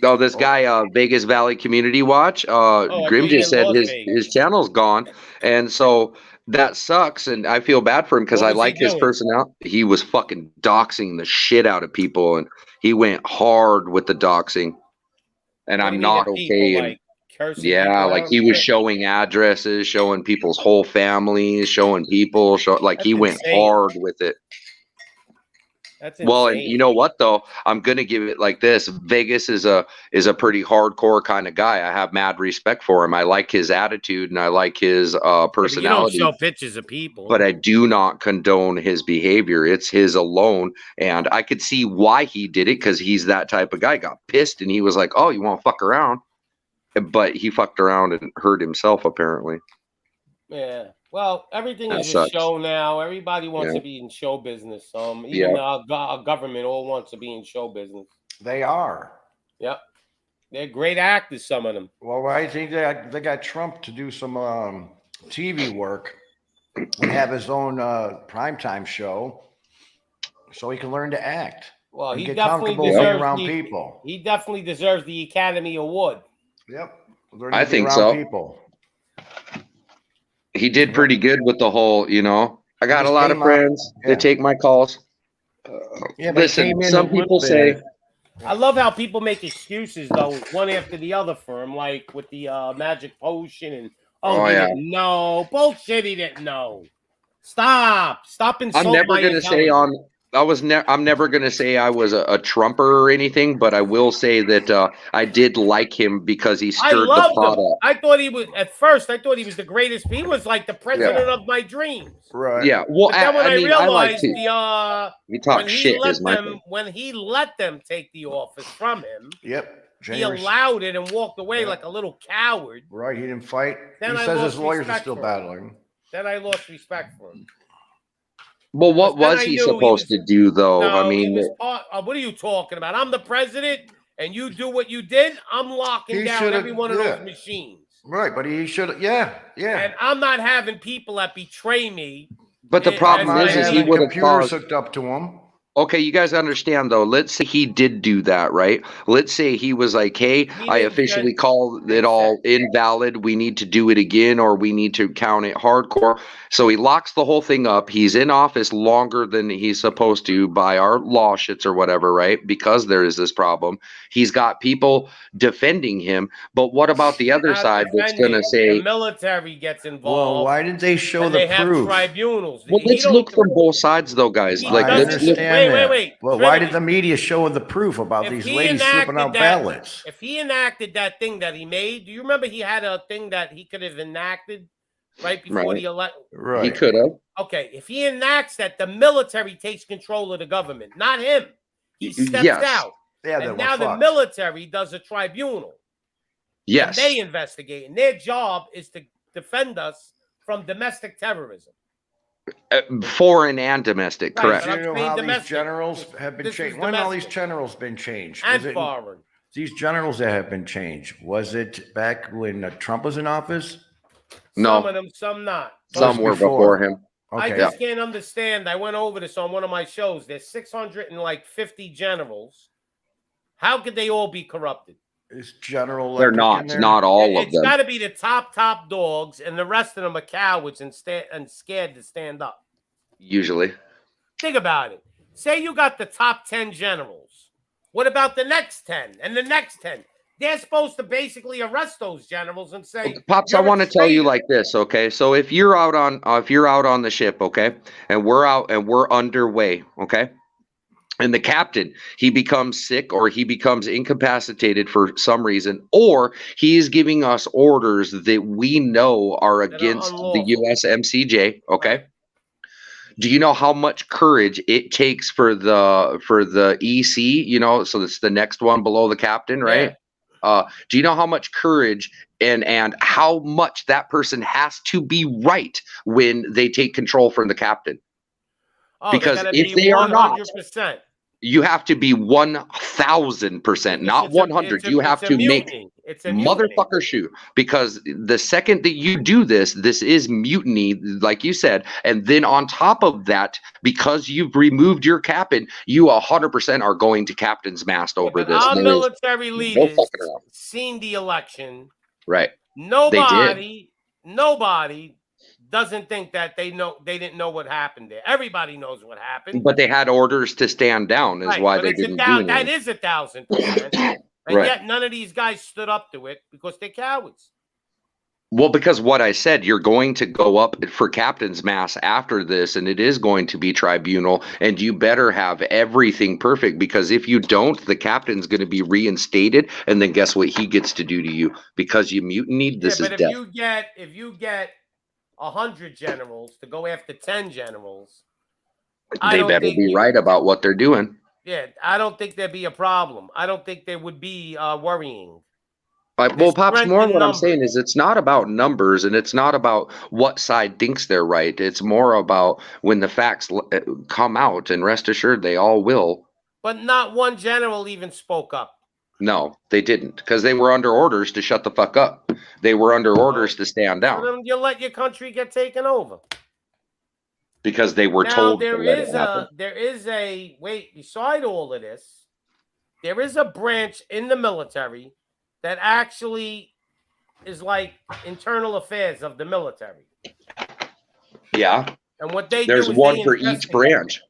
Speaker 5: Oh, this guy, Vegas Valley Community Watch, Grim just said his channel's gone. And so that sucks, and I feel bad for him because I like his personality. He was fucking doxing the shit out of people, and he went hard with the doxing. And I'm not okay. Yeah, like he was showing addresses, showing people's whole families, showing people, like he went hard with it.
Speaker 3: That's
Speaker 5: well, and you know what though? I'm gonna give it like this. Vegas is a pretty hardcore kind of guy. I have mad respect for him. I like his attitude and I like his personality.
Speaker 3: You don't show pictures of people.
Speaker 5: But I do not condone his behavior. It's his alone. And I could see why he did it, because he's that type of guy. Got pissed and he was like, oh, you want to fuck around? But he fucked around and hurt himself, apparently.
Speaker 3: Yeah. Well, everything is a show now. Everybody wants to be in show business. Even our government all wants to be in show business.
Speaker 6: They are.
Speaker 3: Yep. They're great actors, some of them.
Speaker 6: Well, I think they got Trump to do some TV work and have his own primetime show so he can learn to act.
Speaker 3: Well, he
Speaker 6: get
Speaker 3: definitely
Speaker 6: comfortable being around people.
Speaker 3: He definitely deserves the Academy Award.
Speaker 6: Yep.
Speaker 5: I think so.
Speaker 6: People.
Speaker 5: He did pretty good with the whole, I got a lot of friends. They take my calls. Listen, some people say.
Speaker 3: I love how people make excuses, though, one after the other for him, like with the magic potion and, he didn't know. Bullshit, he didn't know. Stop insulting.
Speaker 5: I'm never going to say I'm never going to say I was a Trumper or anything, but I will say that I did like him because he stirred the pot up.
Speaker 3: I thought he was, at first, I thought he was the greatest. He was like the president of my dreams.
Speaker 6: Right.
Speaker 5: Yeah. Well,
Speaker 3: but then when I realized
Speaker 5: he talked shit
Speaker 3: when he let them take the office from him.
Speaker 6: Yep.
Speaker 3: He allowed it and walked away like a little coward.
Speaker 6: Right. He didn't fight.
Speaker 3: Then
Speaker 6: he says his lawyers are still battling.
Speaker 3: Then I lost respect for him.
Speaker 5: Well, what was he supposed to do, though?
Speaker 3: No,
Speaker 5: I mean,
Speaker 3: what are you talking about? I'm the president, and you do what you did. I'm locking down every one of those machines.
Speaker 6: Right, but he should, yeah.
Speaker 3: And I'm not having people that betray me.
Speaker 5: But the problem is he would have
Speaker 6: computers hooked up to him.
Speaker 5: Okay, you guys understand, though. Let's say he did do that, right? Let's say he was like, hey, I officially call it all invalid. We need to do it again, or we need to count it hardcore. So he locks the whole thing up. He's in office longer than he's supposed to by our law shits or whatever, right? Because there is this problem. He's got people defending him. But what about the other side that's going to say...
Speaker 3: The military gets involved.
Speaker 6: Well, why didn't they show the proof?
Speaker 3: They have tribunals.
Speaker 5: Well, let's look from both sides, though, guys.
Speaker 3: Wait.
Speaker 6: Well, why did the media show the proof about these ladies slipping out ballots?
Speaker 3: If he enacted that thing that he made, do you remember he had a thing that he could have enacted right before the election?
Speaker 6: Right.
Speaker 5: He could have.
Speaker 3: Okay, if he enacts that, the military takes control of the government, not him. He steps out.
Speaker 6: Yeah,
Speaker 3: and now the military does a tribunal.
Speaker 5: Yes.
Speaker 3: And they investigate, and their job is to defend us from domestic terrorism.
Speaker 5: Foreign and domestic, correct.
Speaker 6: Do you know how these generals have been changed? When all these generals been changed?
Speaker 3: And foreign.
Speaker 6: These generals that have been changed, was it back when Trump was in office?
Speaker 5: No.
Speaker 3: Some of them, some not.
Speaker 5: Some were before him.
Speaker 3: Okay. I just can't understand. I went over this on one of my shows. There's 650 generals. How could they all be corrupted?
Speaker 6: Is general?
Speaker 5: They're not all of them.
Speaker 3: It's got to be the top dogs, and the rest of them are cowards and scared to stand up.
Speaker 5: Usually.
Speaker 3: Think about it. Say you got the top 10 generals. What about the next 10 and the next 10? They're supposed to basically arrest those generals and say,
Speaker 5: Pops, I want to tell you like this, okay? So if you're out on the ship, okay, and we're out and we're underway, okay? And the captain, he becomes sick or he becomes incapacitated for some reason, or he is giving us orders that we know are against the USMCJ, okay? Right. Do you know how much courage it takes for the EC, so it's the next one below the captain, right? Yeah. Do you know how much courage and how much that person has to be right when they take control from the captain?
Speaker 3: Oh,
Speaker 5: because
Speaker 3: they
Speaker 5: if
Speaker 3: be
Speaker 5: they are not,
Speaker 3: 100%.
Speaker 5: you have to be 1,000%, not 100. You have to make
Speaker 3: it's a mutiny.
Speaker 5: motherfucker shoot, because the second that you do this is mutiny, like you said. And then on top of that, because you've removed your captain, you 100% are going to captain's mast over this.
Speaker 3: Our military leaders
Speaker 5: fucking
Speaker 3: seen the election.
Speaker 5: Right.
Speaker 3: Nobody doesn't think that they didn't know what happened there. Everybody knows what happened.
Speaker 5: But they had orders to stand down, is why they didn't do anything.
Speaker 3: That is 1,000%. And yet none of these guys stood up to it because they're cowards.
Speaker 5: Well, because what I said, you're going to go up for captain's mass after this, and it is going to be tribunal, and you better have everything perfect, because if you don't, the captain's going to be reinstated, and then guess what he gets to do to you? Because you mutinied, this is death.
Speaker 3: If you get 100 generals to go after 10 generals,
Speaker 5: they better be right about what they're doing.
Speaker 3: Yeah, I don't think there'd be a problem. I don't think there would be worrying.
Speaker 5: Well, Pops, more what I'm saying is it's not about numbers, and it's not about what side thinks they're right. It's more about when the facts come out, and rest assured they all will.
Speaker 3: But not one general even spoke up.
Speaker 5: No, they didn't, because they were under orders to shut the fuck up. They were under orders to stand down.
Speaker 3: So you let your country get taken over.
Speaker 5: Because they were told to let it happen.
Speaker 3: Beside all of this, there is a branch in the military that actually is like internal affairs of the military.
Speaker 5: Yeah.
Speaker 3: And what they
Speaker 5: There's
Speaker 3: do is
Speaker 5: one for each branch.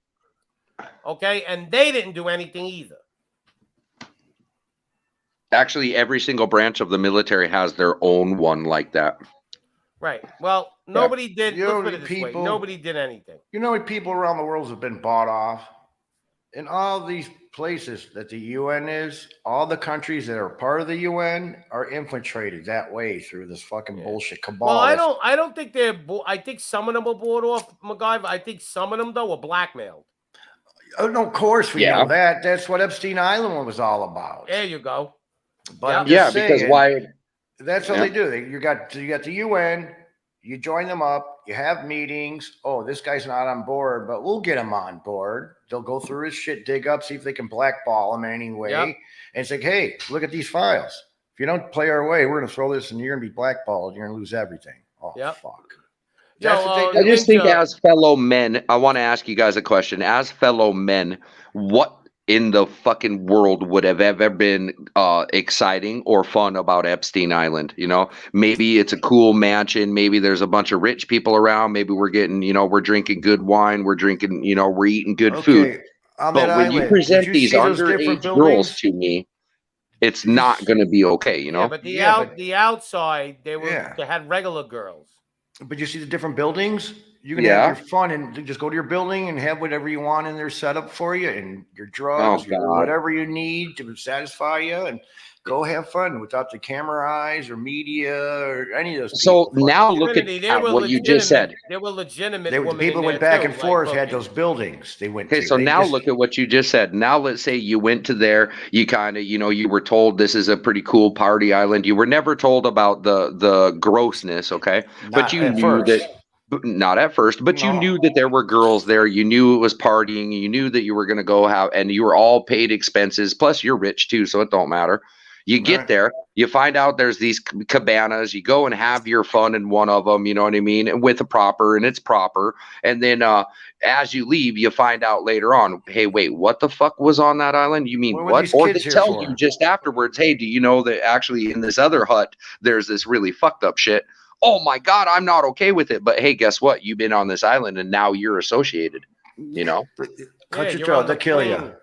Speaker 3: Okay, and they didn't do anything either.
Speaker 5: Actually, every single branch of the military has their own one like that.
Speaker 3: Right. Well, nobody did.
Speaker 6: You know,
Speaker 3: let's put it this way. Nobody did anything.
Speaker 6: You know, people around the world have been bought off. In all these places that the UN is, all the countries that are part of the UN are infiltrated that way through this fucking bullshit cabal.
Speaker 3: Well, I don't think they're. I think some of them were bought off, MacGyver. I think some of them though were blackmailed.
Speaker 6: Oh no, of course we know that. That's what Epstein Island was all about.
Speaker 3: There you go.
Speaker 6: But I'm just saying,
Speaker 5: because why?
Speaker 6: That's what they do. You got the UN. You join them up. You have meetings. Oh, this guy's not on board, but we'll get him on board. They'll go through his shit, dig up, see if they can blackball him anyway. And it's like, hey, look at these files. If you don't play our way, we're going to throw this and you're going to be blackballed. You're going to lose everything. Oh, fuck.
Speaker 5: That's what they do. I just think as fellow men, I want to ask you guys a question. As fellow men, what in the fucking world would have ever been exciting or fun about Epstein Island? You know, maybe it's a cool mansion. Maybe there's a bunch of rich people around. Maybe we're getting, we're drinking good wine. We're drinking, we're eating good food.
Speaker 6: But
Speaker 5: when you present these underage girls to me, it's not going to be okay,
Speaker 3: Yeah, but the outside, they had regular girls.
Speaker 6: But you see the different buildings? You can have your fun and just go to your building and have whatever you want in there set up for you, and your drugs, whatever you need to satisfy you, and go have fun without the camera eyes or media or any of those.
Speaker 5: So now look at what you just said.
Speaker 3: There were legitimate
Speaker 6: people went back and forth, had those buildings. They went.
Speaker 5: Okay, so now look at what you just said. Now let's say you went to there. You kind of, you were told this is a pretty cool party island. You were never told about the grossness, okay? But you knew that. Not at first, but you knew that there were girls there. You knew it was partying. You knew that you were going to go have, and you were all paid expenses. Plus, you're rich too, so it don't matter. You get there, you find out there's these cabanas. You go and have your fun in one of them. You know what I mean? And with it's proper. And then as you leave, you find out later on, hey, wait, what the fuck was on that island? You mean what? Or they tell you just afterwards, hey, do you know that actually in this other hut there's this really fucked up shit? Oh my God, I'm not okay with it. But hey, guess what? You've been on this island and now you're associated.
Speaker 6: Cut your throat, they'll kill you.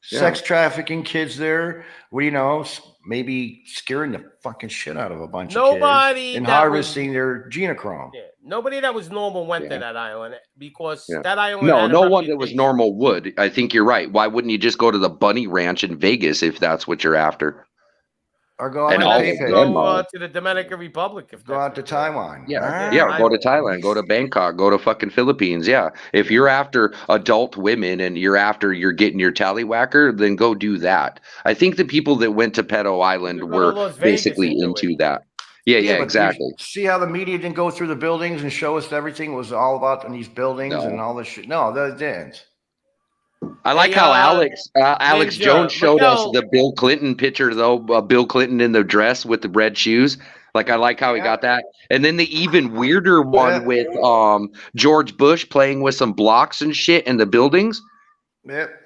Speaker 6: Sex trafficking kids there. Maybe scaring the fucking shit out of a bunch of kids and harvesting their genochrome.
Speaker 3: Yeah. Nobody that was normal went to that island because that island.
Speaker 5: No one that was normal would. I think you're right. Why wouldn't you just go to the Bunny Ranch in Vegas if that's what you're after?
Speaker 6: Or go out
Speaker 3: to the Dominican Republic.
Speaker 6: Go out to Taiwan.
Speaker 5: Go to Thailand. Go to Bangkok. Go to fucking Philippines. Yeah. If you're after adult women and you're getting your tallywhacker, then go do that. I think the people that went to Pedo Island were basically into that. Yeah,
Speaker 6: Yeah, but
Speaker 5: exactly.
Speaker 6: see how the media didn't go through the buildings and show us everything was all about in these buildings and all this shit. No, they didn't.
Speaker 5: I like
Speaker 3: Hey,
Speaker 5: how Alex
Speaker 3: Ninja,
Speaker 5: Jones showed us
Speaker 3: Miguel.
Speaker 5: the Bill Clinton picture, though. Bill Clinton in the dress with the red shoes. Like, I like how he got that. And then the even weirder one with George Bush playing with some blocks and shit in the buildings.
Speaker 6: Yep.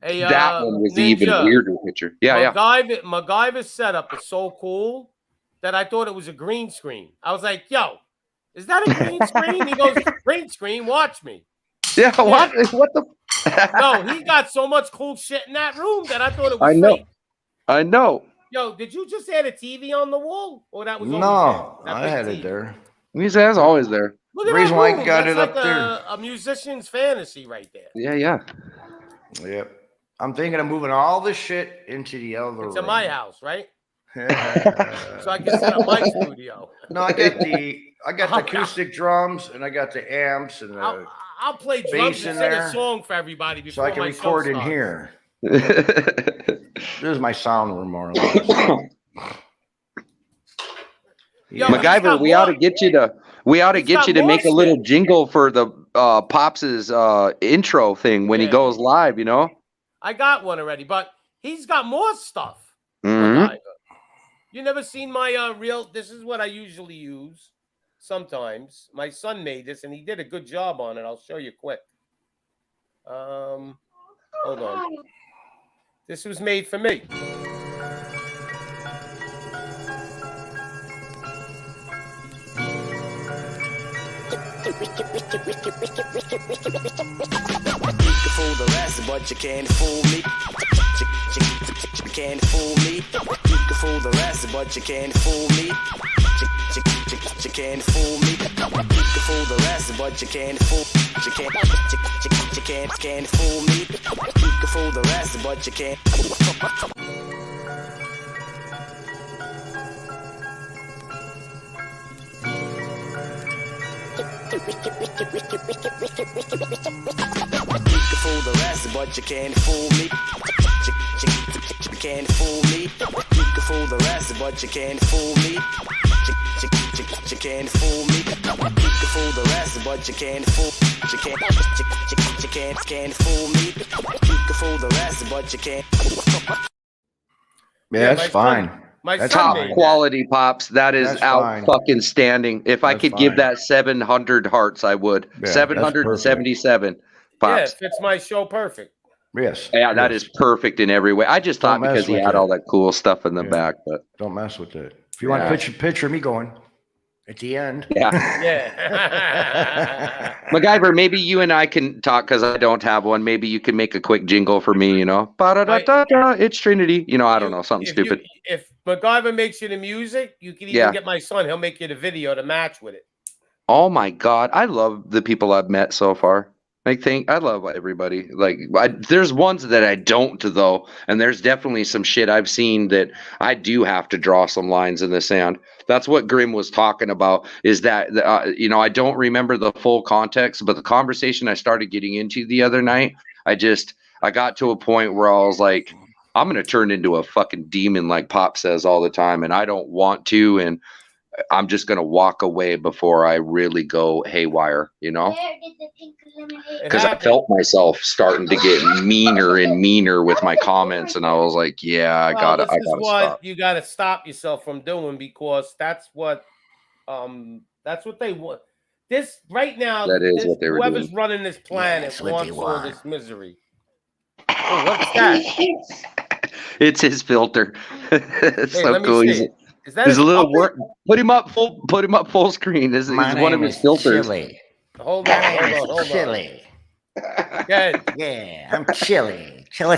Speaker 3: Hey,
Speaker 5: That one was the even
Speaker 3: Ninja.
Speaker 5: weirder picture. Yeah,
Speaker 3: MacGyver's setup is so cool that I thought it was a green screen. I was like, yo, is that a green screen? He goes, green screen, watch me.
Speaker 5: Yeah, what the?
Speaker 3: No, he got so much cool shit in that room that I thought it was fake.
Speaker 5: I know.
Speaker 3: Yo, did you just add a TV on the wall? Or that was
Speaker 6: No,
Speaker 3: that
Speaker 6: I
Speaker 3: big
Speaker 6: had
Speaker 3: TV?
Speaker 6: it there.
Speaker 5: He's always there.
Speaker 3: Look at
Speaker 6: The reason
Speaker 3: that
Speaker 6: why
Speaker 3: room.
Speaker 6: I got
Speaker 3: That's
Speaker 6: it
Speaker 3: like
Speaker 6: up there.
Speaker 3: a musician's fantasy right there.
Speaker 5: Yeah.
Speaker 6: Yep. I'm thinking of moving all this shit into the other room.
Speaker 3: Into my house, right? So I can set up my studio.
Speaker 6: No, I got the acoustic drums and I got the amps and the
Speaker 3: I'll play drums
Speaker 6: bass
Speaker 3: and
Speaker 6: in
Speaker 3: sing
Speaker 6: there,
Speaker 3: a song for everybody
Speaker 6: so
Speaker 3: before
Speaker 6: I can
Speaker 3: my
Speaker 6: record
Speaker 3: show
Speaker 6: in
Speaker 3: starts.
Speaker 6: here. This is my sound room, more or less.
Speaker 3: Yo,
Speaker 5: MacGyver, we ought to get you to make a little jingle for the Pops's intro thing when he goes live, you know?
Speaker 3: I got one already, but he's got more stuff.
Speaker 5: Mm-hmm.
Speaker 3: You never seen my reel? This is what I usually use sometimes. My son made this, and he did a good job on it. I'll show you quick. Hold on. This was made for me.
Speaker 8: You can fool the rest, but you can't fool me. You can't fool me. You can fool the rest, but you can't fool me. You can't fool me. You can fool the rest, but you can't fool. You can't fool me. You can fool the rest, but you can't. You can fool the rest, but you can't fool me. You can't fool me. You can fool the rest, but you can't fool me. You can't fool me. You can fool the rest, but you can't fool. You can't fool me. You can fool the rest, but you can't.
Speaker 6: Yeah, that's fine.
Speaker 3: That's
Speaker 5: top quality, Pops. That is out fucking standing. If I could give that 700 hearts, I would. Yeah, 777. Pops.
Speaker 3: Yeah, it fits my show perfect.
Speaker 6: Yes.
Speaker 5: Yeah, that is perfect in every way. I just thought because he had all that cool stuff in the back, but
Speaker 6: don't mess with it. If you want a picture of me going at the end.
Speaker 5: Yeah. MacGyver, maybe you and I can talk because I don't have one. Maybe you can make a quick jingle for me, you know. It's Trinity. You know, I don't know, something stupid.
Speaker 3: If MacGyver makes you the music, you can even get my son. He'll make you the video to match with it.
Speaker 5: Oh my God. I love the people I've met so far. I love everybody. There's ones that I don't though, and there's definitely some shit I've seen that I do have to draw some lines in the sand. That's what Grim was talking about. Is that I don't remember the full context, but the conversation I started getting into the other night, I got to a point where I was like, I'm gonna turn into a fucking demon, like Pop says all the time, and I don't want to, and I'm just gonna walk away before I really go haywire, you know. Because I felt myself starting to get meaner and meaner with my comments, and I was like, I gotta stop.
Speaker 3: You gotta stop yourself from doing, because that's what they want. This right now,
Speaker 5: that is what they were doing.
Speaker 3: Whoever's running this planet wants all this misery. Oh, what's that?
Speaker 5: It's his filter. It's so cool.
Speaker 3: There's
Speaker 5: a little work. Put him up full screen. This is one of his filters.
Speaker 6: Chili.
Speaker 3: Hold on.
Speaker 6: Chili.
Speaker 3: Yeah,
Speaker 6: I'm chili. Chili.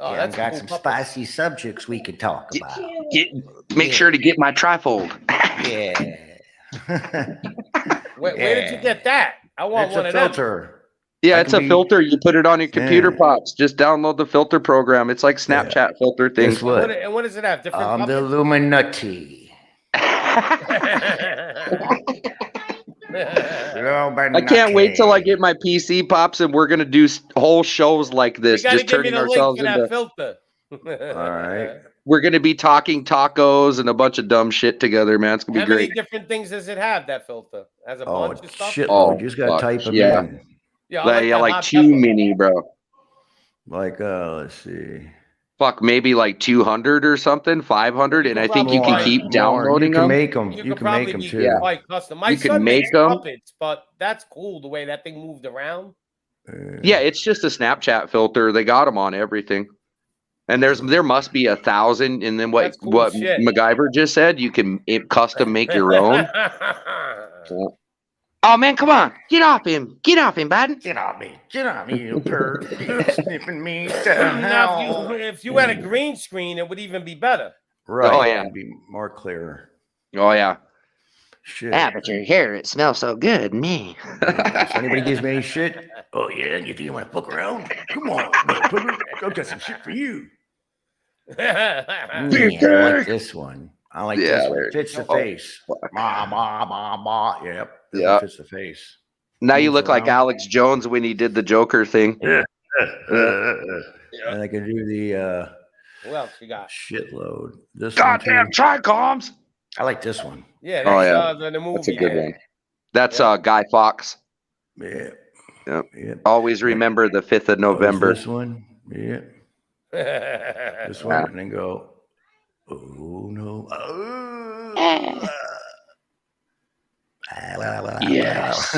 Speaker 3: I've
Speaker 6: got some spicy subjects we could talk about.
Speaker 5: Make sure to get my trifold.
Speaker 6: Yeah.
Speaker 3: Where did you get that? I want one of them.
Speaker 6: Filter.
Speaker 5: Yeah, it's a filter. You put it on your computer, Pops. Just download the filter program. It's like Snapchat filter thing.
Speaker 3: And what does it have? Different
Speaker 6: I'm the Illuminati.
Speaker 5: I can't wait till I get my PC, Pops, and we're gonna do whole shows like this, just turning ourselves into
Speaker 3: filter.
Speaker 6: All right.
Speaker 5: We're gonna be talking tacos and a bunch of dumb shit together, man. It's gonna be
Speaker 3: How
Speaker 5: great.
Speaker 3: many different things does it have? That filter has a
Speaker 6: Oh,
Speaker 3: bunch of stuff.
Speaker 6: shitload.
Speaker 5: Oh,
Speaker 6: You just gotta
Speaker 5: fuck,
Speaker 6: type them
Speaker 5: yeah.
Speaker 6: in.
Speaker 3: Yeah, I like that
Speaker 5: like
Speaker 3: hot
Speaker 5: too
Speaker 3: pepper.
Speaker 5: many, bro.
Speaker 6: Like, let's see.
Speaker 5: Fuck, maybe like 200 or something, 500, and I think you can
Speaker 3: probably
Speaker 5: keep
Speaker 6: More.
Speaker 5: downloading
Speaker 6: You can
Speaker 5: them.
Speaker 6: make them.
Speaker 3: You
Speaker 6: You
Speaker 3: could
Speaker 6: can make
Speaker 3: probably
Speaker 6: them
Speaker 3: be
Speaker 6: too.
Speaker 3: quite custom. My
Speaker 5: You can
Speaker 3: son makes
Speaker 5: make 'em.
Speaker 3: puppets, but that's cool the way that thing moved around.
Speaker 5: Yeah, it's just a Snapchat filter. They got them on everything. And there must be 1,000. And then
Speaker 3: That's cool
Speaker 5: what
Speaker 3: shit.
Speaker 5: MacGyver just said, you can custom make your own. Oh man, come on, get off him, bud.
Speaker 6: Get on me, you perv. You're sniffing me to
Speaker 3: Now,
Speaker 6: hell.
Speaker 3: if you had a green screen, it would even be better.
Speaker 6: Right.
Speaker 5: Oh, yeah.
Speaker 6: It'd be more clear.
Speaker 5: Oh yeah.
Speaker 6: Shit.
Speaker 5: but your hair, it smells so good, me.
Speaker 6: If anybody gives me any shit, oh yeah, you think you want to fuck around? Come on, motherfucker. I've got some shit for you. Yeah, I like this one. I like this one. Fits the face. Ma, ma, ma, ma. Yep.
Speaker 5: Yeah.
Speaker 6: Fits the face.
Speaker 5: Now you
Speaker 6: Moves
Speaker 5: look like
Speaker 6: around.
Speaker 5: Alex Jones when he did the Joker thing.
Speaker 6: And I can do the
Speaker 3: Who else you got?
Speaker 6: shitload. This
Speaker 5: Goddamn
Speaker 6: one
Speaker 5: trichomes.
Speaker 6: too. I like this one.
Speaker 3: Yeah,
Speaker 5: Oh,
Speaker 3: that's
Speaker 5: yeah.
Speaker 3: the movie.
Speaker 5: That's a good one. That's Guy Fawkes.
Speaker 6: Yeah.
Speaker 5: Yep.
Speaker 6: Yep.
Speaker 5: Always remember the 5th of November.
Speaker 6: This one. Yeah. This one, and then go. Oh no!
Speaker 5: Yes.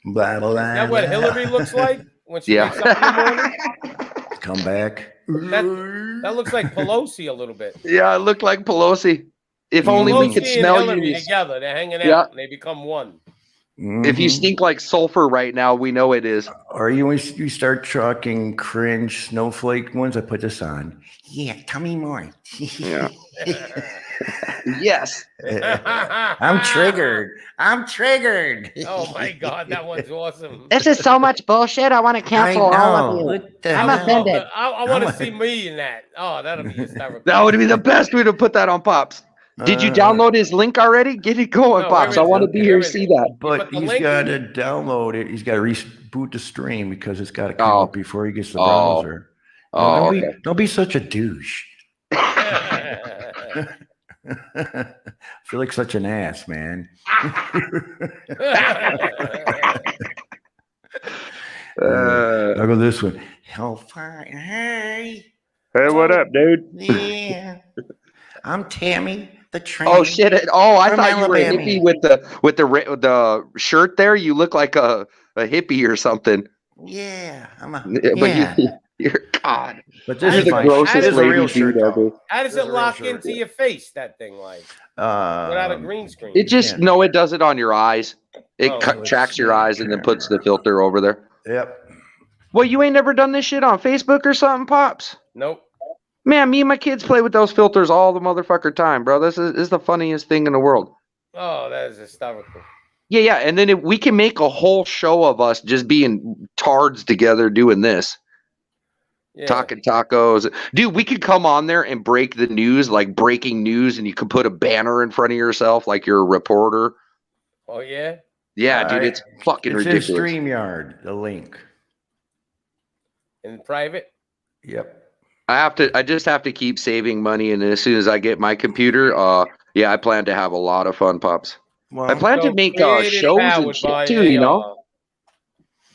Speaker 6: Blah, blah,
Speaker 3: Is that what
Speaker 6: blah.
Speaker 3: Hillary looks like when she
Speaker 5: Yeah.
Speaker 3: wakes up in the morning?
Speaker 6: Come back.
Speaker 3: That looks like Pelosi a little bit.
Speaker 5: Yeah, it looked like Pelosi. If only we could
Speaker 3: Pelosi and
Speaker 5: smell
Speaker 3: Hillary
Speaker 5: you.
Speaker 3: together. They're hanging out.
Speaker 5: Yeah.
Speaker 3: And they become one.
Speaker 5: If you stink like sulfur right now, we know it is.
Speaker 6: Or you start trucking cringe snowflake ones, I put this on. Yeah, tell me more.
Speaker 5: Yeah. Yes.
Speaker 6: I'm triggered. I'm triggered.
Speaker 3: Oh my God, that one's awesome.
Speaker 9: This is so much bullshit. I want to cancel all of you.
Speaker 6: What the
Speaker 9: I'm
Speaker 6: hell?
Speaker 9: offended.
Speaker 3: I want to see me in that. Oh, that'll be hysterical.
Speaker 5: That would be the best way to put that on Pops. Did you download his link already? Get it going,
Speaker 3: No,
Speaker 5: Pops. I
Speaker 3: where is
Speaker 5: want to
Speaker 3: it?
Speaker 5: be
Speaker 3: Where
Speaker 5: here to
Speaker 3: is
Speaker 5: see
Speaker 3: it?
Speaker 5: that.
Speaker 3: put
Speaker 6: But
Speaker 3: the
Speaker 6: he's
Speaker 3: link
Speaker 6: got
Speaker 3: in?
Speaker 6: to download it. He's got to reboot the stream because it's got to come
Speaker 5: Oh.
Speaker 6: up before he gets the
Speaker 5: Oh.
Speaker 6: browser.
Speaker 5: Oh,
Speaker 6: Don't be such a douche. I feel like such an ass, man. I'll go this one. Hellfire. Hey.
Speaker 5: Hey, what up, dude?
Speaker 6: Yeah. I'm Tammy, the train.
Speaker 5: Oh shit! I
Speaker 6: From
Speaker 5: thought you were a
Speaker 6: Alabama.
Speaker 5: hippie with the shirt there. You look like a hippie or something.
Speaker 6: Yeah, I'm a.
Speaker 5: But
Speaker 6: Yeah.
Speaker 5: you're God.
Speaker 6: But this
Speaker 3: You're
Speaker 6: is
Speaker 3: the
Speaker 6: my.
Speaker 5: grossest
Speaker 6: This is a
Speaker 5: lady
Speaker 6: real
Speaker 5: dude
Speaker 6: shirt,
Speaker 5: ever.
Speaker 6: though.
Speaker 3: How does
Speaker 6: This
Speaker 3: it
Speaker 6: is a
Speaker 3: lock
Speaker 6: real shirt.
Speaker 3: into your face, that thing, like, without a green screen?
Speaker 5: It just
Speaker 6: Yeah.
Speaker 5: no. It does it on your eyes. It
Speaker 3: Oh,
Speaker 6: it's
Speaker 5: tracks your eyes and then puts the filter over there.
Speaker 6: Yep.
Speaker 5: Well, you ain't never done this shit on Facebook or something, Pops?
Speaker 3: Nope.
Speaker 5: Man, me and my kids play with those filters all the motherfucker time, bro. This is the funniest thing in the world.
Speaker 3: Oh, that is hysterical.
Speaker 5: Yeah. And then we can make a whole show of us just being tards together doing this.
Speaker 3: Yeah.
Speaker 5: Talking tacos. Dude, we could come on there and break the news, like breaking news, and you could put a banner in front of yourself like you're a reporter.
Speaker 3: Oh, yeah?
Speaker 5: Yeah, dude, it's fucking
Speaker 6: It's
Speaker 5: ridiculous.
Speaker 6: in StreamYard, the link.
Speaker 3: In private?
Speaker 6: Yep.
Speaker 5: I just have to keep saving money, and as soon as I get my computer, I plan to have a lot of fun, Pops.
Speaker 6: Well,
Speaker 5: I plan to
Speaker 3: So
Speaker 5: make
Speaker 3: created
Speaker 5: shows and
Speaker 3: powered
Speaker 5: shit
Speaker 3: by
Speaker 5: too, you know?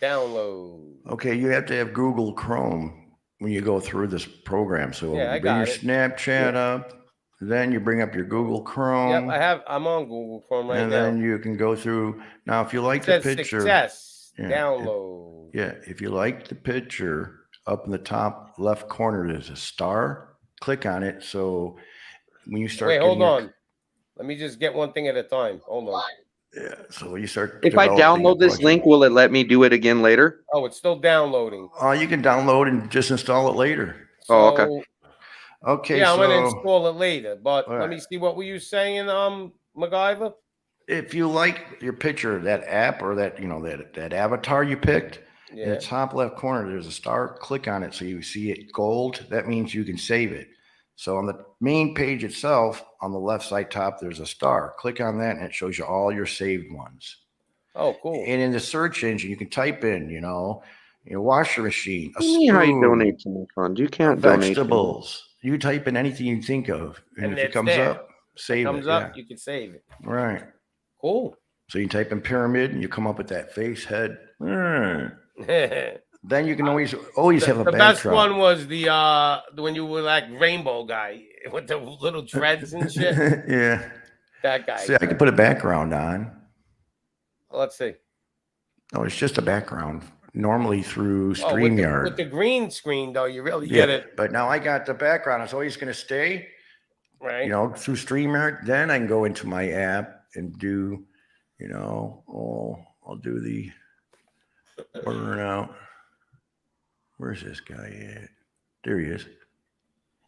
Speaker 3: Download.
Speaker 6: okay, you have to have Google Chrome when you go through this program. So
Speaker 3: Yeah, I
Speaker 6: bring your
Speaker 3: got it.
Speaker 6: Snapchat up, then you bring up your Google Chrome.
Speaker 3: Yep, I'm on Google Chrome right
Speaker 6: and
Speaker 3: now.
Speaker 6: then you can go through. Now, if you like
Speaker 3: It
Speaker 6: the
Speaker 3: says
Speaker 6: picture,
Speaker 3: success.
Speaker 6: Yeah.
Speaker 3: Download.
Speaker 6: yeah, if you like the picture, up in the top left corner, there's a star. Click on it. So when you start,
Speaker 3: Wait, hold
Speaker 6: getting your-
Speaker 3: on. Let me just get one thing at a time. Hold on.
Speaker 6: Yeah. So when you start,
Speaker 5: If I
Speaker 6: developing
Speaker 5: download
Speaker 6: a
Speaker 5: this
Speaker 6: project-
Speaker 5: link, will it let me do it again later?
Speaker 3: Oh, it's still downloading.
Speaker 6: you can download and just install it later.
Speaker 5: Oh, okay.
Speaker 3: So,
Speaker 6: Okay.
Speaker 3: yeah, I'm
Speaker 6: so
Speaker 3: gonna install it later. But
Speaker 6: All
Speaker 3: let me see, what were you saying, MacGyver?
Speaker 6: if you like your picture, that app or that that avatar you picked, in
Speaker 3: Yeah.
Speaker 6: the top left corner, there's a star. Click on it so you see it gold. That means you can save it. So on the main page itself, on the left side top, there's a star. Click on that, and it shows you all your saved ones.
Speaker 3: Oh, cool.
Speaker 6: And in the search engine, you can type in, your washer machine, a
Speaker 5: What do you mean how you
Speaker 6: spoon,
Speaker 5: donate to my fund? You can't donate to
Speaker 6: vegetables. You type in anything you think of, and if it
Speaker 3: it's
Speaker 6: comes
Speaker 3: there.
Speaker 6: up, save
Speaker 3: Comes
Speaker 6: it.
Speaker 3: up,
Speaker 6: Yeah.
Speaker 3: you can save it.
Speaker 6: Right.
Speaker 3: Cool.
Speaker 6: So you type in pyramid, and you come up with that face, head.
Speaker 3: The
Speaker 6: Then you can always have a
Speaker 3: best
Speaker 6: backdrop.
Speaker 3: one was the when you were like rainbow guy with the little dreads and shit.
Speaker 6: Yeah.
Speaker 3: That guy.
Speaker 6: See, I could put a background on.
Speaker 3: Let's see.
Speaker 6: No, it's just a background. Normally through
Speaker 3: Oh,
Speaker 6: StreamYard.
Speaker 3: with the green screen though, you really get it.
Speaker 6: But now I got the background. It's always going to stay,
Speaker 3: Right.
Speaker 6: you know, through StreamYard. Then I can go into my app and do, you know, I'll do the burnout. Where's this guy at? There he is.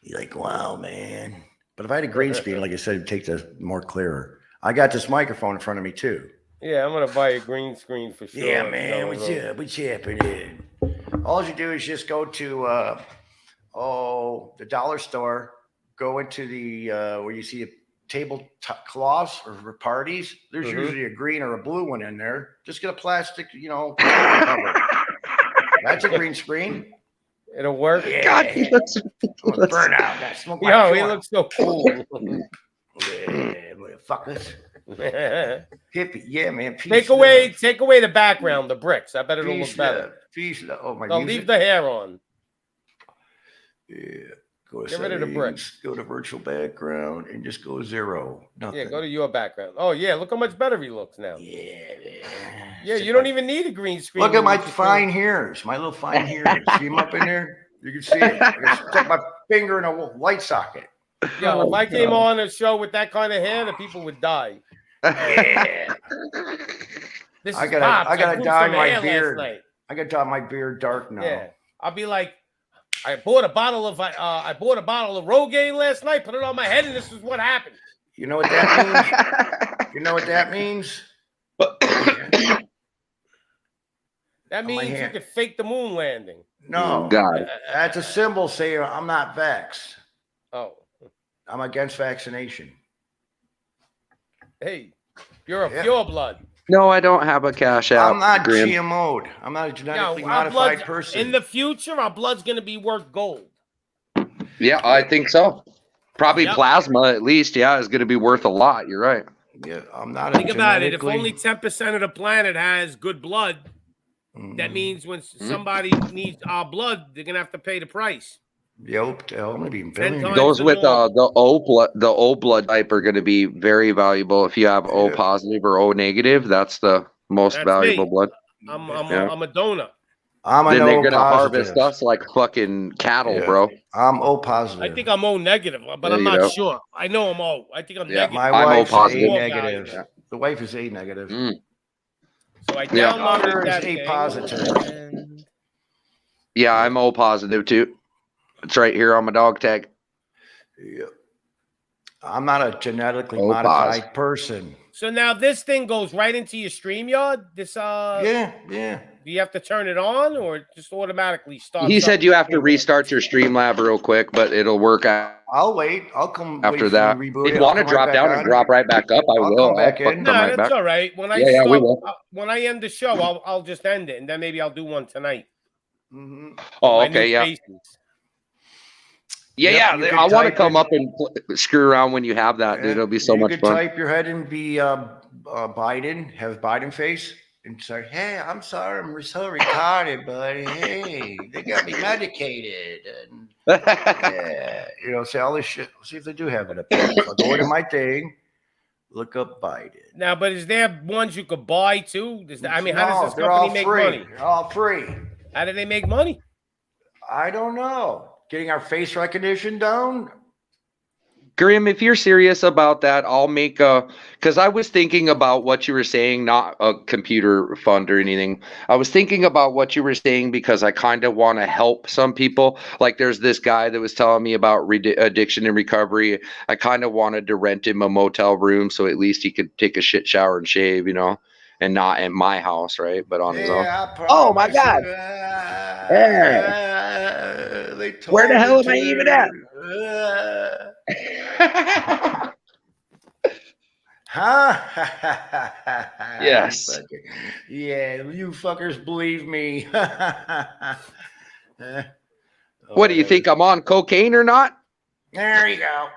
Speaker 6: He's like, wow, man. But if I had a green screen, like I said, it'd take this more clearer. I got this microphone in front of me too.
Speaker 3: Yeah, I'm gonna buy a green screen for sure.
Speaker 6: Yeah, man. What's up? What's happening? All you do is just go to the dollar store, go into the where you see tablecloths or parties. There's usually a green or a blue one in there. Just get a plastic, you know, cover. That's a green screen.
Speaker 3: It'll work.
Speaker 6: Yeah.
Speaker 5: God, he looks
Speaker 6: Burn out. That smoke my
Speaker 3: Yo, he
Speaker 6: joint.
Speaker 3: looks so cool.
Speaker 6: Yeah, motherfuckers. Hippie. Yeah, man. Peace,
Speaker 3: Take away the background, the bricks. I bet it'll
Speaker 6: Peace,
Speaker 3: look better.
Speaker 6: love. Peace, love. Oh, my
Speaker 3: No,
Speaker 6: music?
Speaker 3: leave the hair on.
Speaker 6: Yeah. Go to
Speaker 3: Get rid of the
Speaker 6: settings,
Speaker 3: bricks.
Speaker 6: Go to virtual background and just go 0. Nothing.
Speaker 3: Yeah, go to your background. Oh yeah, look how much better he looks now.
Speaker 6: Yeah.
Speaker 3: Yeah, you don't even need a green screen.
Speaker 6: Look at my
Speaker 3: You just
Speaker 6: fine hairs, my little fine hairs. See them up in there? You can see it. I just stuck my finger in a light socket.
Speaker 3: Yo, if I came on a show with that kind of hair, the people would die.
Speaker 6: Yeah.
Speaker 3: This
Speaker 6: I
Speaker 3: is
Speaker 6: gotta-
Speaker 3: Pops.
Speaker 6: I gotta
Speaker 3: grew
Speaker 6: dye
Speaker 3: some
Speaker 6: my
Speaker 3: hair last
Speaker 6: beard.
Speaker 3: night.
Speaker 6: I got to dye my beard dark now.
Speaker 3: Yeah, I'll be like, I bought a bottle of Rogaine last night. Put it on my head, and this is what happened.
Speaker 6: You know what that means? You know what that means?
Speaker 3: That means you
Speaker 6: hand.
Speaker 3: could fake the moon landing.
Speaker 6: No.
Speaker 5: God.
Speaker 6: That's a symbol saying I'm not vaxxed.
Speaker 3: Oh,
Speaker 6: I'm against vaccination.
Speaker 3: hey, you're a pure blood.
Speaker 5: No, I don't have a cash out.
Speaker 6: I'm not
Speaker 5: Graham.
Speaker 6: GMO'd. I'm not a genetically
Speaker 3: our
Speaker 6: modified
Speaker 3: blood's-
Speaker 6: person.
Speaker 3: In the future, our blood's gonna be worth gold.
Speaker 5: Yeah, I think so. Probably
Speaker 3: Yep.
Speaker 5: plasma, at least. Yeah, is going to be worth a lot. You're right.
Speaker 6: Yeah, I'm not.
Speaker 3: Think
Speaker 6: a
Speaker 3: about it. If
Speaker 6: genetically-
Speaker 3: only 10% of the planet has good blood, that means when somebody needs our blood, they're gonna have to pay the price.
Speaker 6: Yep, I'm gonna be
Speaker 3: 10
Speaker 6: very.
Speaker 3: times.
Speaker 5: Those
Speaker 3: the
Speaker 5: with
Speaker 3: norm.
Speaker 5: the O blood type are going to be very valuable. If you have O
Speaker 6: Yeah.
Speaker 5: positive or O negative, that's the most
Speaker 3: That's
Speaker 5: valuable
Speaker 3: me.
Speaker 5: blood.
Speaker 3: I'm a donor.
Speaker 6: I'm a
Speaker 5: Then
Speaker 6: no
Speaker 5: they're going to
Speaker 6: positive.
Speaker 5: harvest us like fucking cattle,
Speaker 6: Yeah.
Speaker 5: bro.
Speaker 6: I'm O positive.
Speaker 3: I think I'm O negative, but
Speaker 5: There
Speaker 3: I'm
Speaker 5: you
Speaker 3: not
Speaker 5: go.
Speaker 3: sure. I know I'm O. I think I'm
Speaker 5: Yeah,
Speaker 3: negative.
Speaker 6: My
Speaker 5: I'm O
Speaker 6: wife's
Speaker 5: positive.
Speaker 6: A negative. The wife is A negative.
Speaker 5: Mm.
Speaker 3: So I
Speaker 5: Yeah.
Speaker 3: downloaded
Speaker 6: Daughter is
Speaker 3: that
Speaker 6: A
Speaker 3: thing,
Speaker 6: positive.
Speaker 3: and-
Speaker 5: Yeah, I'm O positive too. It's right here on my dog tag.
Speaker 6: Yeah. I'm not a genetically
Speaker 5: O
Speaker 6: modified
Speaker 5: positive.
Speaker 6: person.
Speaker 3: So now this thing goes right into your StreamYard. This
Speaker 6: Yeah.
Speaker 3: do you have to turn it on or it just automatically starts?
Speaker 5: He
Speaker 3: up?
Speaker 5: said you have to restart your Streamlab real quick, but it'll work out
Speaker 6: I'll wait. I'll come
Speaker 5: after
Speaker 6: wait
Speaker 5: that.
Speaker 6: For you to reboot
Speaker 5: If
Speaker 6: it.
Speaker 5: you want to
Speaker 6: I'll come
Speaker 5: drop
Speaker 6: right
Speaker 5: down
Speaker 6: back
Speaker 5: and
Speaker 6: on.
Speaker 5: drop right back up, I
Speaker 6: I'll
Speaker 5: will.
Speaker 6: come back
Speaker 5: I'll
Speaker 6: in.
Speaker 3: No,
Speaker 5: come right
Speaker 3: that's
Speaker 5: back.
Speaker 3: all right. When I
Speaker 5: Yeah, we
Speaker 3: stop,
Speaker 5: will.
Speaker 3: when I end the show, I'll just end it, and then maybe I'll do one tonight.
Speaker 6: Mhm.
Speaker 5: Oh,
Speaker 3: My
Speaker 5: okay,
Speaker 3: new
Speaker 5: yeah.
Speaker 3: faces.
Speaker 5: Yeah,
Speaker 6: Yep, you
Speaker 5: yeah.
Speaker 6: can
Speaker 5: I want to
Speaker 6: type
Speaker 5: come
Speaker 6: it.
Speaker 5: up and screw around when you have that, dude. It'll be so
Speaker 6: you
Speaker 5: much
Speaker 6: could
Speaker 5: fun.
Speaker 6: type your head and be Biden, have Biden face, and say, "Hey, I'm sorry, I'm so retarded, buddy. Hey, they got me medicated." And yeah, you know, say all this shit. See if they do have it up there. So I go into my thing, look up Biden.
Speaker 3: Now, but is there ones you could buy too? I mean, how
Speaker 6: No,
Speaker 3: does this
Speaker 6: they're all
Speaker 3: company make
Speaker 6: free.
Speaker 3: money?
Speaker 6: They're all free.
Speaker 3: How do they make money?
Speaker 6: I don't know. Getting our face recognition down.
Speaker 5: Grim, if you're serious about that, I'll make because I was thinking about what you were saying, not a computer fund or anything. I was thinking about what you were saying because I kind of want to help some people. Like there's this guy that was telling me about addiction and recovery. I kind of wanted to rent him a motel room so at least he could take a shit shower and shave, you know, and not at my house, right? But on his own.
Speaker 6: Oh
Speaker 5: my God. Where the hell am I even at?
Speaker 6: Huh?
Speaker 5: Yes.
Speaker 6: Yeah, you fuckers believe me.
Speaker 5: What do you think? I'm on cocaine or not?
Speaker 6: There you go.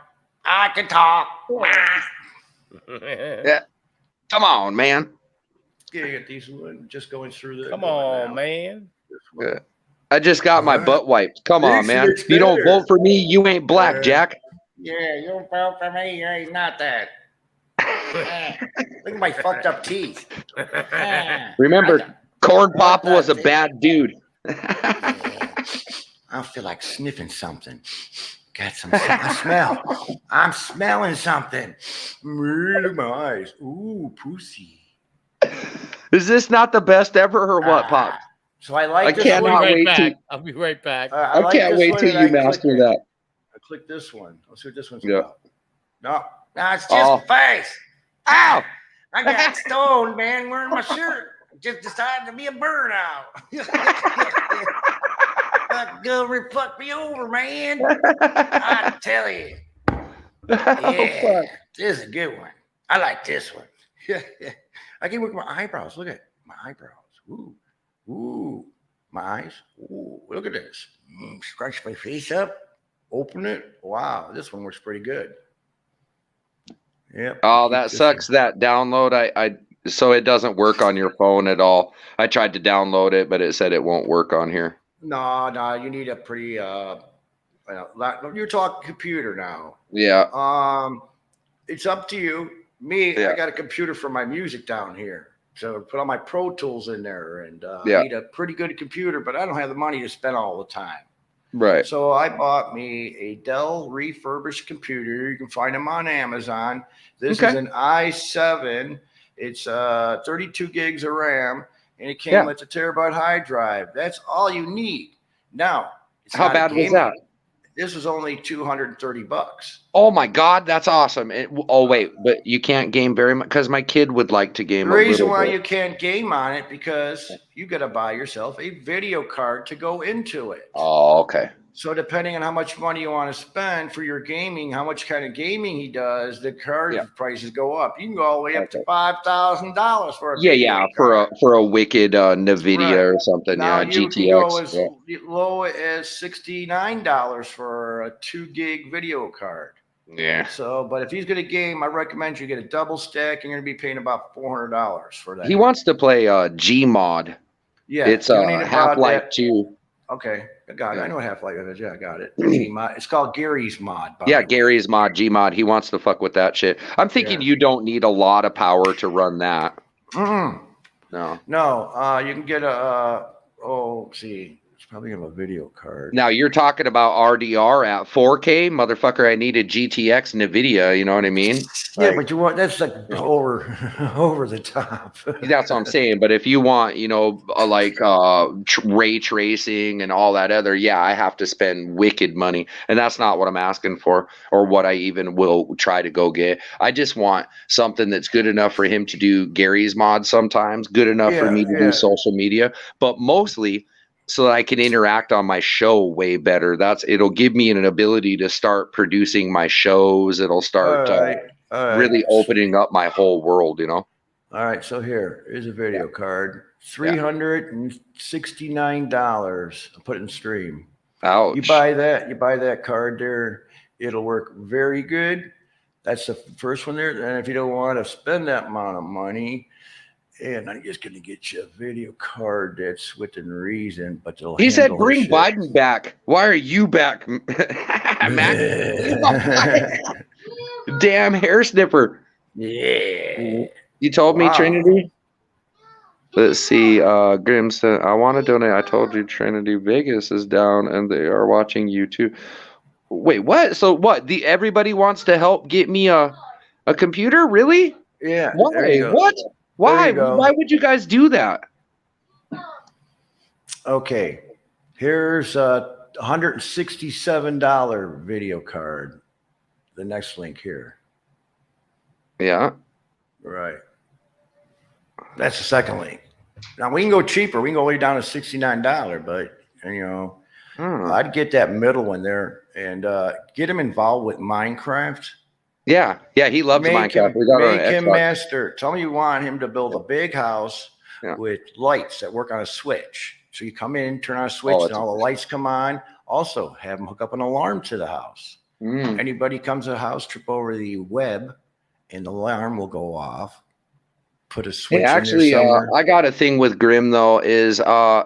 Speaker 6: I can talk.
Speaker 5: Yeah. Come on, man.
Speaker 6: Yeah, get these just going through the.
Speaker 3: Come on, man.
Speaker 5: Yeah. I just got my butt wiped. Come on, man.
Speaker 6: Looks
Speaker 5: If you don't
Speaker 6: better.
Speaker 5: vote for me, you ain't black, Jack.
Speaker 6: Yeah, you don't vote for me. You ain't not that. Look at my fucked up teeth.
Speaker 5: Remember, Corn Pop was a bad dude.
Speaker 6: I feel like sniffing something. Got some. I'm smelling something. Look at my eyes. Ooh, pussy.
Speaker 5: Is this not the best ever or what, Pop?
Speaker 6: So I like.
Speaker 5: I
Speaker 6: this
Speaker 5: cannot
Speaker 6: one.
Speaker 5: wait to.
Speaker 3: I'll be right back.
Speaker 5: I
Speaker 6: like
Speaker 5: can't
Speaker 6: this
Speaker 5: wait
Speaker 6: one
Speaker 5: till
Speaker 6: and
Speaker 5: you
Speaker 6: I
Speaker 5: master
Speaker 6: click
Speaker 5: that.
Speaker 6: I click this one. Let's see what this one's
Speaker 5: Yeah.
Speaker 6: about. No, it's just face.
Speaker 5: Ow!
Speaker 6: I got stoned, man, wearing my shirt. Just decided to be a burnout. Fuck me over, man. I tell you. Yeah, this is a good one. I like this one. I can work my eyebrows. Look at my eyebrows. Ooh, my eyes. Ooh, look at this. Scrunch my face up. Open it. Wow, this one works pretty good. Yeah.
Speaker 5: Oh, that sucks. That download. I so it doesn't work on your phone at all. I tried to download it, but it said it won't work on here.
Speaker 6: No, you need a pretty you're talking computer now.
Speaker 5: Yeah.
Speaker 6: It's up to you. I got a computer for my music down here. So I put all my Pro Tools in there and I need a pretty good computer, but I don't have the money to spend all the time.
Speaker 5: Right.
Speaker 6: So I bought me a Dell refurbished computer. You can find them on Amazon. This is an i7. It's 32 gigs of RAM, and it came with a terabyte hard drive. That's all you need. Now,
Speaker 5: how bad was that?
Speaker 6: This was only $230.
Speaker 5: Oh my God, that's awesome! But you can't game very much because my kid would like to game.
Speaker 6: The reason why you can't game on it because you got to buy yourself a video card to go into it.
Speaker 5: Oh, okay.
Speaker 6: So depending on how much money you want to spend for your gaming, how much kind of gaming he does, the card prices go up. You can go all the way up to $5,000 for a video card.
Speaker 5: for a wicked NVIDIA or something.
Speaker 6: Now you
Speaker 5: GTX.
Speaker 6: can go as low as $69 for a 2 gig video card.
Speaker 5: Yeah.
Speaker 6: So, but if he's going to game, I recommend you get a double stack. You're going to be paying about $400 for that.
Speaker 5: He wants to play Gmod.
Speaker 6: Yeah,
Speaker 5: it's Half-Life 2.
Speaker 6: Okay, I got it. I know what Half-Life is. Yeah, I got it. It's called Gary's Mod.
Speaker 5: Gary's Mod, Gmod. He wants to fuck with that shit. I'm thinking you don't need a lot of power to run that.
Speaker 6: No.
Speaker 5: No.
Speaker 6: You can get a. See. Probably have a video card.
Speaker 5: Now you're talking about RDR at 4K, motherfucker. I need a GTX NVIDIA. You know what I mean?
Speaker 6: Yeah, but you want that's like over the top.
Speaker 5: That's what I'm saying. But if you want, ray tracing and all that other, I have to spend wicked money, and that's not what I'm asking for, or what I even will try to go get. I just want something that's good enough for him to do Gary's Mod sometimes, good enough for me to do social media, but mostly so that I can interact on my show way better. It'll give me an ability to start producing my shows. It'll start really opening up my whole world, All
Speaker 6: right, so here's a video card. $369. I'll put it in stream.
Speaker 5: Ouch.
Speaker 6: You buy that card there, it'll work very good. That's the first one there. And if you don't want to spend that amount of money, and I'm just going to get you a video card that's within reason, but
Speaker 5: he said, bring Biden back. Why are you back, Mac? Damn hair snipper.
Speaker 6: Yeah.
Speaker 5: You told me, Trinity? Let's see. Grimson, I want to donate. I told you Trinity Vegas is down and they are watching you too. Wait, what? So what? Everybody wants to help get me a computer? Really?
Speaker 6: Yeah.
Speaker 5: Why? What? Why? Why would you guys do that?
Speaker 6: Okay. Here's a $167 video card. The next link here.
Speaker 5: Yeah.
Speaker 6: Right. That's the second link. Now we can go cheaper. We can go way down to $69, but I'd get that middle one there and get them involved with Minecraft.
Speaker 5: Yeah, he loves Minecraft. We got it on
Speaker 6: Make him
Speaker 5: Xbox.
Speaker 6: master. Tell me you want him to build a big house
Speaker 5: Yeah.
Speaker 6: with lights that work on a switch. So you come in, turn on a switch,
Speaker 5: Oh,
Speaker 6: and all the lights come on. Also, have him hook up an alarm to the house. Anybody comes to the house, trip over the web, and the alarm will go off. Put a switch
Speaker 5: Hey, actually,
Speaker 6: in there somewhere.
Speaker 5: I got a thing with Grim though. Is I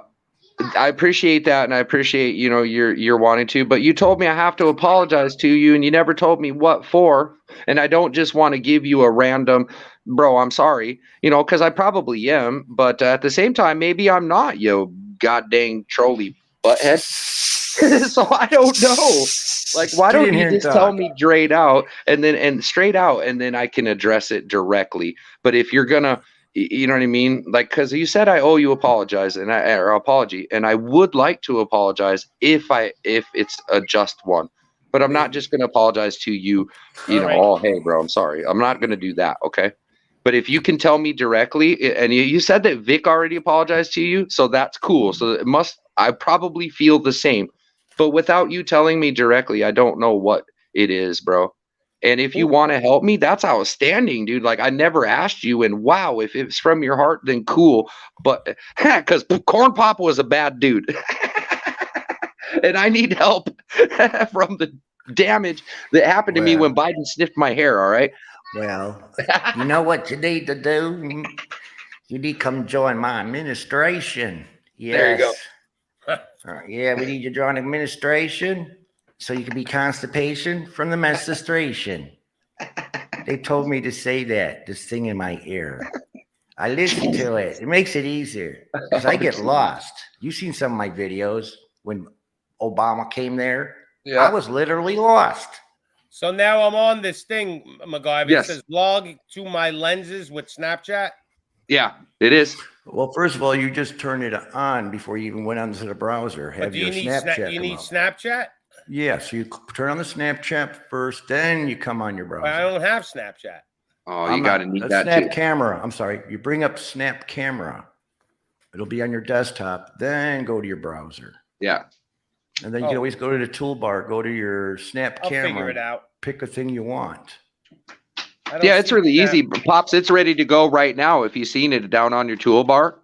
Speaker 5: appreciate that, and I appreciate you're wanting to, but you told me I have to apologize to you, and you never told me what for. And I don't just want to give you a random, bro, I'm sorry, because I probably am, but at the same time, maybe I'm not, you goddamn trolley butthead. So I don't know. Like, why don't you just tell me straight out, and then I can address it directly. But if you're gonna, you know what I mean? Like, because you said I owe you apologize or apology, and I would like to apologize if it's a just one. But I'm not just gonna apologize to you,
Speaker 3: Right.
Speaker 5: oh hey bro, I'm sorry. I'm not gonna do that, okay? But if you can tell me directly, and you said that Vic already apologized to you, so that's cool. So I probably feel the same. But without you telling me directly, I don't know what it is, bro. And if you want to help me, that's outstanding, dude. Like, I never asked you, and wow, if it's from your heart, then cool. But because Corn Pop was a bad dude, and I need help from the damage that happened to me when Biden sniffed my hair. All right.
Speaker 6: Well, you know what you need to do? You need to come join my administration. Yes.
Speaker 5: There you go.
Speaker 6: Yeah, we need you to join administration so you can be constipation from the menstruation. They told me to say that, this thing in my ear. I listen to it. It makes it easier because I get lost. You've seen some of my videos when Obama came there. Yeah. I was literally lost.
Speaker 3: So now I'm on this thing, MacGyver.
Speaker 5: Yes.
Speaker 3: It says log to my lenses with Snapchat.
Speaker 5: Yeah, it is.
Speaker 6: Well, first of all, you just turn it on before you even went onto the browser.
Speaker 3: But do you need Snapchat?
Speaker 6: Yeah, so you turn on the Snapchat first, then you come on your browser.
Speaker 3: But I don't have Snapchat.
Speaker 5: Oh, you got to need that
Speaker 6: Snap
Speaker 5: too.
Speaker 6: Camera. I'm sorry. You bring up Snap Camera. It'll be on your desktop. Then go to your browser.
Speaker 5: Yeah.
Speaker 6: And then you can always go to the toolbar. Go to your Snap Camera.
Speaker 3: I'll figure it out.
Speaker 6: Pick a thing you want.
Speaker 5: Yeah, it's really easy. Pops, it's ready to go right now. If you've seen it down on your toolbar.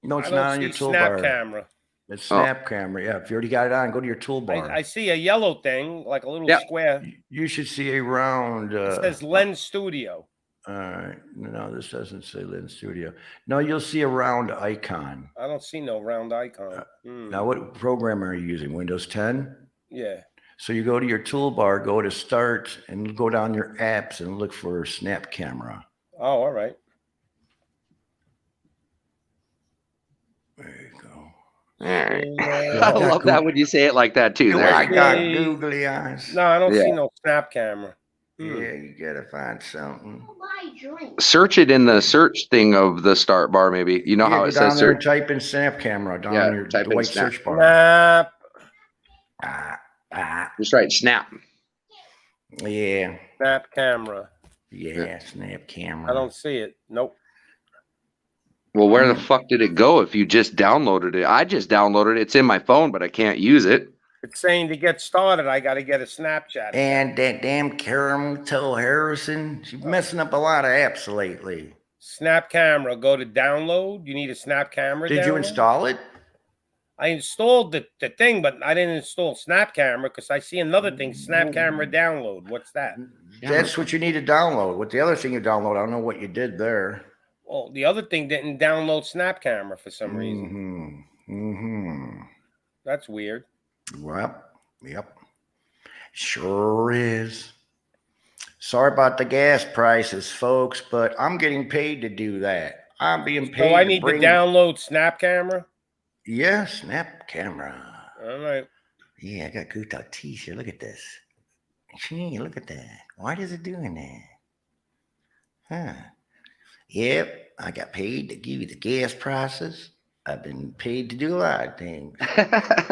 Speaker 6: No, it's not on your toolbar.
Speaker 3: Snap Camera.
Speaker 6: It's Snap Camera. Yeah, if you already got it on, go to your toolbar.
Speaker 3: I see a yellow thing, like a little square.
Speaker 6: You should see a round.
Speaker 3: It says Lens Studio.
Speaker 6: All right. No, this doesn't say Lens Studio. No, you'll see a round icon.
Speaker 3: I don't see no round icon.
Speaker 6: Now, what program are you using? Windows 10?
Speaker 3: Yeah.
Speaker 6: So you go to your toolbar, go to Start, and go down your apps and look for Snap Camera.
Speaker 3: Oh, all right.
Speaker 6: There you go.
Speaker 5: All right. I love that when you say it like that too.
Speaker 6: I got googly eyes.
Speaker 3: No, I don't see no Snap Camera.
Speaker 6: Yeah, you gotta find something.
Speaker 5: Search it in the search thing of the start bar, maybe. You know how it says search.
Speaker 6: Type in Snap Camera down in your white search bar.
Speaker 5: Just right, snap.
Speaker 6: Yeah.
Speaker 3: Snap Camera.
Speaker 6: Yeah, Snap Camera.
Speaker 3: I don't see it. Nope.
Speaker 5: Well, where the fuck did it go if you just downloaded it? I just downloaded it. It's in my phone, but I can't use it.
Speaker 3: It's saying to get started, I got to get a Snapchat.
Speaker 6: And that damn Karen Harrison, she's messing up a lot of apps lately.
Speaker 3: Snap Camera, go to download. You need a Snap Camera.
Speaker 6: Did you install it?
Speaker 3: I installed the thing, but I didn't install Snap Camera because I see another thing, Snap Camera download. What's that?
Speaker 6: That's what you need to download. With the other thing you download, I don't know what you did there.
Speaker 3: Well, the other thing didn't download Snap Camera for some reason. That's weird.
Speaker 6: Well, yep. Sure is. Sorry about the gas prices, folks, but I'm getting paid to do that. I'm being paid.
Speaker 3: So I need to download Snap Camera?
Speaker 6: Yeah, Snap Camera.
Speaker 3: All right.
Speaker 6: Yeah, I got good teeth here. Look at this. Gee, look at that. Why is it doing that? Huh. Yep, I got paid to give you the gas prices. I've been paid to do a lot of things.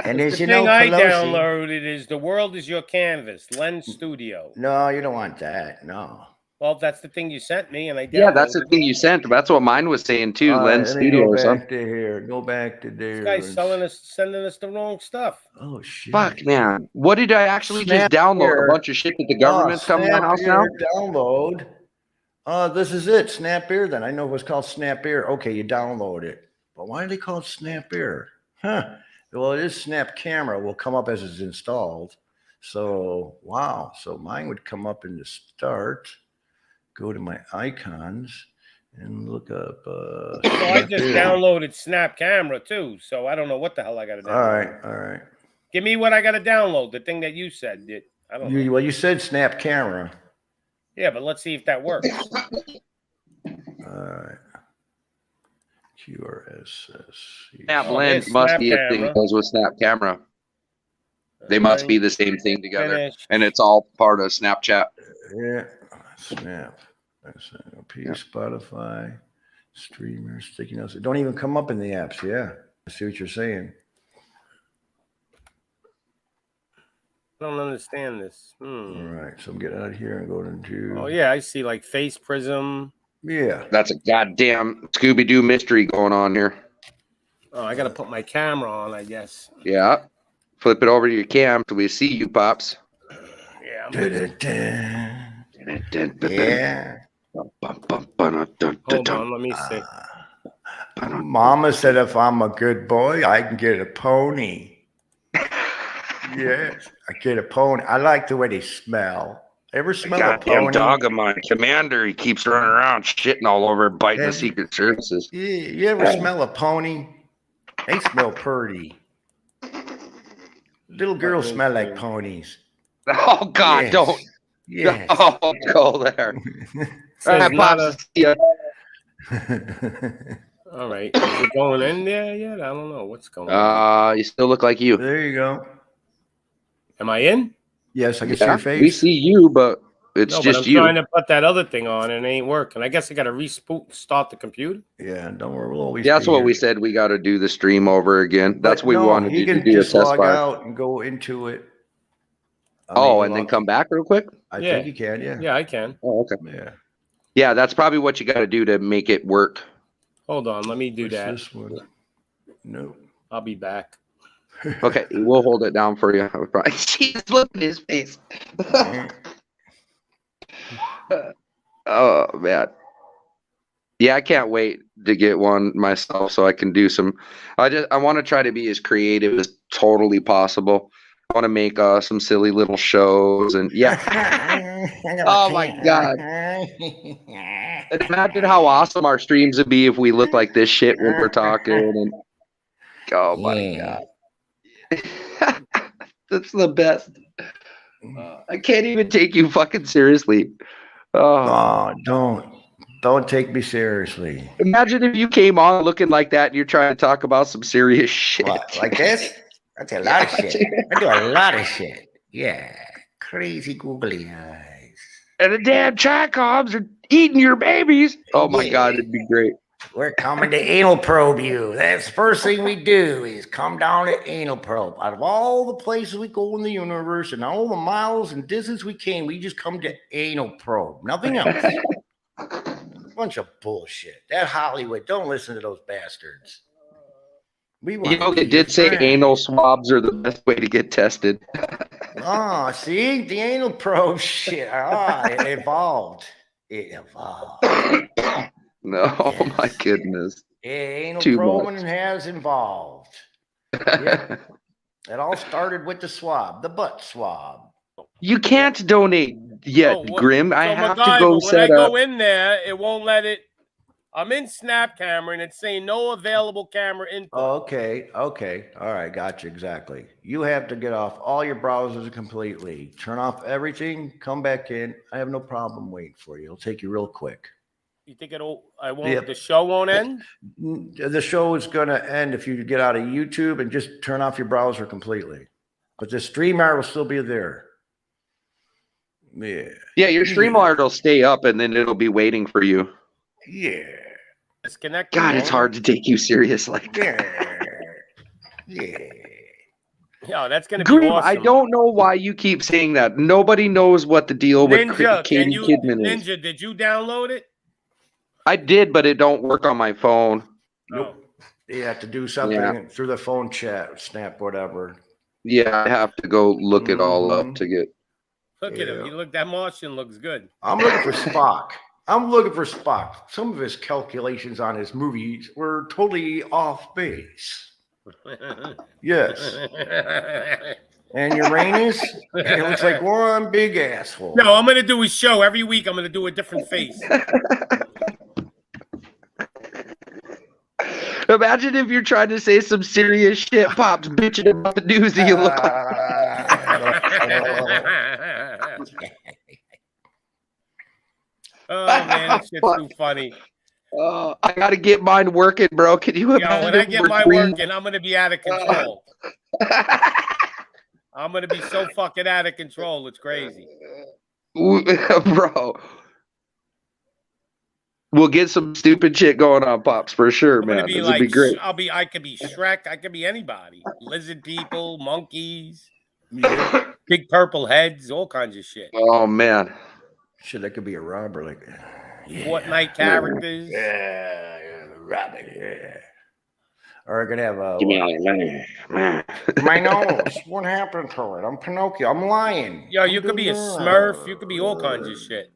Speaker 6: And as you know,
Speaker 3: the thing I downloaded is The World Is Your Canvas, Lens Studio.
Speaker 6: No, you don't want that. No.
Speaker 3: Well, that's the thing you sent me, and I
Speaker 5: Yeah, that's the
Speaker 3: downloaded
Speaker 5: thing
Speaker 3: it.
Speaker 5: you sent. That's what mine was saying too.
Speaker 6: All right,
Speaker 5: Lens
Speaker 6: let me go
Speaker 5: Studio or something.
Speaker 6: back to here. Go back to there.
Speaker 3: This guy's sending us the wrong stuff.
Speaker 6: Oh shit!
Speaker 5: Fuck, man. What did I actually just download?
Speaker 6: Here.
Speaker 5: A bunch of shit that the government's coming to the house now?
Speaker 6: Download. This is it. Snap Ear. Then I know what's called Snap Ear. Okay, you download it. But why do they call it Snap Ear? Huh? Well, it is Snap Camera. Will come up as it's installed. So wow. So mine would come up in the start. Go to my icons and look up.
Speaker 3: So I just downloaded Snap Camera too. So I don't know what the hell I got to download.
Speaker 6: All right.
Speaker 3: Give me what I got to download. The thing that you said. I don't know.
Speaker 6: Well, you said Snap Camera.
Speaker 3: Yeah, but let's see if that works.
Speaker 6: All right. QRSS.
Speaker 5: Snap Lens must be a thing that goes with Snap Camera. They must be the same thing together.
Speaker 3: Finish.
Speaker 5: And it's all part of Snapchat.
Speaker 6: Yeah. Snap. Spotify. Streamers. Sticky notes. It don't even come up in the apps. Yeah. I see what you're saying.
Speaker 3: I don't understand this.
Speaker 6: All right. So I'm getting out of here and going into.
Speaker 3: Oh, yeah. I see like Face Prism.
Speaker 6: Yeah.
Speaker 5: That's a goddamn Scooby-Doo mystery going on here.
Speaker 3: Oh, I got to put my camera on, I guess.
Speaker 5: Yeah. Flip it over to your cam so we see you, Pops.
Speaker 3: Yeah.
Speaker 6: Yeah.
Speaker 3: Hold on. Let me see.
Speaker 6: Mama said if I'm a good boy, I can get a pony. Yes, I get a pony. I like the way they smell. Ever smell a pony?
Speaker 5: Dog of mine, Commander, he keeps running around shitting all over, biting the Secret Services.
Speaker 6: You ever smell a pony? They smell pretty. Little girls smell like ponies.
Speaker 5: Oh, God,
Speaker 6: yes.
Speaker 5: Don't.
Speaker 6: Yes.
Speaker 5: Oh, go there. All right, Pops.
Speaker 3: All right. Is it going in there yet? I don't know what's going on.
Speaker 5: You still look like you.
Speaker 6: There you go.
Speaker 3: Am I in?
Speaker 6: Yes, I can see your face.
Speaker 5: We see you, but it's just
Speaker 3: I'm
Speaker 5: you.
Speaker 3: trying to put that other thing on and it ain't working. I guess I got to restart the computer.
Speaker 6: Yeah, don't worry. We'll always
Speaker 5: That's what
Speaker 6: here.
Speaker 5: we said. We got to do the stream over again. That's what we wanted
Speaker 6: to do.
Speaker 5: to
Speaker 6: You can
Speaker 5: do a
Speaker 6: just
Speaker 5: test
Speaker 6: log
Speaker 5: fire.
Speaker 6: out and go into it.
Speaker 5: And then come back real quick?
Speaker 6: I think you can, yeah.
Speaker 3: Yeah, I can.
Speaker 5: Oh, okay.
Speaker 6: Yeah.
Speaker 5: Yeah, that's probably what you got to do to make it work.
Speaker 3: Hold on. Let me do that.
Speaker 6: This one? No.
Speaker 3: I'll be back.
Speaker 5: Okay, we'll hold it down for you. Jeez, look at his face. Oh, man. Yeah, I can't wait to get one myself so I can do some. I want to try to be as creative as totally possible. I want to make some silly little shows and Oh my God. And imagine how awesome our streams would be if we look like this shit when we're talking and oh my God. That's the best. I can't even take you fucking seriously.
Speaker 6: Oh, don't take me seriously.
Speaker 5: Imagine if you came on looking like that and you're trying to talk about some serious shit.
Speaker 6: What, like this? I do a lot of shit. I do a lot of shit. Yeah. Crazy googly eyes.
Speaker 5: And the damn Chekhovs are eating your babies. Oh my God, it'd be great.
Speaker 6: We're coming to anal probe you. That's the first thing we do is come down to anal probe. Out of all the places we go in the universe and all the miles and distance we came, we just come to anal probe. Nothing else. Bunch of bullshit. That Hollywood, don't listen to those bastards.
Speaker 5: It did say anal swabs are the best way to get tested.
Speaker 6: Oh, see? The anal probe shit. It evolved. It evolved.
Speaker 5: No, yes. My goodness.
Speaker 6: Anal probing has evolved. Yeah. It all started with the swab, the butt swab.
Speaker 5: You can't donate yet, Grim. I have to go set
Speaker 3: when I
Speaker 5: up.
Speaker 3: go in there, it won't let it. I'm in Snap Camera and it's saying no available camera input.
Speaker 6: Okay. All right, gotcha, exactly. You have to get off all your browsers completely. Turn off everything, come back in. I have no problem waiting for you. It'll take you real quick.
Speaker 3: You think the show won't end?
Speaker 6: The show is going to end if you get out of YouTube and just turn off your browser completely. But the StreamYard will still be there. Yeah.
Speaker 5: Yeah, your StreamYard will stay up and then it'll be waiting for you.
Speaker 6: Yeah.
Speaker 3: Disconnect.
Speaker 5: God, it's hard to take you serious like
Speaker 6: that. Yeah.
Speaker 3: Yo, that's gonna be
Speaker 5: Grim,
Speaker 3: awesome.
Speaker 5: I don't know why you keep saying that. Nobody knows what the deal with Katie Kidman is.
Speaker 3: Ninja, did you download it?
Speaker 5: I did, but it don't work on my phone.
Speaker 6: Nope. You have to do something through the phone chat, Snap, whatever.
Speaker 5: Yeah, I have to go look it all up to get.
Speaker 3: Look at him. That Martian looks good.
Speaker 6: I'm looking for Spock. Some of his calculations on his movies were totally off base. Yes. And Uranus, it looks like one big asshole.
Speaker 3: No, I'm gonna do a show every week. I'm gonna do a different face.
Speaker 5: Imagine if you're trying to say some serious shit, Pops bitching about the news that you look
Speaker 3: Oh man, this shit's too funny.
Speaker 5: I gotta get mine working, bro. Can you imagine?
Speaker 3: Yo, when I get mine working, I'm gonna be out of control. I'm gonna be so fucking out of control. It's crazy,
Speaker 5: bro. We'll get some stupid shit going on, Pops, for sure, man. This would be great.
Speaker 3: I could be Shrek. I could be anybody. Lizard people, monkeys, big purple heads, all kinds of shit.
Speaker 5: Oh man.
Speaker 6: Shit, that could be a robber, like
Speaker 3: Fortnite characters.
Speaker 6: Yeah, robber. Yeah. Or we're gonna have
Speaker 5: Give me all your money.
Speaker 6: my nose. What happened to it? I'm Pinocchio. I'm lying.
Speaker 3: Yo, you could be a Smurf. You could be all kinds of shit.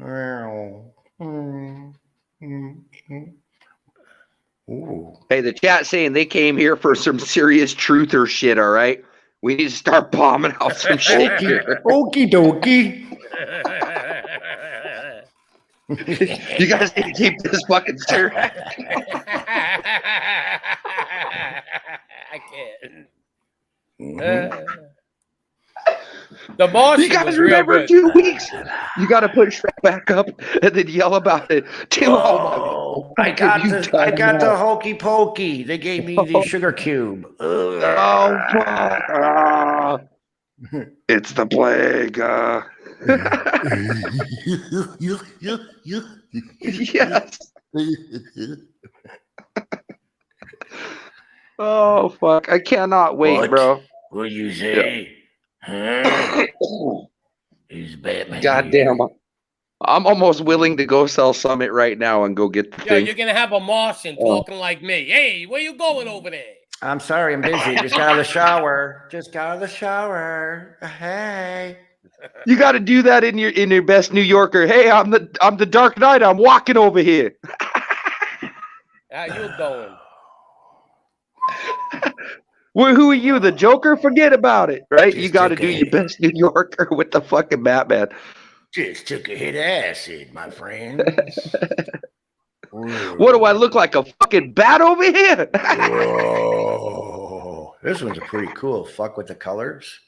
Speaker 6: Ooh.
Speaker 5: Hey, the chat saying they came here for some serious truther shit, all right? We need to start bombing out some shit here.
Speaker 6: Okie dokie.
Speaker 5: You guys need to keep this fucking serious.
Speaker 3: I can't. The Martian.
Speaker 5: You guys remember 2 weeks? You got to put Shrek back up and then yell about it.
Speaker 6: I got the hokey pokey. They gave me the sugar cube.
Speaker 5: It's the plague. Yes. Oh fuck! I cannot wait,
Speaker 6: What?
Speaker 5: bro.
Speaker 6: What'd you say? Huh? He's Batman.
Speaker 5: Goddamn! I'm almost willing to go sell Summit right now and go get the
Speaker 3: Yo,
Speaker 5: thing.
Speaker 3: you're gonna have a Martian talking like me. Hey, where you going over there?
Speaker 6: I'm sorry, I'm busy. Just got out of the shower. Just got out of the shower. Hey.
Speaker 5: You got to do that in your best New Yorker. Hey, I'm the Dark Knight. I'm walking over here.
Speaker 3: How you going?
Speaker 5: Well, who are you, the Joker? Forget about it, right?
Speaker 6: Just
Speaker 5: you got to
Speaker 6: took
Speaker 5: do
Speaker 6: a
Speaker 5: your best New Yorker with the fucking Batman.
Speaker 6: Just took a hit of acid, my friend.
Speaker 5: What do I look like, a fucking bat over here?
Speaker 6: Whoa. This one's pretty cool. Fuck with the colors.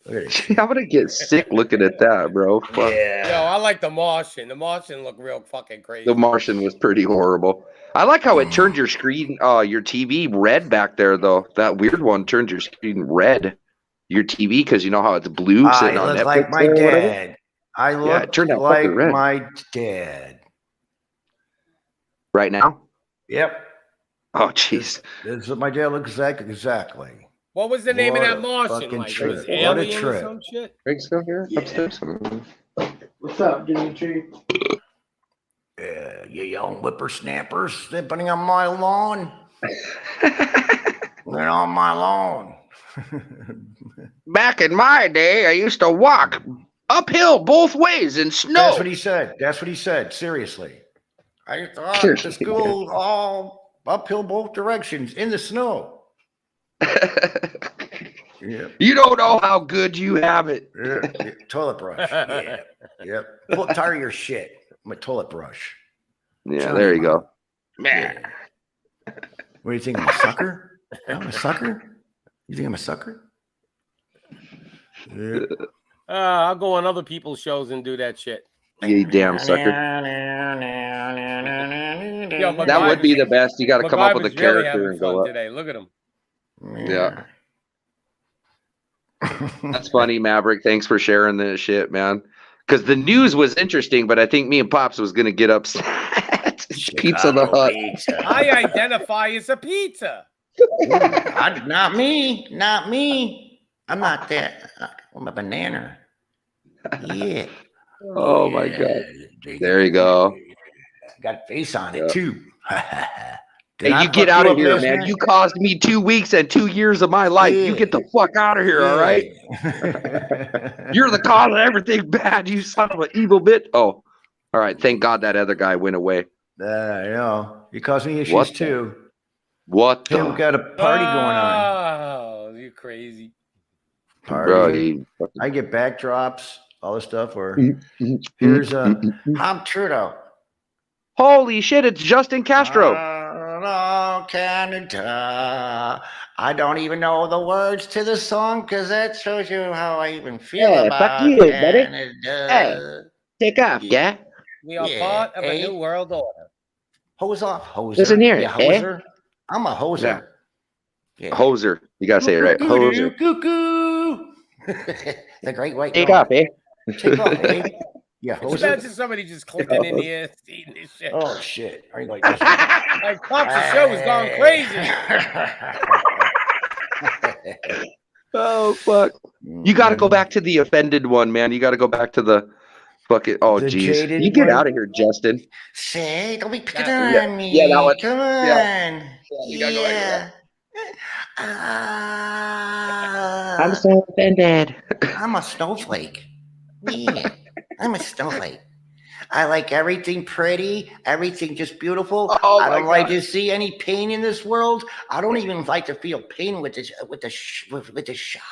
Speaker 6: Look at it.
Speaker 5: I'm gonna get sick looking at that, bro. Fuck.
Speaker 6: Yeah.
Speaker 3: Yo, I like the Martian. The Martian looked real fucking crazy.
Speaker 5: The Martian was pretty horrible. I like how it turned your screen, your TV red back there, though. That weird one turned your screen red. Your TV, because you know how it's blue sitting on
Speaker 6: I look
Speaker 5: Netflix.
Speaker 6: like my dad. I look
Speaker 5: it turned out
Speaker 6: like
Speaker 5: fucking red.
Speaker 6: my dad.
Speaker 5: Right now?
Speaker 6: Yep.
Speaker 5: Oh, jeez.
Speaker 6: This is what my dad looks like exactly.
Speaker 3: What was the name
Speaker 6: What
Speaker 3: of
Speaker 6: a
Speaker 3: that Martian?
Speaker 6: fucking
Speaker 3: Like,
Speaker 6: trip.
Speaker 3: it was
Speaker 6: What a
Speaker 3: Alien or
Speaker 6: trip.
Speaker 3: some shit?
Speaker 5: Greg's still here upstairs.
Speaker 7: What's up, Dimitri?
Speaker 6: You young whippersnappers stepping on my lawn. They're on my lawn.
Speaker 5: Back in my day, I used to walk uphill both ways in snow.
Speaker 6: That's what he said. That's what he said. Seriously. I used to walk to school all uphill both directions in the snow. Yeah.
Speaker 5: You don't know how good you have it.
Speaker 6: Yeah. Toilet brush. Yeah. Yep. Pull tire your shit. My toilet brush.
Speaker 5: Yeah, there you go.
Speaker 6: Yeah. What do you think? I'm a sucker? I'm a sucker? You think I'm a sucker? Yeah.
Speaker 3: I'll go on other people's shows and do that shit.
Speaker 5: You damn sucker.
Speaker 3: Yo,
Speaker 5: That would be the best. You got to come up with a character and go up.
Speaker 3: Today. Look at him.
Speaker 5: Yeah. That's funny, Maverick. Thanks for sharing this shit, man. Because the news was interesting, but I think me and Pops was going to get upset. Pizza the Hut.
Speaker 3: I identify as a pizza.
Speaker 6: Not me. Not me. I'm not that. I'm a banana. Yeah.
Speaker 5: Oh my God. There you go.
Speaker 6: Got face on it too.
Speaker 5: Hey, you get out of here, man. You caused me 2 weeks and 2 years of my life. You get the fuck out of here, all right? You're the cause of everything bad, you son of an evil bitch. Oh, all right. Thank God that other guy went away.
Speaker 6: You know, you caused me issues too.
Speaker 5: What?
Speaker 6: Hey, we got a party going on.
Speaker 3: Oh, you're crazy.
Speaker 6: Party. Bro, I get backdrops, all this stuff. Or here's Tom Trudeau.
Speaker 5: Holy shit! It's Justin Castro.
Speaker 6: Canada. I don't even know the words to the song because that shows you how I even feel about
Speaker 5: fuck you,
Speaker 6: Canada.
Speaker 5: Hey, take off, yeah.
Speaker 3: We are part of a new world order.
Speaker 6: Hose off, hoser.
Speaker 5: Listen here,
Speaker 6: hoser. I'm a hoser.
Speaker 5: Yeah. Hoser. You gotta say it right. Hoser.
Speaker 6: Cuckoo. The great white.
Speaker 5: Take off, eh?
Speaker 6: Take off, eh? Yeah,
Speaker 3: hoser. Imagine somebody just clicking in here, seeing this shit.
Speaker 6: Oh shit! Are you like this?
Speaker 3: Like Pops, the show has gone crazy.
Speaker 5: Oh fuck! You got to go back to the offended one, man. You got to go back to the fucking. Oh jeez, you get out of here, Justin.
Speaker 6: Say, don't be picking on me.
Speaker 5: Yeah, that one.
Speaker 6: Come on.
Speaker 5: Yeah. You gotta go back to that. I'm so offended.
Speaker 6: I'm a snowflake. Yeah, I'm a snowflake. I like everything pretty, everything just beautiful.
Speaker 5: Oh
Speaker 6: I don't like to see any pain in this world. I don't even like to feel pain with the shot.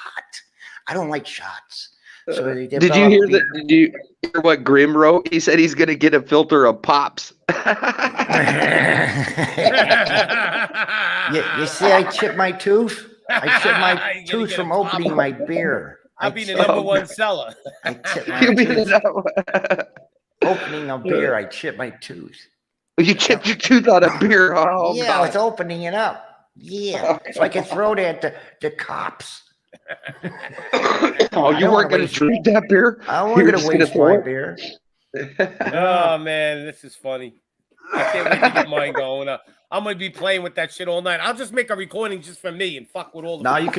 Speaker 6: I don't like shots. So
Speaker 5: did you hear that? Did you hear what Grimm wrote? He said he's gonna get a filter of pops.
Speaker 6: You see, I chipped my tooth. I chipped my tooth from opening my beer.
Speaker 3: I'll be the number one seller.
Speaker 6: Opening a beer, I chipped my tooth.
Speaker 5: You chipped your tooth out of beer? Oh,
Speaker 6: yeah, God. I was opening it up. Yeah, so I could throw that to the cops.
Speaker 5: Oh, you weren't going to drink that beer?
Speaker 6: I wasn't going to waste my beer.
Speaker 3: Oh, man, this is funny. I can't wait to get mine going. I'm going to be playing with that shit all night. I'll just make a recording just for me and fuck with all the...
Speaker 6: Now, you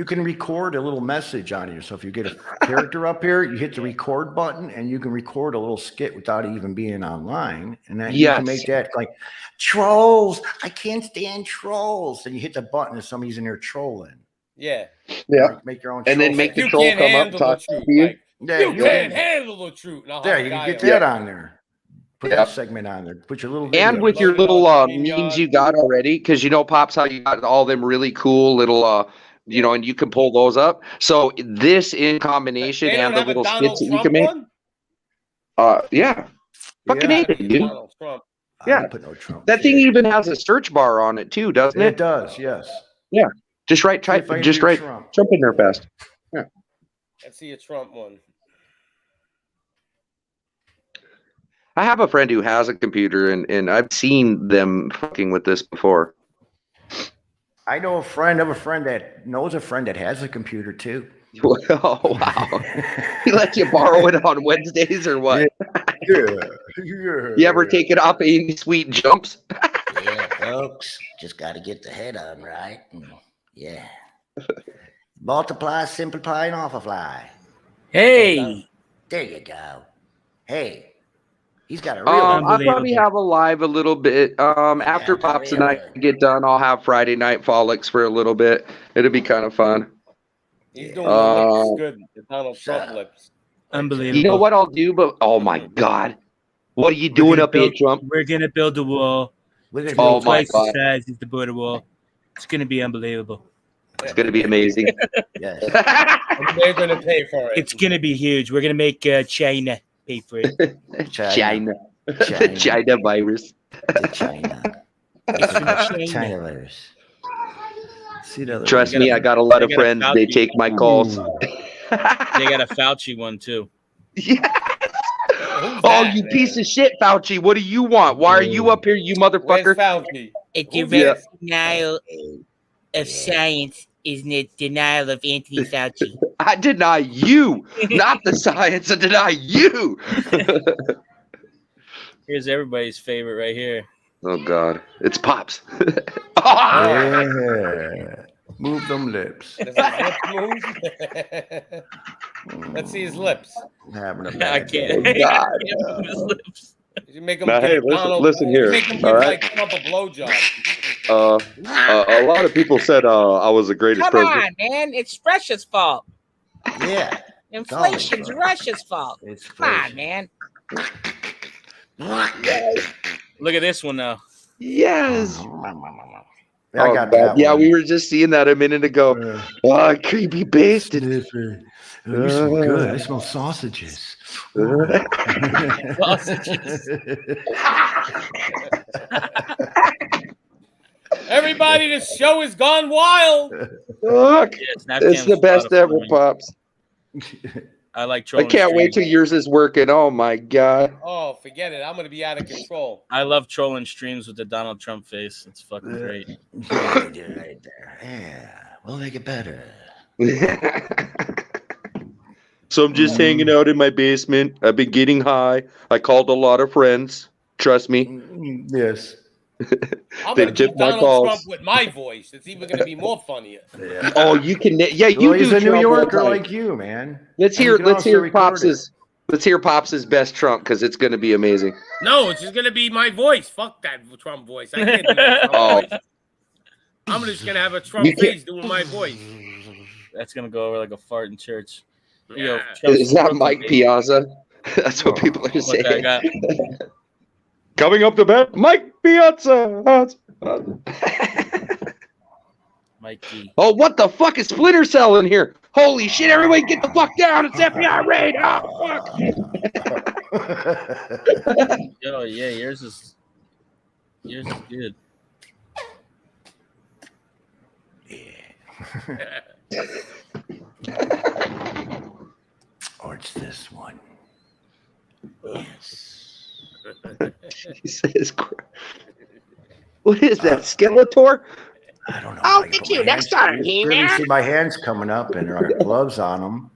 Speaker 6: can record a little message on here. So if you get a character up here, you hit the record button and you can record a little skit without even being online. And then you can make that like, trolls. I can't stand trolls. And you hit the button and somebody's in there trolling.
Speaker 3: Yeah.
Speaker 6: Like, make your own
Speaker 5: and then make the troll come up, talk to you.
Speaker 3: Like, you can't handle the truth.
Speaker 6: There, you can get that on there. Put that segment on there. Put your little video.
Speaker 5: And with your little memes you got already, because you know, Pops, how you got all them really cool little, you know, and you can pull those up. So this in combination and the little skits that you can make. Yeah. Fucking hate it, dude. Yeah.
Speaker 6: Put no Trump.
Speaker 5: That thing even has a search bar on it too, doesn't it?
Speaker 6: It does, yes.
Speaker 5: Yeah. Just write Trump in there fast. Yeah.
Speaker 3: Let's see a Trump one.
Speaker 5: I have a friend who has a computer, and I've seen them fucking with this before.
Speaker 6: I know a friend of a friend that knows a friend that has a computer too.
Speaker 5: Oh, wow. He lets you borrow it on Wednesdays or what?
Speaker 6: Yeah.
Speaker 5: You ever take it off any sweet jumps?
Speaker 6: Yeah, folks. Just got to get the head on right. Yeah. Multiply, simplify, and off a fly.
Speaker 10: Hey.
Speaker 6: There you go. Hey. He's got a real
Speaker 5: I'll probably have a live a little bit. After Pops and I get done, I'll have Friday Night Frolics for a little bit. It'll be kind of fun.
Speaker 3: He's doing the good. The Donald Trump lips.
Speaker 10: Unbelievable.
Speaker 5: You know what I'll do? But oh my God, what are you doing up here, Trump?
Speaker 10: We're gonna build a wall.
Speaker 5: It's oh my God!
Speaker 10: The size as the border wall. It's gonna be unbelievable.
Speaker 5: It's gonna be amazing.
Speaker 6: Yes.
Speaker 3: They're gonna pay for it.
Speaker 10: It's gonna be huge. We're gonna make China pay for it.
Speaker 5: China. The China virus.
Speaker 6: The China.
Speaker 10: It's from China.
Speaker 6: China virus. See that?
Speaker 5: Trust me, I got a lot of friends. They take my calls.
Speaker 10: They got a Fauci one too.
Speaker 5: Yeah. Oh, you piece of shit, Fauci. What do you want? Why are you up here, you motherfucker?
Speaker 3: Where's Fauci?
Speaker 10: It's direct denial of science, isn't it? Denial of Anthony Fauci.
Speaker 5: I deny you, not the science. I deny you.
Speaker 10: Here's everybody's favorite right here.
Speaker 5: Oh God, it's Pops.
Speaker 6: Yeah. Move them lips.
Speaker 3: Does his lips move? Let's see his lips.
Speaker 6: Having a
Speaker 10: I
Speaker 6: bad
Speaker 10: can't.
Speaker 6: day.
Speaker 5: God.
Speaker 10: I can't move his lips.
Speaker 3: You make him
Speaker 5: Now,
Speaker 3: give
Speaker 5: hey,
Speaker 3: a Donald.
Speaker 5: listen
Speaker 3: you
Speaker 5: here.
Speaker 3: make him
Speaker 5: All
Speaker 3: give
Speaker 5: right.
Speaker 3: like Trump a blowjob.
Speaker 5: A lot of people said I was the greatest
Speaker 10: Come
Speaker 5: president.
Speaker 10: on, man. It's Russia's fault.
Speaker 6: Yeah.
Speaker 10: Inflation's
Speaker 6: bro.
Speaker 10: Russia's fault.
Speaker 6: It's
Speaker 10: Come on, man. Look at this one now.
Speaker 5: Yes.
Speaker 6: Yeah, I
Speaker 5: Oh,
Speaker 6: got
Speaker 5: God.
Speaker 6: that
Speaker 5: Yeah,
Speaker 6: one.
Speaker 5: we were just seeing that a minute ago. Creepy bastard.
Speaker 6: Sniffer. Oh, you smell good. I smell sausages.
Speaker 10: Sausages.
Speaker 3: Everybody, this show has gone wild.
Speaker 5: Look,
Speaker 10: Yeah, Snapchat
Speaker 5: it's the
Speaker 10: was a lot
Speaker 5: best
Speaker 10: of fun,
Speaker 5: ever,
Speaker 10: man.
Speaker 5: Pops.
Speaker 10: I like
Speaker 5: I
Speaker 10: trolling
Speaker 5: can't wait
Speaker 10: streams.
Speaker 5: till yours is working. Oh my God.
Speaker 3: Oh, forget it. I'm gonna be out of control.
Speaker 10: I love trolling streams with the Donald Trump face. It's fucking great.
Speaker 6: Right there. Yeah. We'll make it better.
Speaker 5: So I'm just hanging out in my basement. I've been getting high. I called a lot of friends. Trust me.
Speaker 6: Yes.
Speaker 3: I'm
Speaker 5: They
Speaker 3: gonna do
Speaker 5: took my
Speaker 3: Donald
Speaker 5: calls.
Speaker 3: Trump with my voice. It's even gonna be more funnier.
Speaker 6: Yeah.
Speaker 5: Oh, you can. Yeah, you
Speaker 6: Well, he's
Speaker 5: do.
Speaker 6: a New
Speaker 5: Trump
Speaker 6: Yorker
Speaker 5: all the time.
Speaker 6: like you, man.
Speaker 5: Let's
Speaker 6: And
Speaker 5: hear.
Speaker 6: you can
Speaker 5: Let's
Speaker 6: also
Speaker 5: hear
Speaker 6: record
Speaker 5: Pops's. Let's hear Pops's best Trump because it's going to be amazing.
Speaker 3: No, it's just gonna be my voice. Fuck that Trump voice. I can't do that Trump
Speaker 5: Oh.
Speaker 3: voice. I'm just gonna have a Trump
Speaker 5: You can't-
Speaker 3: face doing my voice.
Speaker 10: That's gonna go over like a fart in church.
Speaker 3: Yeah.
Speaker 10: Yo, Trump's
Speaker 5: Is that
Speaker 10: Brooklyn,
Speaker 5: Mike
Speaker 10: baby.
Speaker 5: Piazza? That's what people are
Speaker 10: What
Speaker 5: saying.
Speaker 10: I got?
Speaker 5: Coming up the bed, Mike Piazza.
Speaker 10: Mikey.
Speaker 5: Oh, what the fuck is Splinter Cell in here? Holy shit! Everybody, get the fuck down! It's FBI raid! Oh fuck!
Speaker 10: Yo, yeah, yours is good.
Speaker 6: Or it's this one.
Speaker 5: He says, "What is that, Skeletor?"
Speaker 6: I don't know.
Speaker 9: I'll
Speaker 6: if I
Speaker 9: get
Speaker 6: put
Speaker 9: you
Speaker 6: my
Speaker 9: next
Speaker 6: hands-
Speaker 9: time,
Speaker 6: you clearly
Speaker 9: He-Man.
Speaker 6: see my hands coming up and there are gloves on them.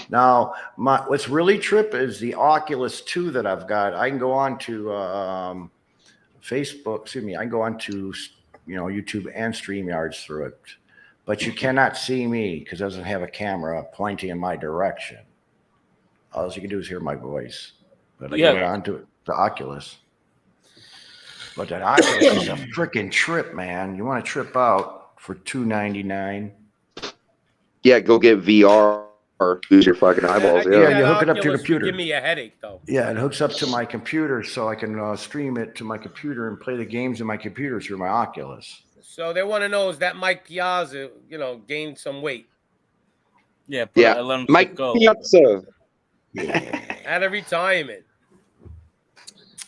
Speaker 6: Now, what's really trip is the Oculus 2 that I've got. I can go on to Facebook. Excuse me. I can go on to YouTube and StreamYards through it, but you cannot see me because it doesn't have a camera pointing in my direction. All you can do is hear my voice. But I get onto the Oculus. But that Oculus is a freaking trip, man. You want to trip out for $299?
Speaker 5: Yeah, go get VR. Or lose your fucking eyeballs.
Speaker 6: Yeah,
Speaker 5: Yeah.
Speaker 6: you hook it up to your
Speaker 3: Oculus would
Speaker 6: computer.
Speaker 3: Give me a headache though.
Speaker 6: Yeah, it hooks up to my computer so I can stream it to my computer and play the games in my computer through my Oculus.
Speaker 3: So they want to know is that Mike Piazza, gained some weight
Speaker 10: Yeah,
Speaker 5: Yeah,
Speaker 10: let him
Speaker 5: Mike
Speaker 10: go.
Speaker 5: Piazza.
Speaker 3: out of retirement.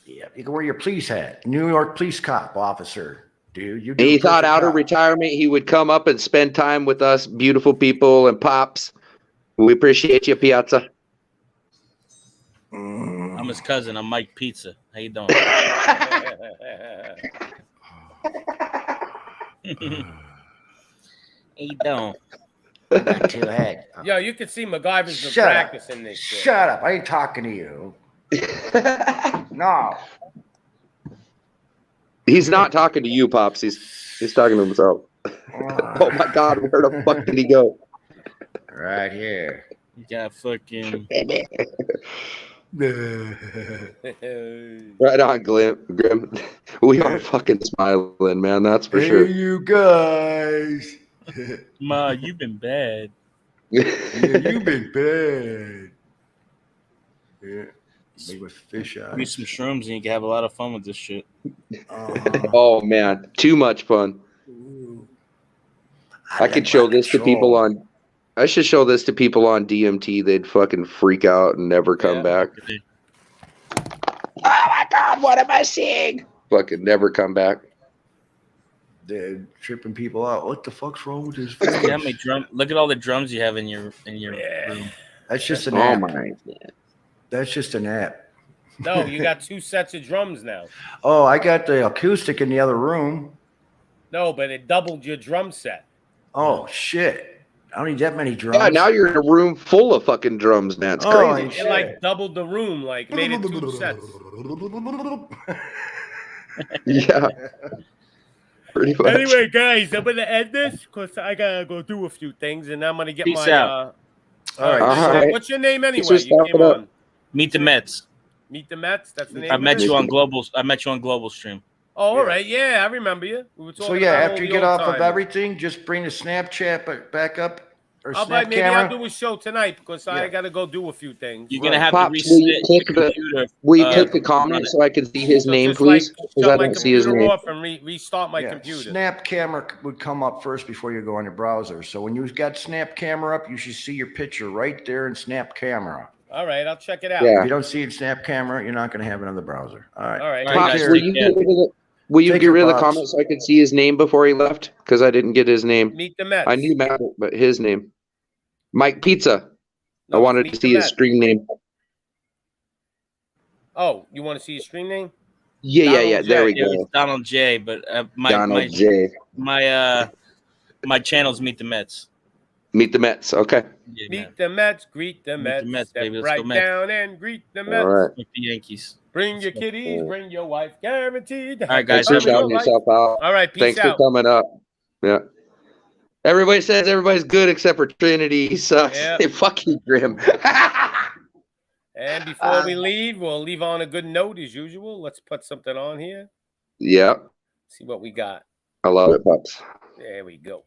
Speaker 6: Yeah, you can wear your police hat. New York police cop officer, dude. You.
Speaker 5: And he thought out of
Speaker 6: perfect
Speaker 5: retirement he would come up and spend time with us, beautiful people and Pops. We appreciate you, Piazza.
Speaker 6: cop. Mm.
Speaker 10: I'm his cousin. I'm Mike Pizza. How you doing? How you doing?
Speaker 6: I got two heads.
Speaker 3: Yo, you can see MacGyver's been
Speaker 6: Shut up.
Speaker 3: practicing this shit.
Speaker 6: Shut up! I ain't talking to you. No.
Speaker 5: He's not talking to you, Pops. He's talking to himself. Oh my God, where the fuck did he go?
Speaker 6: Right here.
Speaker 10: You got fucking.
Speaker 5: Right on, Grim. We are fucking smiling, man. That's for
Speaker 6: Hey,
Speaker 5: sure.
Speaker 6: you guys.
Speaker 10: Ma, you've been bad.
Speaker 6: Yeah, you've been bad. Yeah. Made with fish
Speaker 10: Use
Speaker 6: eyes.
Speaker 10: some shrooms and you can have a lot of fun with this shit.
Speaker 5: Oh man, too much fun. I could show this to people on. I should show this to people on DMT. They'd fucking freak out and never come back.
Speaker 9: Oh my God, what am I seeing?
Speaker 5: Fucking never come back.
Speaker 6: They're tripping people out. What the fuck's wrong with this
Speaker 10: Look at how
Speaker 6: face?
Speaker 10: many look at all the drums you have in your room.
Speaker 6: That's just an
Speaker 5: Oh
Speaker 6: app.
Speaker 5: my.
Speaker 6: That's just an app.
Speaker 3: No, you got two sets of drums now.
Speaker 6: Oh, I got the acoustic in the other room.
Speaker 3: No, but it doubled your drum set.
Speaker 6: Oh shit! I don't need that many drums.
Speaker 5: Yeah, now you're in a room full of fucking drums, man. It's crazy.
Speaker 3: It like doubled the room, like made it two sets.
Speaker 5: Yeah. Pretty much.
Speaker 3: Anyway, guys, I'm gonna end this because I gotta go do a few things, and I'm gonna get
Speaker 11: Peace
Speaker 3: my.
Speaker 11: out.
Speaker 6: All right.
Speaker 5: All right.
Speaker 3: What's your name anyway?
Speaker 5: Just
Speaker 3: You
Speaker 5: wrap
Speaker 3: came
Speaker 5: it up.
Speaker 3: on.
Speaker 11: Meet the Mets.
Speaker 3: Meet the Mets. That's the name.
Speaker 11: I met
Speaker 3: of it?
Speaker 11: you on Global. I met you on Global Stream.
Speaker 3: Oh, all right. Yeah, I remember you. We were
Speaker 6: So
Speaker 3: talking
Speaker 6: yeah,
Speaker 3: about
Speaker 6: after
Speaker 3: all
Speaker 6: you
Speaker 3: the
Speaker 6: get
Speaker 3: old
Speaker 6: off of
Speaker 3: timers.
Speaker 6: everything, just bring the Snapchat back up or
Speaker 3: Maybe
Speaker 6: camera.
Speaker 3: I'll do a show tonight because I gotta go do a few things.
Speaker 11: You're gonna have
Speaker 5: Pops,
Speaker 11: to
Speaker 5: will you
Speaker 11: reset
Speaker 5: click
Speaker 11: the
Speaker 5: the
Speaker 11: computer.
Speaker 5: will you click the comment so I can see his
Speaker 3: So
Speaker 5: name,
Speaker 3: just, like,
Speaker 5: please? Because I
Speaker 3: shut my
Speaker 5: don't see his
Speaker 3: computer
Speaker 5: name.
Speaker 3: off and restart my computer.
Speaker 6: Snap camera would come up first before you go on your browser. So when you've got Snap camera up, you should see your picture right there in Snap camera.
Speaker 3: All right, I'll check it out.
Speaker 5: Yeah.
Speaker 6: If you don't see it in Snap camera, you're not going to have it on the browser. All right.
Speaker 3: All right.
Speaker 11: All right,
Speaker 5: Pops,
Speaker 11: guys,
Speaker 5: will
Speaker 11: take
Speaker 5: you
Speaker 11: care.
Speaker 5: get rid of the Will you
Speaker 6: Take
Speaker 5: get
Speaker 6: care,
Speaker 5: rid of the
Speaker 6: Pops.
Speaker 5: comment so I could see his name before he left? Because I didn't get his name.
Speaker 3: Meet the Mets.
Speaker 5: I knew Matt, but his name. Mike Pizza.
Speaker 3: No,
Speaker 5: I wanted
Speaker 3: Meet
Speaker 5: to
Speaker 3: the
Speaker 5: see his
Speaker 3: Mets.
Speaker 5: stream name.
Speaker 3: Oh, you want to see his stream name?
Speaker 5: Yeah,
Speaker 3: Donald
Speaker 5: yeah.
Speaker 3: J.
Speaker 5: There we
Speaker 11: Yeah,
Speaker 5: go.
Speaker 11: it's Donald J. But
Speaker 5: Donald J.
Speaker 11: my channel's Meet the Mets.
Speaker 5: Meet the Mets. Okay.
Speaker 11: Yeah, man.
Speaker 3: Meet the Mets, greet the Mets,
Speaker 11: Mets,
Speaker 3: step
Speaker 11: baby. Let's
Speaker 3: right
Speaker 11: go Mets.
Speaker 3: down and greet the Mets.
Speaker 5: All right.
Speaker 11: Fuck the Yankees.
Speaker 3: Bring your kitties, bring your wife, guaranteed.
Speaker 11: All right, guys.
Speaker 5: Thanks for
Speaker 3: Have a
Speaker 5: shouting
Speaker 3: good life.
Speaker 5: yourself out.
Speaker 3: All right, peace
Speaker 5: Thanks
Speaker 3: out.
Speaker 5: for coming up. Yeah. Everybody says everybody's good except for Trinity. He sucks.
Speaker 3: Yeah.
Speaker 5: Fucking grim.
Speaker 3: And before we leave, we'll leave on a good note as usual. Let's put something on here.
Speaker 5: Yeah.
Speaker 3: See what we got.
Speaker 5: I love it, Pops.
Speaker 3: There we go.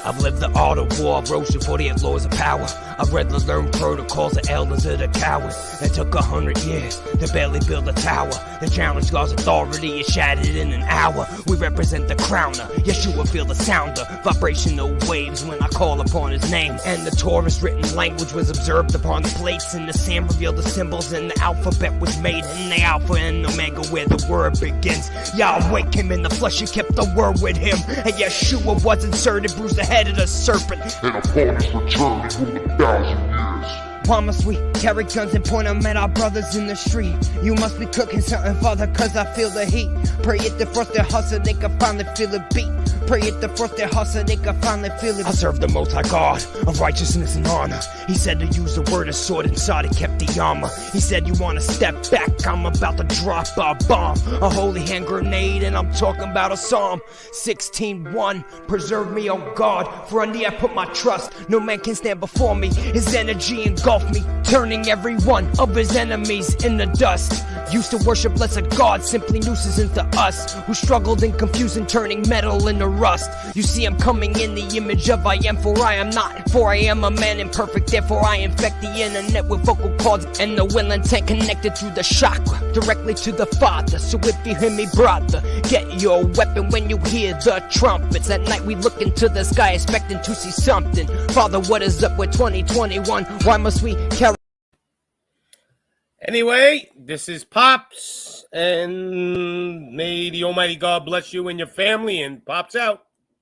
Speaker 2: I've lived the art of war, I've rose to 48 laws of power. I've read the learned protocols of elders of the coward. It took 100 years to barely build a tower. The challenge God's authority is shattered in an hour. We represent the crowner, Yeshua feel the sounder. Vibrational waves when I call upon his name. And the Torah's written language was observed upon the plates. And the sand revealed the symbols and the alphabet was made. And the Alpha and Omega where the word begins. Yahweh came in the flesh and kept the word with him. And Yeshua was inserted, bruised the head of the serpent.
Speaker 1: And upon his return, he ruled 1,000 years.
Speaker 2: Promise we carry guns and point them at our brothers in the street. You must be cooking something, Father, cause I feel the heat. Pray it the first their hustle, they can finally feel it beat. Pray it the first their hustle, they can finally feel it. I serve the Most High God of righteousness and honor. He said to use the word of sword inside, he kept the armor. He said you wanna step back, I'm about to drop a bomb. A holy hand grenade, and I'm talking about a psalm. 16:1, preserve me, oh God, for on thee I put my trust. No man can stand before me, his energy engulfed me, turning every one of his enemies in the dust. Used to worship less of God, simply nooses into us, who struggled in confusion, turning metal into rust. You see I'm coming in the image of I am, for I am not, for I am a man imperfect, therefore I infect the internet with vocal cords and the will intent connected through the chakra, directly to the Father. So if you hear me, brother, get your weapon when you hear the trumpets. At night we look into the sky expecting to see something. Father, what is up with 2021? Why must we carry?
Speaker 3: Anyway, this is Pops, and may the Almighty God bless you and your family, and Pops out.